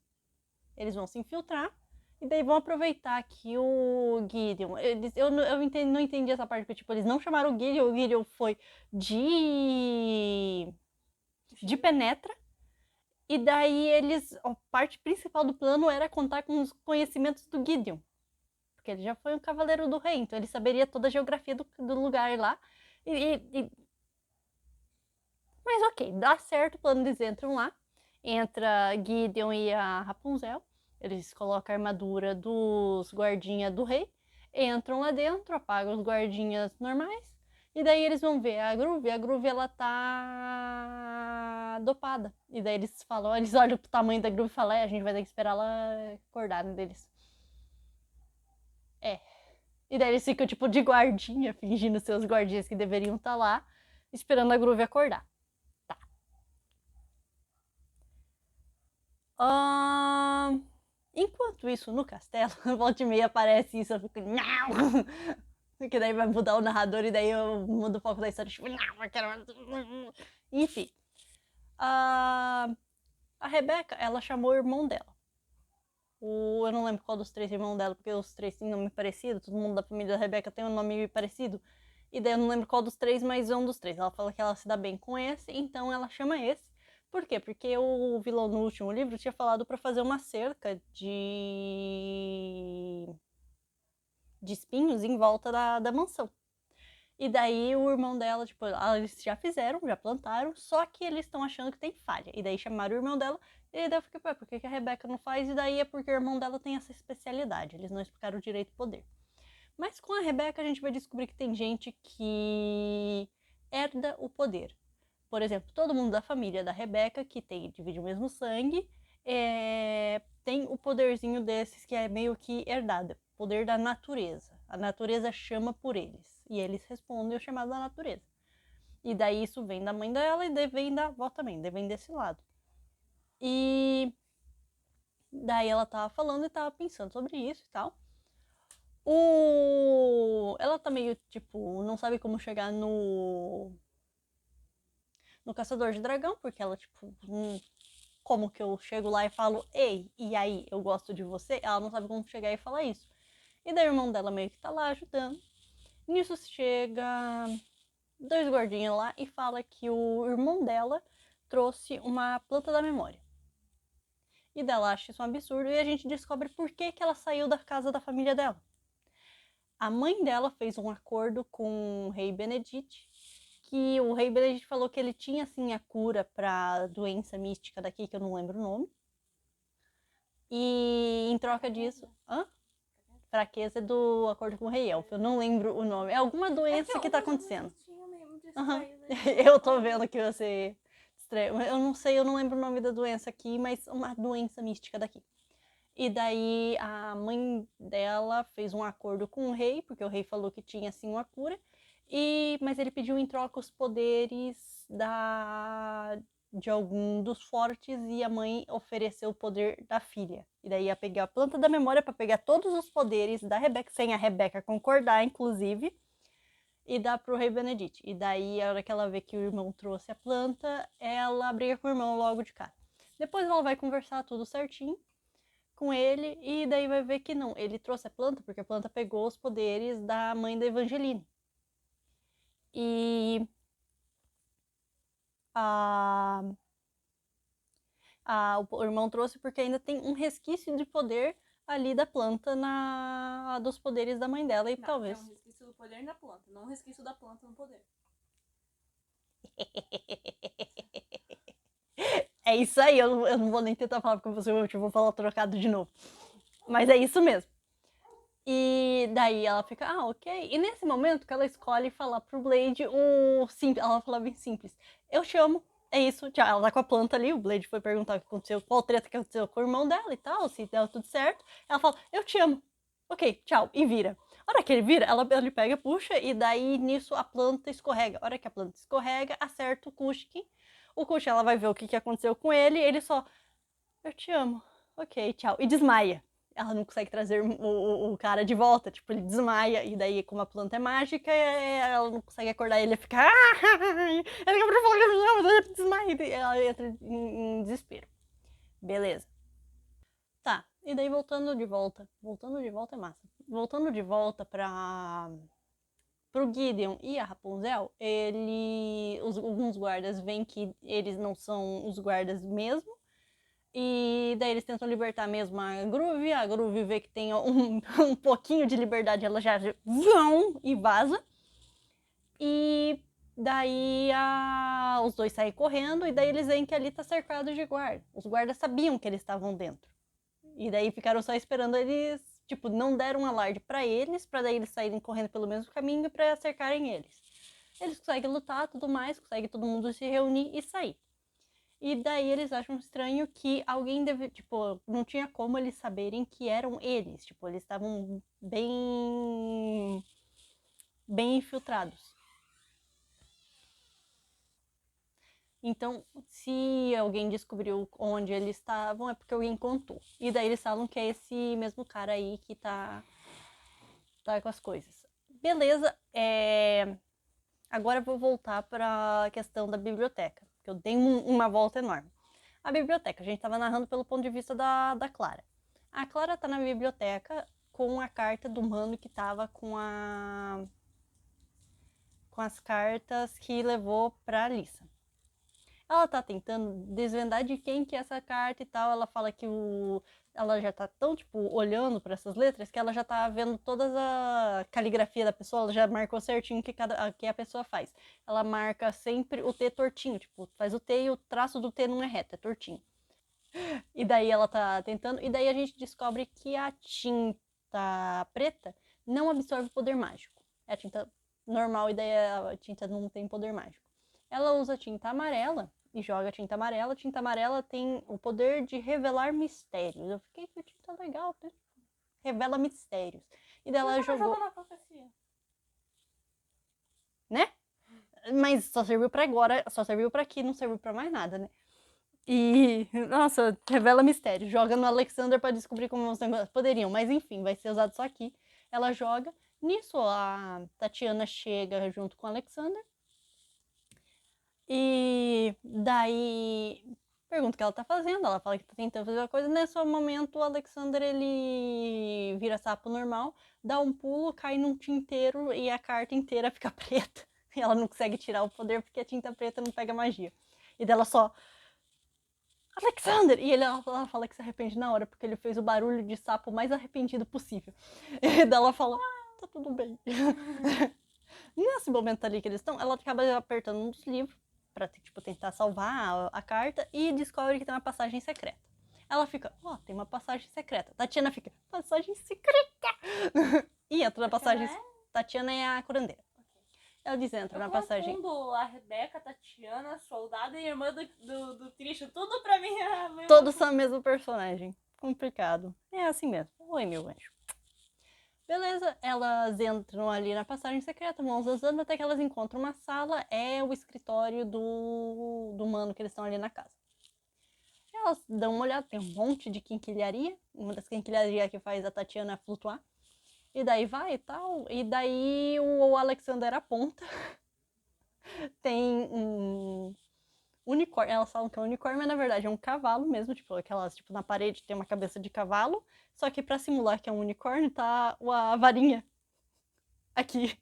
Eles vão se infiltrar e daí vão aproveitar que o Gideon... Eu não entendi essa parte, porque tipo, eles não chamaram o Gideon foi de Penetra. E daí a parte principal do plano era contar com os conhecimentos do Gideon. Porque ele já foi um cavaleiro do rei, então ele saberia toda a geografia do lugar lá. Mas ok, dá certo, o plano eles entram lá. Entra Gideon e a Rapunzel. Eles colocam a armadura dos guardinhas do rei. Entram lá dentro, apagam os guardinhas normais. E daí eles vão ver a Groove. A Groove, ela tá dopada. E daí eles olham pro tamanho da Groove e falam, a gente vai ter que esperar ela acordar deles. E daí eles ficam tipo de guardinha, fingindo ser os guardinhas que deveriam estar lá. esperando a Groove acordar. Tá. Enquanto isso, no castelo, volta e meia aparece isso, eu fico, não! Porque daí vai mudar o narrador e daí eu mudo o foco da história, tipo, não, eu quero... Enfim. A Rebeca, ela chamou o irmão dela. Eu não lembro qual dos 3 irmãos dela, porque os 3 têm nome parecido, todo mundo da família da Rebeca tem um nome parecido. E daí eu não lembro qual dos 3, mas é um dos 3. Ela fala que ela se dá bem com esse, então ela chama esse. Por quê? Porque o vilão no último livro tinha falado pra fazer uma cerca de espinhos em volta da mansão. E daí o irmão dela, tipo, eles já fizeram, já plantaram, só que eles estão achando que tem falha. E daí chamaram o irmão dela, e daí eu fiquei, por que a Rebeca não faz? E daí é porque o irmão dela tem essa especialidade, eles não explicaram direito o poder. Mas com a Rebeca a gente vai descobrir que tem gente que herda o poder. Por exemplo, todo mundo da família da Rebeca, que divide o mesmo sangue, tem o poderzinho desses que é meio que herdado. Poder da natureza. A natureza chama por eles. E eles respondem o chamado da natureza. E daí isso vem da mãe dela e vem da avó também, vem desse lado. E daí ela tava falando e tava pensando sobre isso e tal. Ela tá meio, tipo, não sabe como chegar no Caçador de Dragão, porque ela, tipo, como que eu chego lá e falo, ei, e aí, eu gosto de você? Ela não sabe como chegar e falar isso. E daí o irmão dela meio que tá lá ajudando. Nisso chega 2 gordinhos lá e fala que o irmão dela trouxe uma planta da memória. E dela acha isso um absurdo e a gente descobre por que ela saiu da casa da família dela. A mãe dela fez um acordo com o rei Benedict, que o rei Benedict falou que ele tinha sim a cura pra doença mística daqui, que eu não lembro o nome. E em troca disso... Fraqueza do acordo com o rei Elfo. Eu não lembro o nome. É alguma doença que tá acontecendo. Eu tô vendo que você... Eu não sei, eu não lembro o nome da doença aqui, mas uma doença mística daqui. E daí a mãe dela fez um acordo com o rei, porque o rei falou que tinha sim uma cura, mas ele pediu em troca os poderes de algum dos fortes e a mãe ofereceu o poder da filha. E daí ia pegar a planta da memória para pegar todos os poderes da Rebeca, sem a Rebeca concordar, inclusive, e dar pro rei Benedict. E daí, a hora que ela vê que o irmão trouxe a planta, ela briga com o irmão logo de cara. Depois ela vai conversar tudo certinho com ele e daí vai ver que não, ele trouxe a planta porque a planta pegou os poderes da mãe da Evangeline. E o irmão trouxe porque ainda tem um resquício de poder ali da planta dos poderes da mãe dela e não, talvez... É um resquício do poder na planta, não um resquício da planta no poder. É isso aí, eu não vou nem tentar falar com você, eu vou falar trocado de novo. Mas é isso mesmo. E daí ela fica, ok. E nesse momento que ela escolhe falar pro Blade ela fala bem simples. Eu te amo, é isso, tchau. Ela tá com a planta ali, o Blade foi perguntar o que aconteceu, qual treta que aconteceu com o irmão dela e tal, se deu tudo certo. Ela fala, eu te amo. Ok, tchau, e vira. A hora que ele vira, ele pega, puxa, e daí nisso a planta escorrega. A hora que a planta escorrega, acerta o Kushkin. O Kushkin, ela vai ver o que aconteceu com ele só, eu te amo. Ok, tchau. E desmaia. Ela não consegue trazer o cara de volta, tipo, ele desmaia, e daí, como a planta é mágica, ela não consegue acordar, ele fica, ele acabou de falar que me ama, ele desmaia, e ela entra em desespero. Beleza. Tá, e daí voltando de volta é massa, voltando de volta pro Gideon e a Rapunzel, alguns guardas veem que eles não são os guardas mesmo, e daí eles tentam libertar mesmo a Groove vê que tem um pouquinho de liberdade, ela já vão e vaza. E daí os dois saem correndo e daí eles veem que ali tá cercado de guarda. Os guardas sabiam que eles estavam dentro. E daí ficaram só esperando eles, tipo, não deram um alarde pra daí eles saírem correndo pelo mesmo caminho pra cercarem eles. Eles conseguem lutar, tudo mais, conseguem todo mundo se reunir e sair. E daí eles acham estranho que alguém tipo, não tinha como eles saberem que eram eles. Tipo, eles estavam bem infiltrados. Então, se alguém descobriu onde eles estavam, é porque alguém contou. E daí eles falam que é esse mesmo cara aí que tá com as coisas. Beleza, agora eu vou voltar para a questão da biblioteca, que eu dei uma volta enorme. A biblioteca, a gente estava narrando pelo ponto de vista da Clara. A Clara tá na biblioteca com a carta do mano que tava com as cartas que levou pra Alissa. Ela tá tentando desvendar de quem que é essa carta e tal. Ela fala que ela já tá tão, tipo, olhando para essas letras que ela já tá vendo toda a caligrafia da pessoa. Ela já marcou certinho que a pessoa faz. Ela marca sempre o T tortinho, tipo, faz o T e o traço do T não é reto, é tortinho. E daí ela tá tentando, e daí a gente descobre que a tinta preta não absorve poder mágico. É a tinta normal e daí a tinta não tem poder mágico. Ela usa tinta amarela e joga tinta amarela. A tinta amarela tem o poder de revelar mistérios. Eu fiquei que tinta legal, né? Revela mistérios. E daí ela jogou. Na profecia. Né? Mas só serviu pra agora, só serviu pra aqui, não serviu pra mais nada, né? E, nossa, revela mistério. Joga no Alexander pra descobrir como os negócios poderiam. Mas enfim, vai ser usado só aqui. Ela joga. Nisso, a Tatiana chega junto com o Alexander. E daí pergunta o que ela tá fazendo. Ela fala que tá tentando fazer uma coisa. Nesse momento, o Alexander, ele vira sapo normal, dá um pulo, cai num tinteiro e a carta inteira fica preta. E ela não consegue tirar o poder porque a tinta preta não pega magia. E dela só... Alexander! E ela fala que se arrepende na hora, porque ele fez o barulho de sapo mais arrependido possível. E daí ela fala, tá tudo bem. Nesse momento ali que eles estão, ela acaba apertando um dos livros pra, tipo, tentar salvar a carta e descobre que tem uma passagem secreta. Ela fica, tem uma passagem secreta. Tatiana fica, passagem secreta! E entra na passagem... Tatiana é a curandeira. Ela diz, entra na passagem... Eu confundo a Rebeca, a Tatiana, a soldada e a irmã do Trisha. Tudo pra mim é... Todos são o mesmo personagem. Complicado. É assim mesmo. Oi, meu anjo. Beleza, elas entram ali na passagem secreta, vão usando até que elas encontram uma sala. É o escritório do mano que eles estão ali na casa. Elas dão uma olhada, tem um monte de quinquilharia. Uma das quinquilharias que faz a Tatiana flutuar. E daí vai e tal. E daí o Alexander aponta. Tem um unicórnio. Elas falam que é um unicórnio, mas na verdade é um cavalo mesmo. Tipo, aquelas, tipo, na parede tem uma cabeça de cavalo. Só que pra simular que é um unicórnio, tá a varinha aqui.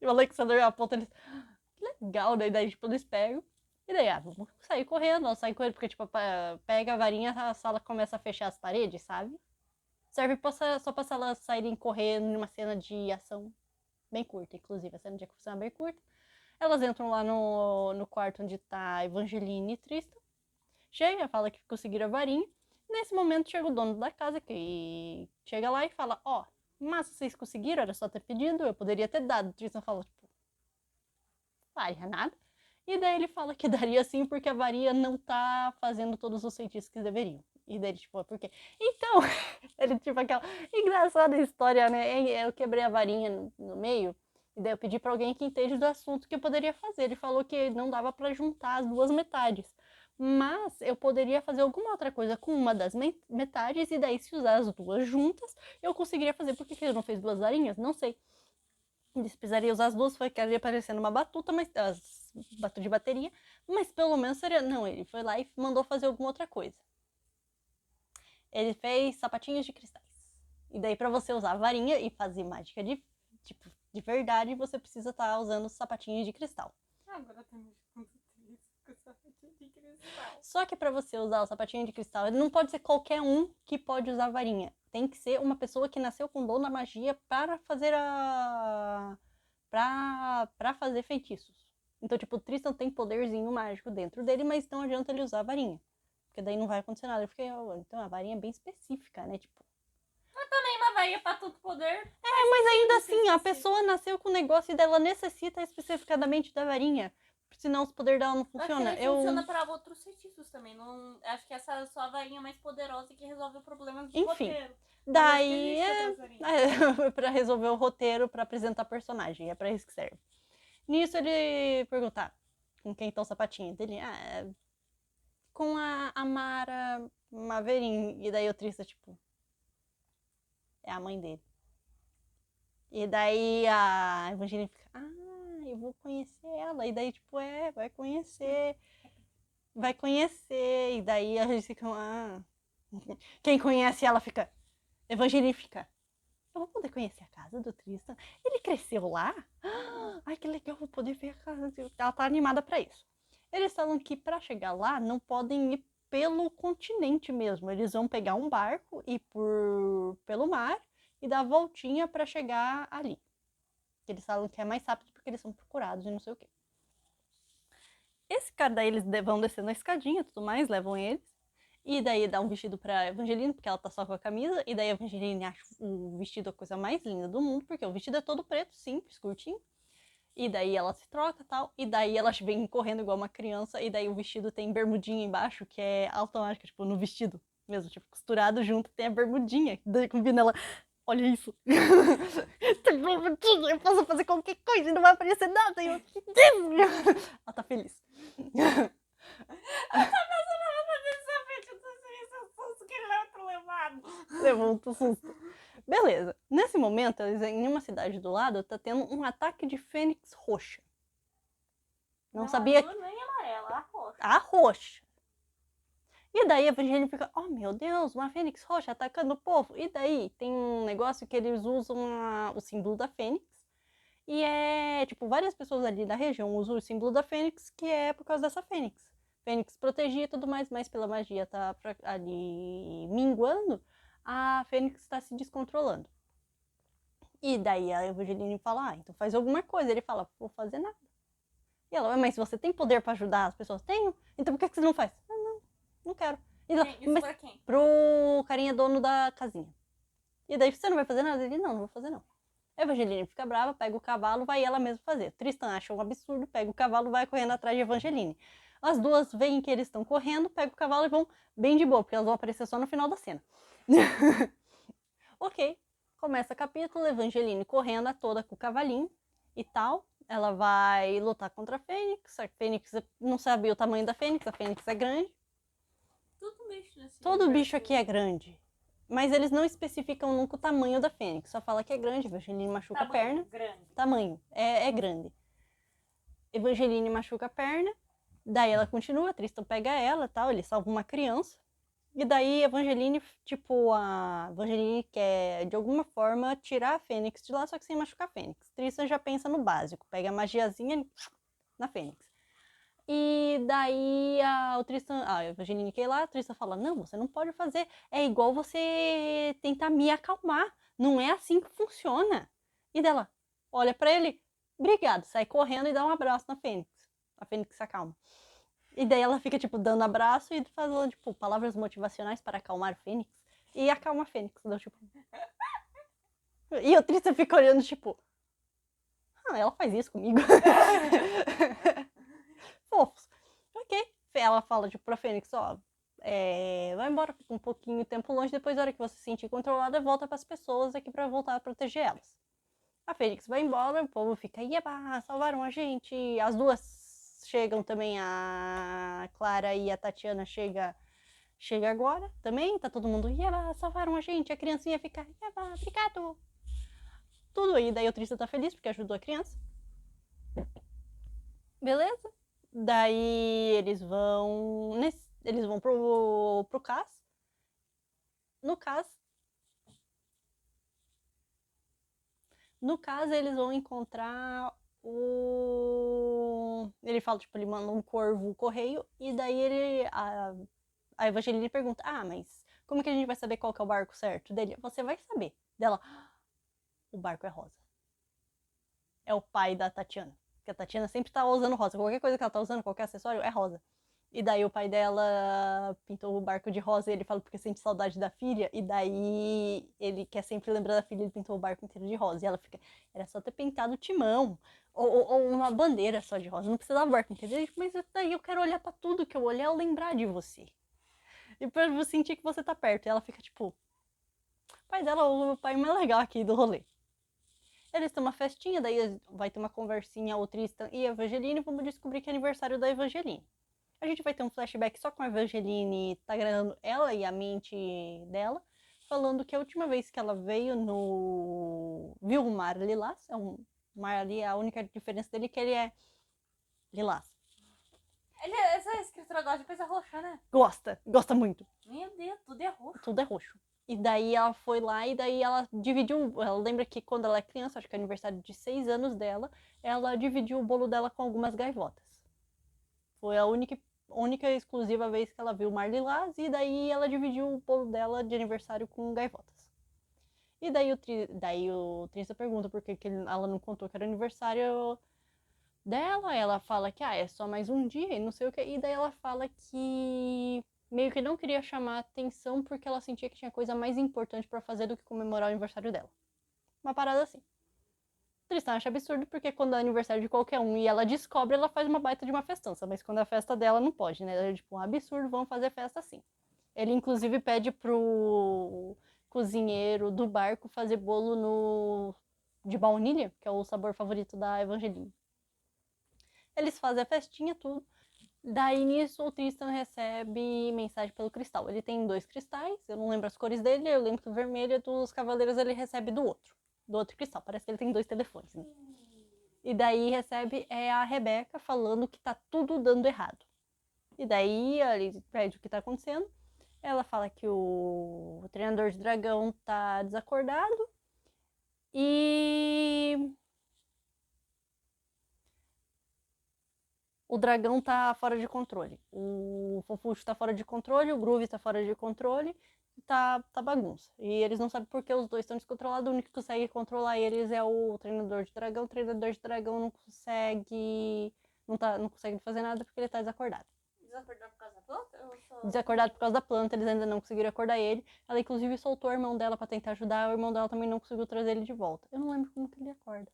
E o Alexander aponta eles. Que legal, né? Daí, tipo, eles pegam. E daí, vamos sair correndo. Ela sai correndo porque, tipo, pega a varinha, a sala começa a fechar as paredes, sabe? Serve só pra elas saírem correndo numa cena de ação bem curta, inclusive. A cena de ação é bem curta. Elas entram lá no quarto onde tá Evangeline e Tristan. Chega, fala que conseguiram a varinha. Nesse momento chega o dono da casa, que chega lá e fala, mas vocês conseguiram, era só ter pedido, eu poderia ter dado. Tristan fala, tipo, faria nada. E daí ele fala que daria sim, porque a varinha não tá fazendo todos os feitiços que deveriam. E daí, tipo, por quê? Então, ele, tipo, aquela engraçada história, né? Eu quebrei a varinha no meio, e daí eu pedi pra alguém que entende do assunto que eu poderia fazer. Ele falou que não dava pra juntar as duas metades. Mas eu poderia fazer alguma outra coisa com uma das metades, e daí, se usar as duas juntas, eu conseguiria fazer. Por que ele não fez duas varinhas? Não sei. Ele precisaria usar as duas, foi que ia parecendo uma batuta, mas batuta de bateria, mas pelo menos seria. Não, ele foi lá e mandou fazer alguma outra coisa. Ele fez sapatinhos de cristais. E daí, pra você usar a varinha e fazer mágica de verdade, você precisa estar usando sapatinhos de cristal. Agora tá me com sapatinho de cristal. Só que pra você usar o sapatinho de cristal, não pode ser qualquer um que pode usar a varinha. Tem que ser uma pessoa que nasceu com dom da magia para fazer para fazer feitiços. Então, tipo, o Tristan tem poderzinho mágico dentro dele, mas não adianta ele usar a varinha. Porque daí não vai acontecer nada. Eu fiquei, então a varinha é bem específica, né? Tipo. Mas também uma varinha pra todo poder. Mas ainda assim, a pessoa nasceu com o negócio e dela necessita especificadamente da varinha. Senão os poderes dela não funcionam. Funciona para outros feitiços também. Não, acho que essa é só a varinha mais poderosa que resolve o problema do roteiro. Daí é pra resolver o roteiro, pra apresentar personagem. É pra isso que serve. Nisso ele pergunta, com quem tá o sapatinho dele? É com a Mara Maverin. E daí o Trista, tipo, é a mãe dele. E daí a Evangeline fica, eu vou conhecer ela. E daí, tipo, vai conhecer. Vai conhecer. E daí a gente fica, Quem conhece ela fica, Evangeline fica, eu vou poder conhecer a casa do Tristan? Ele cresceu lá? Ai, que legal, vou poder ver a casa. Ela tá animada pra isso. Eles falam que pra chegar lá não podem ir pelo continente mesmo. Eles vão pegar um barco e ir pelo mar e dar a voltinha pra chegar ali. Eles falam que é mais rápido porque eles são procurados e não sei o quê. Esse cara daí, eles vão descendo a escadinha e tudo mais, levam eles. E daí dá um vestido pra Evangeline, porque ela tá só com a camisa. E daí a Evangeline acha o vestido a coisa mais linda do mundo, porque o vestido é todo preto, simples, curtinho. E daí ela se troca e tal. E daí elas vêm correndo igual uma criança. E daí o vestido tem bermudinha embaixo, que é automática, tipo, no vestido mesmo. Tipo, costurado junto, tem a bermudinha. Daí combina ela, olha isso. Tem bermudinha, eu posso fazer qualquer coisa e não vai aparecer nada. E eu, que Deus! Ela tá feliz. Levou um susto. Beleza. Nesse momento, eles em uma cidade do lado, tá tendo um ataque de fênix roxa. Não sabia azul, nem amarela, a roxa. A roxa. E daí a Evangeline fica, oh meu Deus, uma fênix roxa atacando o povo. E daí tem um negócio que eles usam o símbolo da fênix. E tipo, várias pessoas ali da região usam o símbolo da fênix, que é por causa dessa fênix. Fênix protegia e tudo mais, mas pela magia tá ali minguando, a fênix está se descontrolando. E daí a Evangeline fala, então faz alguma coisa. Ele fala, vou fazer nada. E ela, mas você tem poder pra ajudar as pessoas? Tenho. Então por que você não faz? Não quero. E ela, Isso pra quem? Pro carinha dono da casinha. E daí, você não vai fazer nada? Ele, não vou fazer não. A Evangeline fica brava, pega o cavalo, vai ela mesma fazer. Tristan acha um absurdo, pega o cavalo, vai correndo atrás de Evangeline. As duas veem que eles estão correndo, pegam o cavalo e vão bem de boa, porque elas vão aparecer só no final da cena. Ok, começa o capítulo, Evangeline correndo a toda com o cavalinho e tal. Ela vai lutar contra a Fênix não sabe o tamanho da Fênix, a Fênix é grande. Todo bicho aqui é grande. Mas eles não especificam nunca o tamanho da Fênix. Só fala que é grande, Evangeline machuca a perna. Grande. Tamanho, é grande. Evangeline machuca a perna. Daí ela continua, Tristan pega ela e tal, ele salva uma criança. E daí Evangeline quer, de alguma forma, tirar a Fênix de lá, só que sem machucar a Fênix. Tristan já pensa no básico, pega a magiazinha na Fênix. E daí a Evangeline quer ir lá, a Tristan fala, não, você não pode fazer, é igual você tentar me acalmar, não é assim que funciona. E dela olha pra ele, obrigado, sai correndo e dá um abraço na Fênix. A Fênix se acalma. E daí ela fica, tipo, dando abraço e fazendo, tipo, palavras motivacionais para acalmar a Fênix. E acalma a Fênix, então, tipo... E o Tristan fica olhando, tipo... ela faz isso comigo. Fofos. Ok. Ela fala, tipo, pra Fênix, vai embora, fica um pouquinho de tempo longe, depois, na hora que você se sentir controlada, volta pras pessoas aqui pra voltar a proteger elas. A Fênix vai embora, o povo fica, ieba, salvaram a gente. As duas chegam também, a Clara e a Tatiana chega agora também, tá todo mundo, ieba, salvaram a gente. A criancinha fica, ieba, obrigado. Tudo aí, daí o Tristan tá feliz porque ajudou a criança. Beleza? Daí eles vão pro Cas. No Cas eles vão encontrar ele fala, tipo, ele manda um corvo correio e daí a Evangeline pergunta, mas como que a gente vai saber qual que é o barco certo dele? Você vai saber. Dela, o barco é rosa. É o pai da Tatiana. Porque a Tatiana sempre tá usando rosa. Qualquer coisa que ela tá usando, qualquer acessório, é rosa. E daí o pai dela pintou o barco de rosa e ele fala porque sente saudade da filha. E daí ele quer sempre lembrar da filha, ele pintou o barco inteiro de rosa. E ela fica, era só ter pintado o timão. Ou uma bandeira só de rosa. Não precisava do barco inteiro. Mas daí eu quero olhar pra tudo que eu olhar e lembrar de você. E pra você sentir que você tá perto. E ela fica tipo, o pai dela é o pai mais legal aqui do rolê. Eles têm uma festinha, daí vai ter uma conversinha, o Tristan e a Evangeline, e vamos descobrir que é aniversário da Evangeline. A gente vai ter um flashback só com a Evangeline tagarelando ela e a mente dela, falando que a última vez que ela veio viu o mar lilás, é um mar ali, a única diferença dele é que ele é lilás. Essa escritora gosta de coisa roxa, né? Gosta muito. Meu Deus, tudo é roxo. Tudo é roxo. E daí ela foi lá e daí ela dividiu. Ela lembra que quando ela é criança, acho que é aniversário de 6 anos dela, ela dividiu o bolo dela com algumas gaivotas. Foi a única e exclusiva vez que ela viu o mar lilás e daí ela dividiu o bolo dela de aniversário com gaivotas. E daí o Tristan pergunta por que ela não contou que era aniversário dela. Ela fala que é só mais um dia e não sei o que. E daí ela fala que meio que não queria chamar atenção porque ela sentia que tinha coisa mais importante pra fazer do que comemorar o aniversário dela. Uma parada assim. Tristan acha absurdo porque quando é aniversário de qualquer um e ela descobre, ela faz uma baita de uma festança. Mas quando é a festa dela, não pode, né? É tipo um absurdo, vamos fazer festa assim. Ele inclusive pede pro cozinheiro do barco fazer bolo de baunilha, que é o sabor favorito da Evangeline. Eles fazem a festinha, tudo. Daí nisso o Tristan recebe mensagem pelo cristal. Ele tem 2 cristais, eu não lembro as cores dele, eu lembro que o vermelho dos cavaleiros ele recebe do outro cristal. Parece que ele tem 2 telefones, né? E daí recebe a Rebeca falando que tá tudo dando errado. E daí ele pede o que tá acontecendo. Ela fala que o treinador de dragão tá desacordado. E o dragão tá fora de controle. O Fofuxo tá fora de controle, o Groove tá fora de controle. Tá bagunça. E eles não sabem por que os dois estão descontrolados. O único que consegue controlar eles é o treinador de dragão. O treinador de dragão não consegue. Não consegue fazer nada porque ele tá desacordado. Desacordado por causa da planta? Desacordado por causa da planta, eles ainda não conseguiram acordar ele. Ela inclusive soltou o irmão dela pra tentar ajudar. O irmão dela também não conseguiu trazer ele de volta. Eu não lembro como que ele acorda.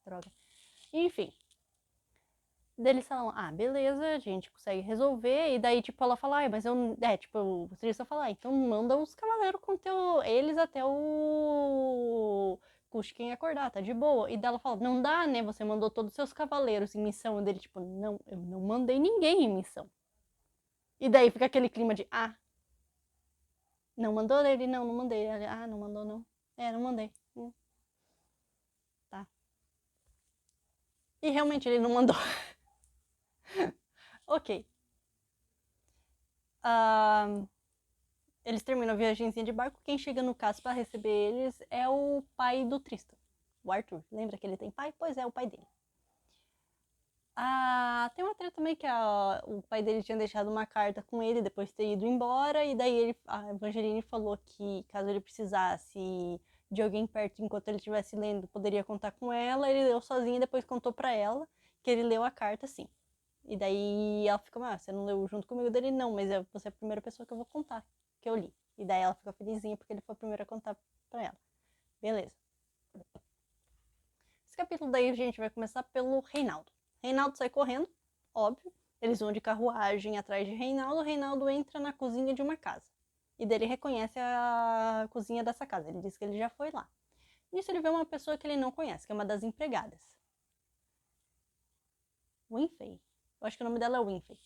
Droga. Enfim. Daí eles falam, beleza, a gente consegue resolver. E daí, tipo, ela fala, mas eu. Tipo, o Tristan fala, então manda os cavaleiros com eles até o Kushkin acordar, tá de boa. E daí ela fala, não dá, né? Você mandou todos os seus cavaleiros em missão. E dele, tipo, não, eu não mandei ninguém em missão. E daí fica aquele clima de, não mandou ele? Não mandei. Ele, não mandou, não. Não mandei. Tá. E realmente ele não mandou. Ok. Eles terminam a viagemzinha de barco. Quem chega no caso pra receber eles é o pai do Tristan, o Arthur. Lembra que ele tem pai? Pois é, o pai dele. Tem uma treta também que o pai dele tinha deixado uma carta com ele depois de ter ido embora. E daí a Evangeline falou que caso ele precisasse de alguém perto enquanto ele estivesse lendo, poderia contar com ela. Ele leu sozinho e depois contou pra ela que ele leu a carta sim. E daí ela fica, você não leu junto comigo? Dele, não, mas você é a primeira pessoa que eu vou contar, que eu li. E daí ela fica felizinha porque ele foi a primeira a contar pra ela. Beleza. Esse capítulo daí a gente vai começar pelo Reinaldo. Reinaldo sai correndo, óbvio. Eles vão de carruagem atrás de Reinaldo. Reinaldo entra na cozinha de uma casa. E daí ele reconhece a cozinha dessa casa. Ele diz que ele já foi lá. Nisso ele vê uma pessoa que ele não conhece, que é uma das empregadas. Winfrey. Eu acho que o nome dela é Winfrey.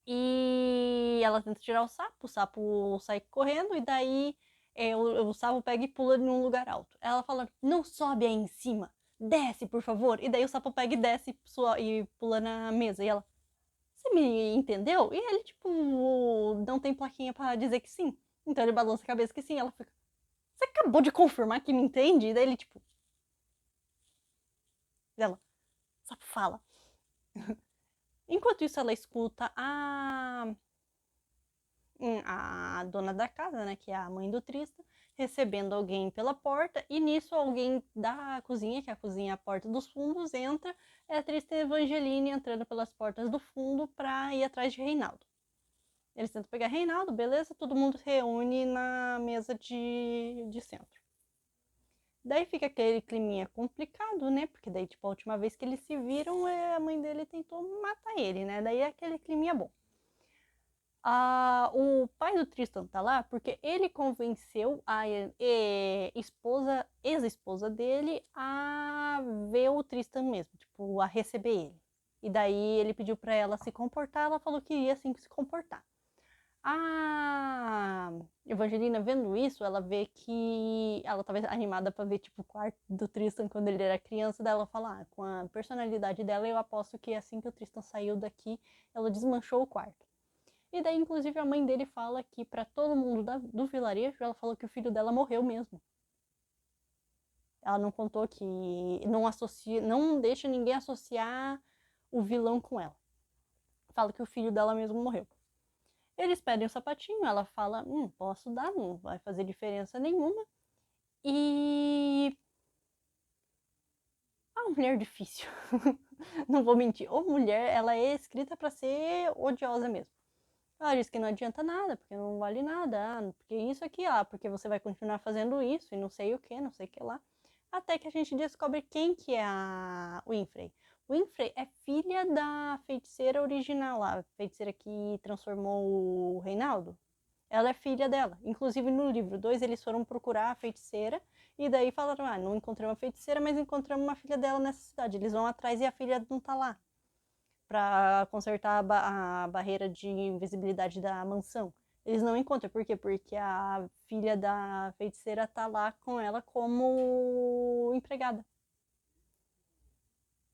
E ela tenta tirar o sapo sai correndo e daí o sapo pega e pula em um lugar alto. Ela fala, não sobe aí em cima, desce por favor. E daí o sapo pega e desce e pula na mesa. E ela, você me entendeu? E ele tipo, não tem plaquinha pra dizer que sim. Então ele balança a cabeça que sim. Ela fica, você acabou de confirmar que me entende? E daí ele tipo, ela, o sapo fala. Enquanto isso, ela escuta a dona da casa, né, que é a mãe do Tristan, recebendo alguém pela porta. E nisso, alguém da cozinha, que é a cozinha a porta dos fundos, entra. É a Tristan e a Evangeline entrando pelas portas do fundo pra ir atrás de Reinaldo. Eles tentam pegar Reinaldo, beleza? Todo mundo se reúne na mesa de centro. Daí fica aquele climinha complicado, né? Porque daí, tipo, a última vez que eles se viram, a mãe dele tentou matar ele, né? Daí é aquele climinha bom. O pai pai do Tristan tá lá porque ele convenceu a ex-esposa dele a ver o Tristan mesmo, tipo, a receber ele. E daí ele pediu pra ela se comportar, ela falou que ia assim se comportar. A Evangelina vendo isso, ela vê que ela tava animada pra ver tipo o quarto do Tristan quando ele era criança, daí ela fala, com a personalidade dela, eu aposto que assim que o Tristan saiu daqui, ela desmanchou o quarto. E daí, inclusive, a mãe dele fala que pra todo mundo do vilarejo, ela falou que o filho dela morreu mesmo. Ela não contou que não deixa ninguém associar o vilão com ela. Fala que o filho dela mesmo morreu. Eles pedem o sapatinho, ela fala, posso dar, não vai fazer diferença nenhuma. E... a mulher difícil. Não vou mentir. A mulher, ela é escrita pra ser odiosa mesmo. Ela diz que não adianta nada, porque não vale nada, porque isso aqui, porque você vai continuar fazendo isso e não sei o que, não sei o que lá. Até que a gente descobre quem que é a Winfrey. Winfrey é filha da feiticeira original lá, a feiticeira que transformou o Reinaldo. Ela é filha dela. Inclusive no livro 2 eles foram procurar a feiticeira e daí falaram, não encontramos uma feiticeira, mas encontramos uma filha dela nessa cidade. Eles vão atrás e a filha não tá lá para consertar a barreira de invisibilidade da mansão. Eles não encontram, por quê? Porque a filha da feiticeira tá lá com ela como empregada.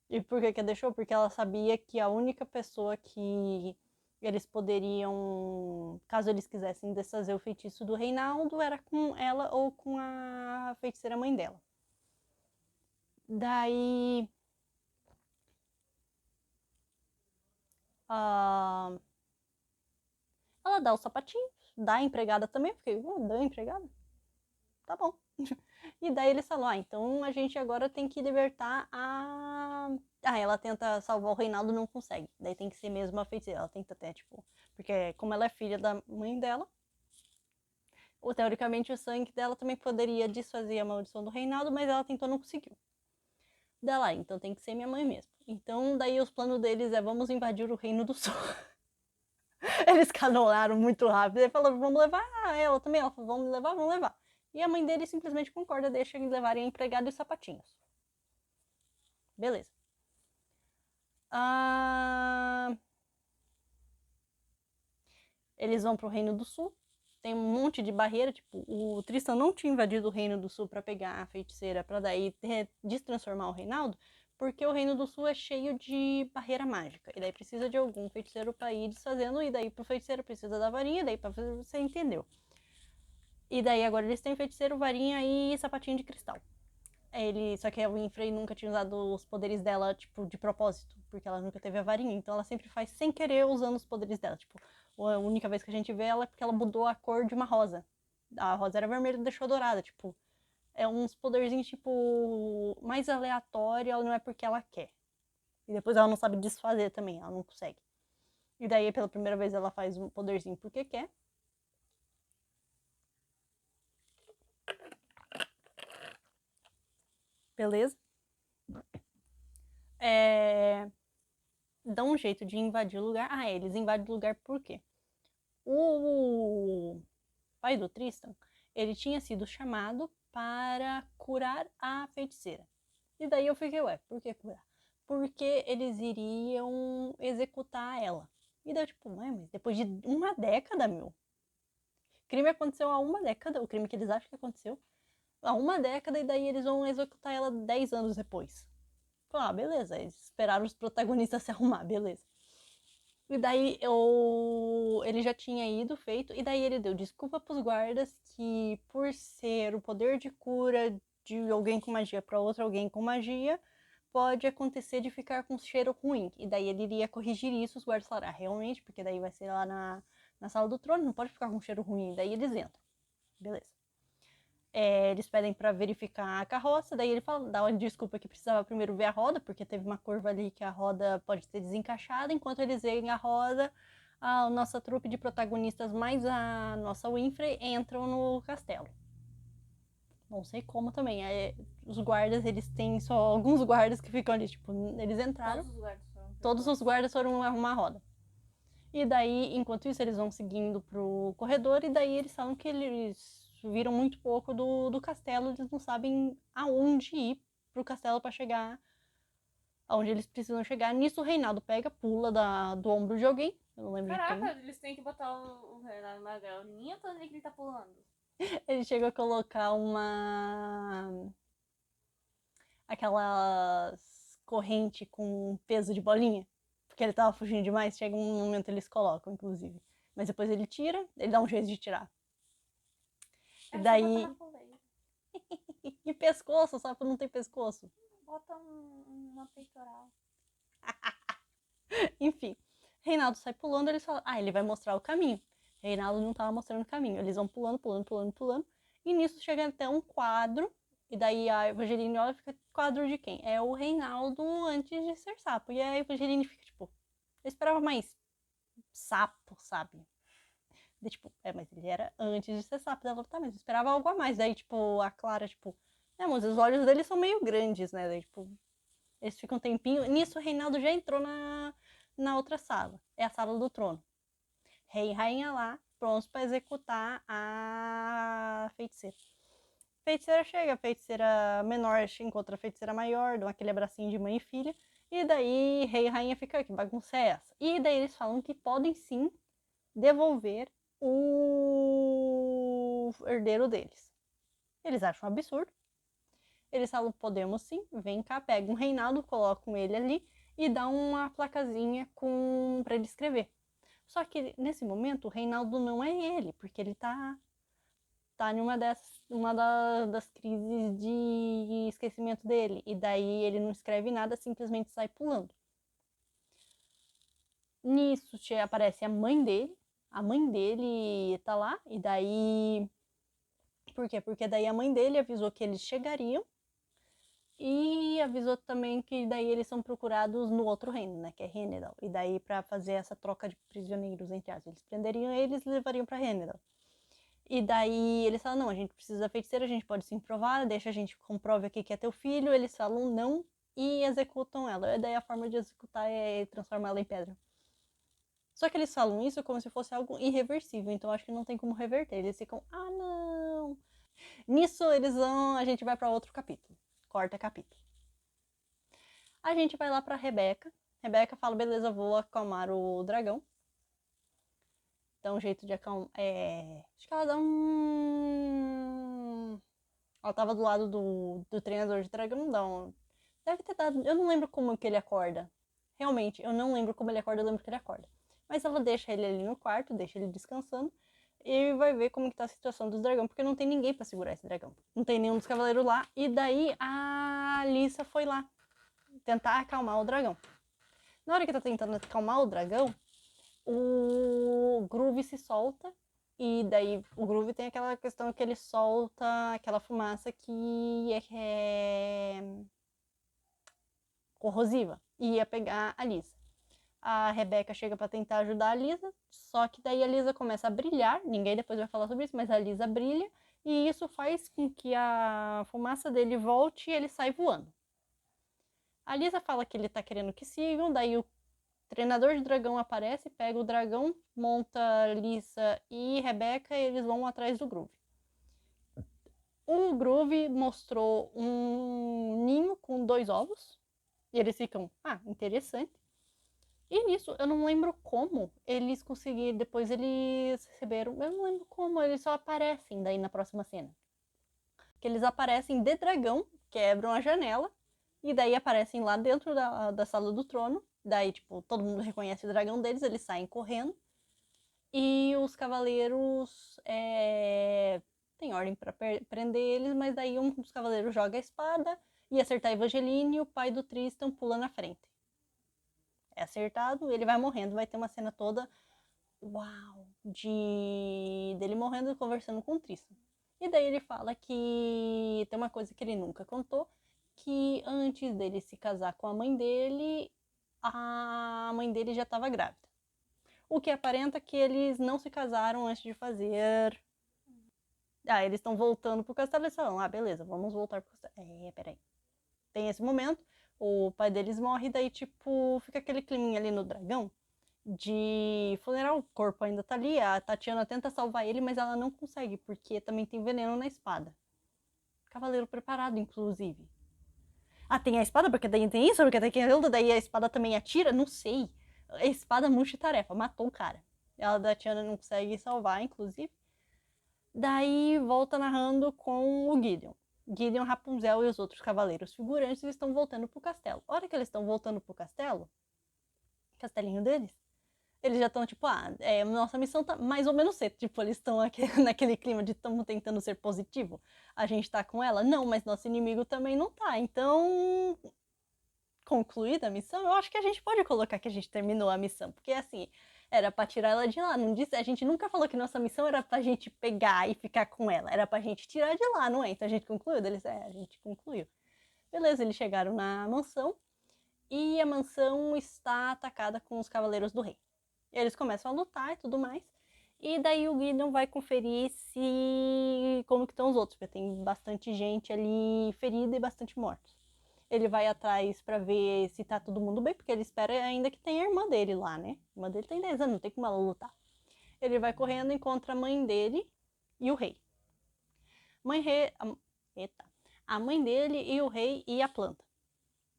E por que deixou? Porque ela sabia que a única pessoa que eles poderiam, caso eles quisessem desfazer o feitiço do Reinaldo, era com ela ou com a feiticeira mãe dela. Daí... ela dá os sapatinhos, dá a empregada também, porque dá a empregada? Tá bom. E daí eles falam, então a gente agora tem que libertar a... ela tenta salvar o Reinaldo, não consegue. Daí tem que ser mesmo a feiticeira, ela tenta até, tipo... porque como ela é filha da mãe dela, ou teoricamente o sangue dela também poderia desfazer a maldição do Reinaldo, mas ela tentou, não conseguiu. Daí lá, então tem que ser minha mãe mesmo. Então daí os planos deles é, vamos invadir o Reino do Sul. Eles canoaram muito rápido. Ele falou, vamos levar ela também. Ela falou, vamos levar, vamos levar. E a mãe dele simplesmente concorda, deixa eles levarem a empregada e os sapatinhos. Beleza. Eles vão pro Reino do Sul. Tem um monte de barreira, tipo, o Tristan não tinha invadido o Reino do Sul para pegar a feiticeira para daí destransformar o Reinaldo, porque o Reino do Sul é cheio de barreira mágica, e daí precisa de algum feiticeiro para ir desfazendo, e daí pro feiticeiro precisa da varinha, e daí pra você entendeu. E daí agora eles têm feiticeiro, varinha e sapatinho de cristal. Só que a Winfrey nunca tinha usado os poderes dela, tipo, de propósito, porque ela nunca teve a varinha, então ela sempre faz sem querer usando os poderes dela, tipo, a única vez que a gente vê ela é porque ela mudou a cor de uma rosa. A rosa era vermelha e deixou dourada, tipo, é uns poderzinhos, tipo, mais aleatório, ela não é porque ela quer. E depois ela não sabe desfazer também, ela não consegue. E daí, pela primeira vez, ela faz um poderzinho porque quer. Beleza? Dá um jeito de invadir o lugar. Eles invadem o lugar por quê? O pai do Tristan, ele tinha sido chamado para curar a feiticeira. E daí eu fiquei, por que curar? Porque eles iriam executar ela. E daí, tipo, mas depois de uma década, meu. O crime aconteceu há uma década, o crime que eles acham que aconteceu. Há uma década, e daí eles vão executar ela 10 anos depois. Beleza, eles esperaram os protagonistas se arrumar, beleza. E daí ele já tinha ido, feito, e daí ele deu desculpa pros guardas que por ser o poder de cura de alguém com magia para outro alguém com magia, pode acontecer de ficar com cheiro ruim. E daí ele iria corrigir isso, os guardas falaram, realmente, porque daí vai ser lá na sala do trono, não pode ficar com cheiro ruim. Daí eles entram. Beleza. Eles pedem para verificar a carroça, daí ele fala, dá uma desculpa que precisava primeiro ver a roda, porque teve uma curva ali que a roda pode ter desencaixado, enquanto eles veem a roda, a nossa trupe de protagonistas mais a nossa Winfrey entram no castelo. Não sei como também, os guardas, eles têm só alguns guardas que ficam ali, tipo, eles entraram, todos os guardas foram arrumar a roda. E daí, enquanto isso, eles vão seguindo pro corredor e daí eles falam que eles viram muito pouco do castelo, eles não sabem aonde ir pro castelo para chegar aonde eles precisam chegar. Nisso o Reinaldo pega, pula do ombro de alguém, eu não lembro de quem. Caraca, eles têm que botar o Renato na galinha, tô onde que ele tá pulando. Ele chega a colocar aquelas corrente com peso de bolinha, porque ele tava fugindo demais, chega um momento eles colocam, inclusive. Mas depois ele tira, ele dá um jeito de tirar. E É só daí... botar na coleira. E pescoço, o sapo não tem pescoço. Bota uma peitoral. Enfim, Reinaldo sai pulando, eles falam, ele vai mostrar o caminho. Reinaldo não tava mostrando o caminho, eles vão pulando, pulando, pulando, pulando. E nisso chega até um quadro, e daí a Evangeline olha e fica, quadro de quem? É o Reinaldo antes de ser sapo. E a Evangeline fica tipo, eu esperava mais sapo, sabe? De, tipo, mas ele era antes de ser sapo. Ela, tá, mas eu esperava algo a mais. Daí, tipo, a Clara, tipo, mas os olhos dele são meio grandes, né? Daí, tipo, eles ficam um tempinho. Nisso, o Reinaldo já entrou na outra sala. É a sala do trono. Rei e rainha lá, prontos para executar a feiticeira. A feiticeira chega, a feiticeira menor encontra a feiticeira maior, dão aquele abracinho de mãe e filha. E daí, rei e rainha ficam, que bagunça é essa? E daí eles falam que podem sim devolver o herdeiro deles. Eles acham um absurdo. Eles falam, podemos sim, vem cá, pega um Reinaldo, colocam ele ali e dá uma placazinha para ele escrever. Só que nesse momento o Reinaldo não é ele, porque ele tá em uma das crises de esquecimento dele. E daí ele não escreve nada, simplesmente sai pulando. Nisso aparece a mãe dele. A mãe dele tá lá, e daí... Por quê? Porque daí a mãe dele avisou que eles chegariam e avisou também que daí eles são procurados no outro reino, né, que é Rennedal. E daí para fazer essa troca de prisioneiros entre aspas, eles prenderiam eles e levariam para Rennedal. E daí eles falam, não, a gente precisa da feiticeira, a gente pode sim provar, deixa a gente comprove aqui que é teu filho. Eles falam não e executam ela. E daí a forma de executar é transformar ela em pedra. Só que eles falam isso como se fosse algo irreversível, então acho que não tem como reverter. Eles ficam, não. Nisso a gente vai para outro capítulo. Corta capítulo. A gente vai lá pra Rebeca. Rebeca fala, beleza, vou acalmar o dragão. Dá um jeito de acalmar. Acho que ela dá um... Ela tava do lado do treinador de dragão, não. Deve ter dado... Eu não lembro como que ele acorda. Realmente, eu não lembro como ele acorda, eu lembro que ele acorda. Mas ela deixa ele ali no quarto, deixa ele descansando. E vai ver como que tá a situação dos dragões, porque não tem ninguém pra segurar esse dragão. Não tem nenhum dos cavaleiros lá. E daí a Alissa foi lá tentar acalmar o dragão. Na hora que tá tentando acalmar o dragão, o Groove se solta. E daí o Groove tem aquela questão que ele solta aquela fumaça que é corrosiva. E ia pegar a Lisa. A Rebeca chega para tentar ajudar a Lisa, só que daí a Lisa começa a brilhar. Ninguém depois vai falar sobre isso, mas a Lisa brilha. E isso faz com que a fumaça dele volte e ele sai voando. A Lisa fala que ele tá querendo que sigam, daí o treinador de dragão aparece, pega o dragão, monta Lisa e Rebeca e eles vão atrás do Groove. O Groove mostrou um ninho com 2 ovos. E eles ficam, interessante. E nisso, eu não lembro como eles conseguiram, depois eles receberam, eu não lembro como, eles só aparecem daí na próxima cena. Que eles aparecem de dragão, quebram a janela, e daí aparecem lá dentro da sala do trono. Daí, tipo, todo mundo reconhece o dragão deles, eles saem correndo. E os cavaleiros tem ordem pra prender eles, mas daí um dos cavaleiros joga a espada e acertar a Evangeline e o pai do Tristan pula na frente. É acertado, ele vai morrendo, vai ter uma cena toda, dele morrendo e conversando com o Tristan. E daí ele fala que tem uma coisa que ele nunca contou, que antes dele se casar com a mãe dele já estava grávida. O que aparenta que eles não se casaram antes de fazer... eles estão voltando pro castelo e falam, beleza, vamos voltar pro castelo. Peraí. Tem esse momento, o pai deles morre, daí tipo, fica aquele climinha ali no dragão, de funeral. O corpo ainda tá ali. A Tatiana tenta salvar ele, mas ela não consegue, porque também tem veneno na espada. Cavaleiro preparado, inclusive. Ah, tem a espada, porque daí tem isso, porque daí a espada também atira? Não sei. A espada multitarefa, matou o cara. Ela da Tatiana não consegue salvar, inclusive. Daí volta narrando com o Gideon. Gideon, Rapunzel e os outros cavaleiros figurantes estão voltando pro castelo. A hora que eles estão voltando pro castelo, castelinho deles, eles já estão tipo, nossa missão tá mais ou menos certa. Tipo, eles estão naquele clima de estamos tentando ser positivo. A gente tá com ela? Não, mas nosso inimigo também não tá. Então, concluída a missão, eu acho que a gente pode colocar que a gente terminou a missão. Porque assim, era pra tirar ela de lá. Não disse, a gente nunca falou que nossa missão era pra gente pegar e ficar com ela. Era pra gente tirar de lá, não é? Então a gente concluiu? Eles, a gente concluiu. Beleza, eles chegaram na mansão. E a mansão está atacada com os cavaleiros do rei. Eles começam a lutar e tudo mais. E daí o Gideon vai conferir se como que estão os outros, porque tem bastante gente ali ferida e bastante mortos. Ele vai atrás pra ver se tá todo mundo bem, porque ele espera ainda que tenha a irmã dele lá, né? A irmã dele tem 10 anos, não tem como ela lutar. Ele vai correndo, encontra a mãe dele e o rei. A mãe dele e o rei e a planta,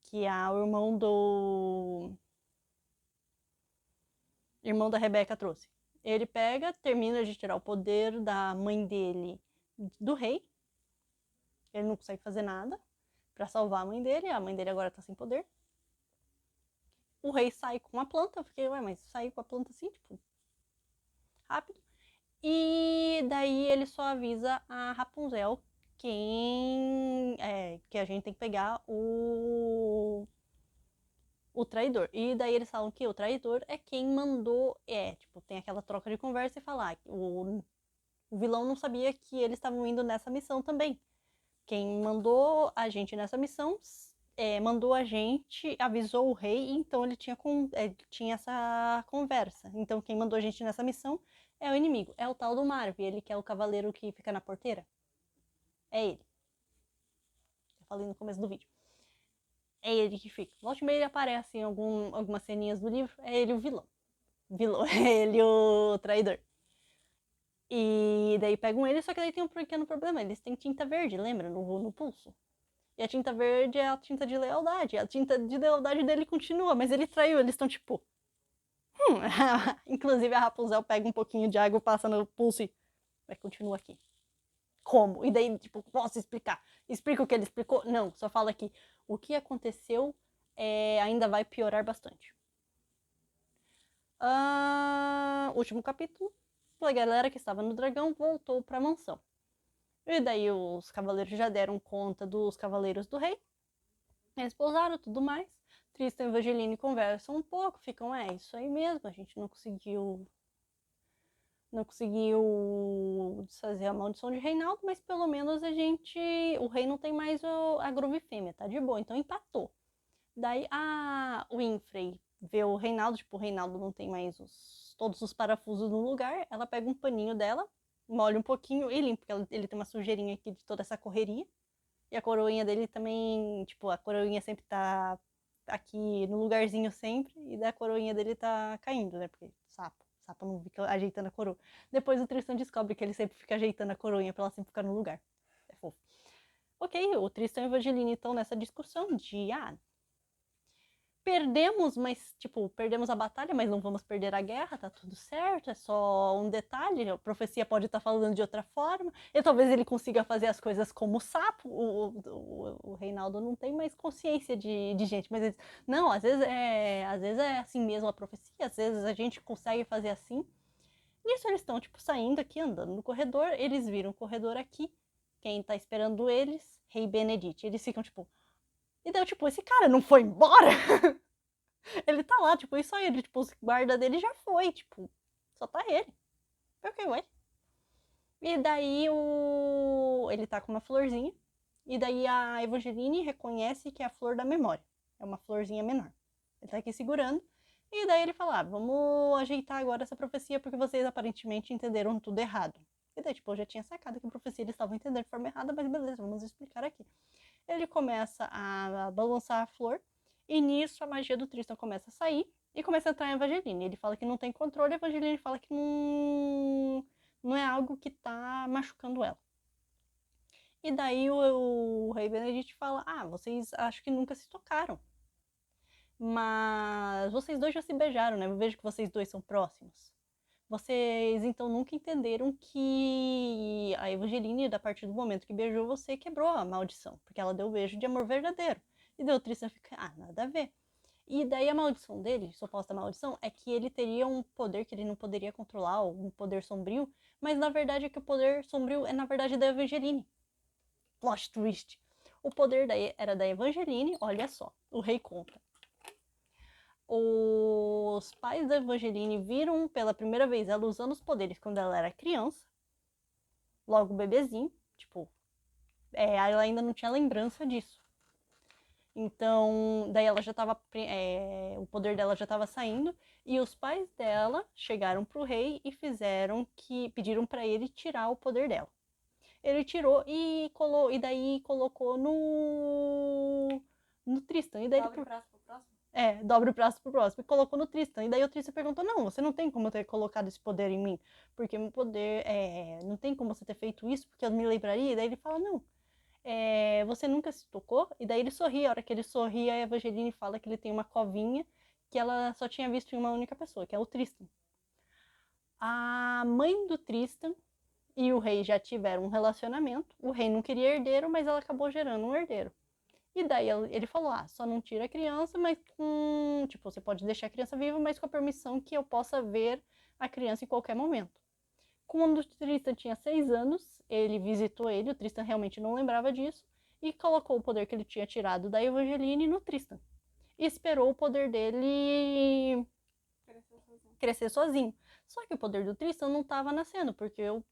que é o irmão da Rebeca trouxe. Ele pega, termina de tirar o poder da mãe dele do rei. Ele não consegue fazer nada pra salvar a mãe dele agora tá sem poder. O rei sai com a planta, eu fiquei, mas sair com a planta assim, tipo, rápido. E daí ele só avisa a Rapunzel que a gente tem que pegar o traidor. E daí eles falam que o traidor é quem mandou, tipo, tem aquela troca de conversa e falar que o vilão não sabia que eles estavam indo nessa missão também. Quem mandou a gente nessa missão mandou a gente, avisou o rei, então ele tinha essa conversa. Então quem mandou a gente nessa missão é o inimigo, é o tal do Marv, ele que é o cavaleiro que fica na porteira. É ele. Eu falei no começo do vídeo. É ele que fica. Volte e meia ele aparece em algumas ceninhas do livro, é ele o vilão. É ele o traidor. E daí pegam ele, só que daí tem um pequeno problema, eles têm tinta verde, lembra? No pulso. E a tinta verde é a tinta de lealdade. A tinta de lealdade dele continua, mas ele traiu. Eles estão tipo. Inclusive a Rapunzel pega um pouquinho de água, passa no pulso e. Mas continua aqui. Como? E daí, tipo, posso explicar? Explica o que ele explicou? Não, só fala que o que aconteceu ainda vai piorar bastante. Último capítulo. A galera que estava no dragão voltou pra mansão. E daí os cavaleiros já deram conta dos cavaleiros do rei. Eles pousaram, tudo mais. Tristan e Evangeline conversam um pouco, ficam, isso aí mesmo, a gente não conseguiu desfazer a maldição de Reinaldo, mas pelo menos o rei não tem mais a Groove Fêmea, tá de boa, então empatou. Daí a Winfrey vê o Reinaldo, tipo, o Reinaldo não tem mais todos os parafusos no lugar, ela pega um paninho dela, molha um pouquinho e limpa, porque ele tem uma sujeirinha aqui de toda essa correria. E a coroinha dele também, tipo, a coroinha sempre tá aqui no lugarzinho sempre, e da coroinha dele tá caindo, né? Porque sapo não fica ajeitando a coroa. Depois o Tristan descobre que ele sempre fica ajeitando a coroinha pra ela sempre ficar no lugar. É fofo. Ok, o Tristan e a Evangeline estão nessa discussão de, perdemos, mas, tipo, perdemos a batalha, mas não vamos perder a guerra, tá tudo certo, é só um detalhe, a profecia pode estar falando de outra forma, e talvez ele consiga fazer as coisas como o sapo, o Reinaldo não tem mais consciência de gente, mas não, às vezes é assim mesmo a profecia, às vezes a gente consegue fazer assim. Nisso eles estão, tipo, saindo aqui, andando no corredor, eles viram o corredor aqui, quem tá esperando eles? Rei Benedict, eles ficam, tipo, e daí, tipo, esse cara não foi embora? Ele tá lá, tipo, isso aí, ele, tipo, os guarda dele já foi, tipo, só tá ele. Ok, ué. E daí ele tá com uma florzinha, e daí a Evangeline reconhece que é a flor da memória. É uma florzinha menor. Ele tá aqui segurando, e daí ele fala, vamos ajeitar agora essa profecia, porque vocês aparentemente entenderam tudo errado. E daí, tipo, eu já tinha sacado que a profecia eles estavam entendendo de forma errada, mas beleza, vamos explicar aqui. Ele começa a balançar a flor, e nisso a magia do Tristan começa a sair, E começa a entrar em Evangeline. Ele fala que não tem controle, a Evangeline fala que não é algo que tá machucando ela. E daí o Rei Benedict fala, vocês acho que nunca se tocaram. Mas vocês dois já se beijaram, né? Eu vejo que vocês dois são próximos. Vocês então nunca entenderam que a Evangeline, a partir do momento que beijou você, quebrou a maldição. Porque ela deu o beijo de amor verdadeiro. E daí o Tristan fica, nada a ver. E daí a maldição dele, suposta maldição, é que ele teria um poder que ele não poderia controlar, um poder sombrio. Mas na verdade é que o poder sombrio é na verdade da Evangeline. Plot twist. O poder era da Evangeline, olha só, o rei conta. Os pais da Evangeline viram pela primeira vez ela usando os poderes quando ela era criança, logo bebezinho, ela ainda não tinha lembrança disso. Então, daí ela já tava, o poder dela já estava saindo, e os pais dela chegaram pro rei e pediram para ele tirar o poder dela. Ele tirou e daí colocou no Tristan. E daí Dobra o braço pro próximo? Dobra o braço pro próximo. E colocou no Tristan. E daí o Tristan perguntou, não, você não tem como ter colocado esse poder em mim. Porque meu poder, não tem como você ter feito isso, porque eu me lembraria. E daí ele fala, não, você nunca se tocou? E daí ele sorri. A hora que ele sorri, a Evangeline fala que ele tem uma covinha que ela só tinha visto em uma única pessoa, que é o Tristan. A mãe do Tristan e o rei já tiveram um relacionamento. O rei não queria herdeiro, mas ela acabou gerando um herdeiro. E daí ele falou, só não tira a criança, mas você pode deixar a criança viva, mas com a permissão que eu possa ver a criança em qualquer momento. Quando o Tristan tinha 6 anos, ele visitou ele, o Tristan realmente não lembrava disso, e colocou o poder que ele tinha tirado da Evangeline no Tristan. E esperou o poder dele crescer sozinho. Só que o poder do Tristan não estava nascendo, porque o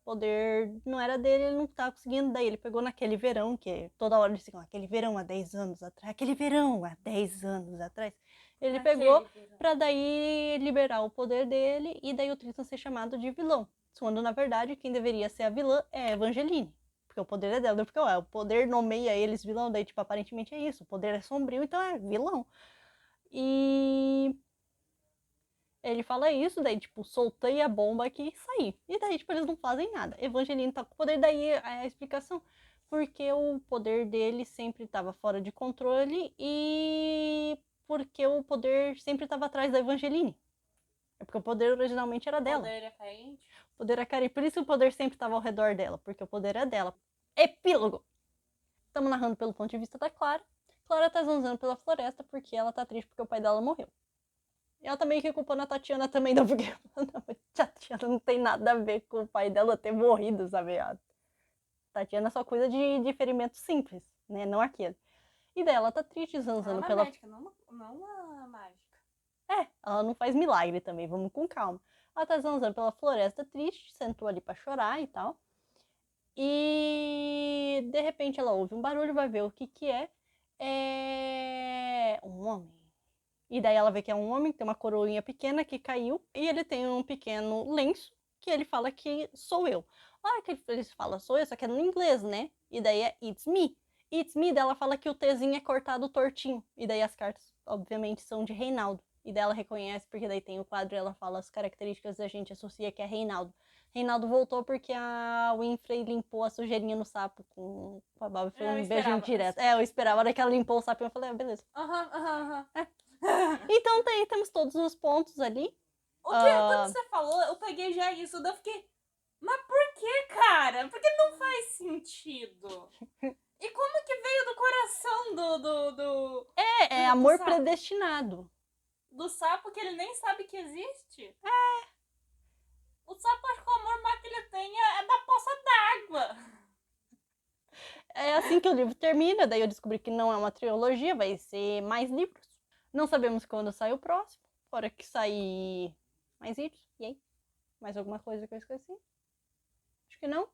poder não era dele, ele não estava conseguindo. Daí ele pegou naquele verão, que toda hora eles ficam, aquele verão há 10 anos atrás, aquele verão há 10 anos atrás. Ele pegou pra daí liberar o poder dele e daí o Tristan ser chamado de vilão. Quando na verdade quem deveria ser a vilã é a Evangeline. Porque o poder é dela. Porque o poder nomeia eles vilão, daí aparentemente é isso. O poder é sombrio, então é vilão. E ele fala isso, daí, soltei a bomba aqui e saí. E daí, eles não fazem nada. Evangeline tá com o poder, daí a explicação. Porque o poder dele sempre estava fora de controle e porque o poder sempre estava atrás da Evangeline. É porque o poder originalmente era dela. O poder é carente? O poder é carente. Por isso o poder sempre estava ao redor dela, porque o poder é dela. Epílogo! Estamos narrando pelo ponto de vista da Clara. Clara tá zanzando pela floresta porque ela tá triste porque o pai dela morreu. E ela tá meio que culpando a Tatiana também, não, porque a Tatiana não tem nada a ver com o pai dela ter morrido, sabe? A Tatiana só cuida de ferimentos simples, né? Não aquele. E daí ela tá triste, zanzando ela é pela... médica, não uma mágica. Ela não faz milagre também, vamos com calma. Ela tá zanzando pela floresta triste, sentou ali pra chorar e tal. E de repente ela ouve um barulho, vai ver o que que é. É um homem. E daí ela vê que é um homem, tem uma coroinha pequena que caiu. E ele tem um pequeno lenço que ele fala que sou eu. A hora que ele fala sou eu, só que é no inglês, né? E daí é it's me. It's me, daí ela fala que o Tzinho é cortado tortinho. E daí as cartas, obviamente, são de Reinaldo. E daí ela reconhece, porque daí tem o quadro e ela fala as características da gente associa que é Reinaldo. Reinaldo voltou porque a Winfrey limpou a sujeirinha no sapo com a Bob. Foi um beijo direto. Eu esperava. A hora que ela limpou o sapo, eu falei, beleza. Então temos todos os pontos ali. Quando você falou, eu peguei já isso, daí eu fiquei, mas por que, cara? Porque não faz sentido. E como que veio do coração do É amor predestinado. Do sapo que ele nem sabe que existe? O sapo, acho que o amor mais que ele tem é da poça d'água. É assim que o livro termina, daí eu descobri que não é uma trilogia, vai ser mais livros. Não sabemos quando sai o próximo. Fora que sair mais vídeos. E aí? Mais alguma coisa que eu esqueci? Acho que não.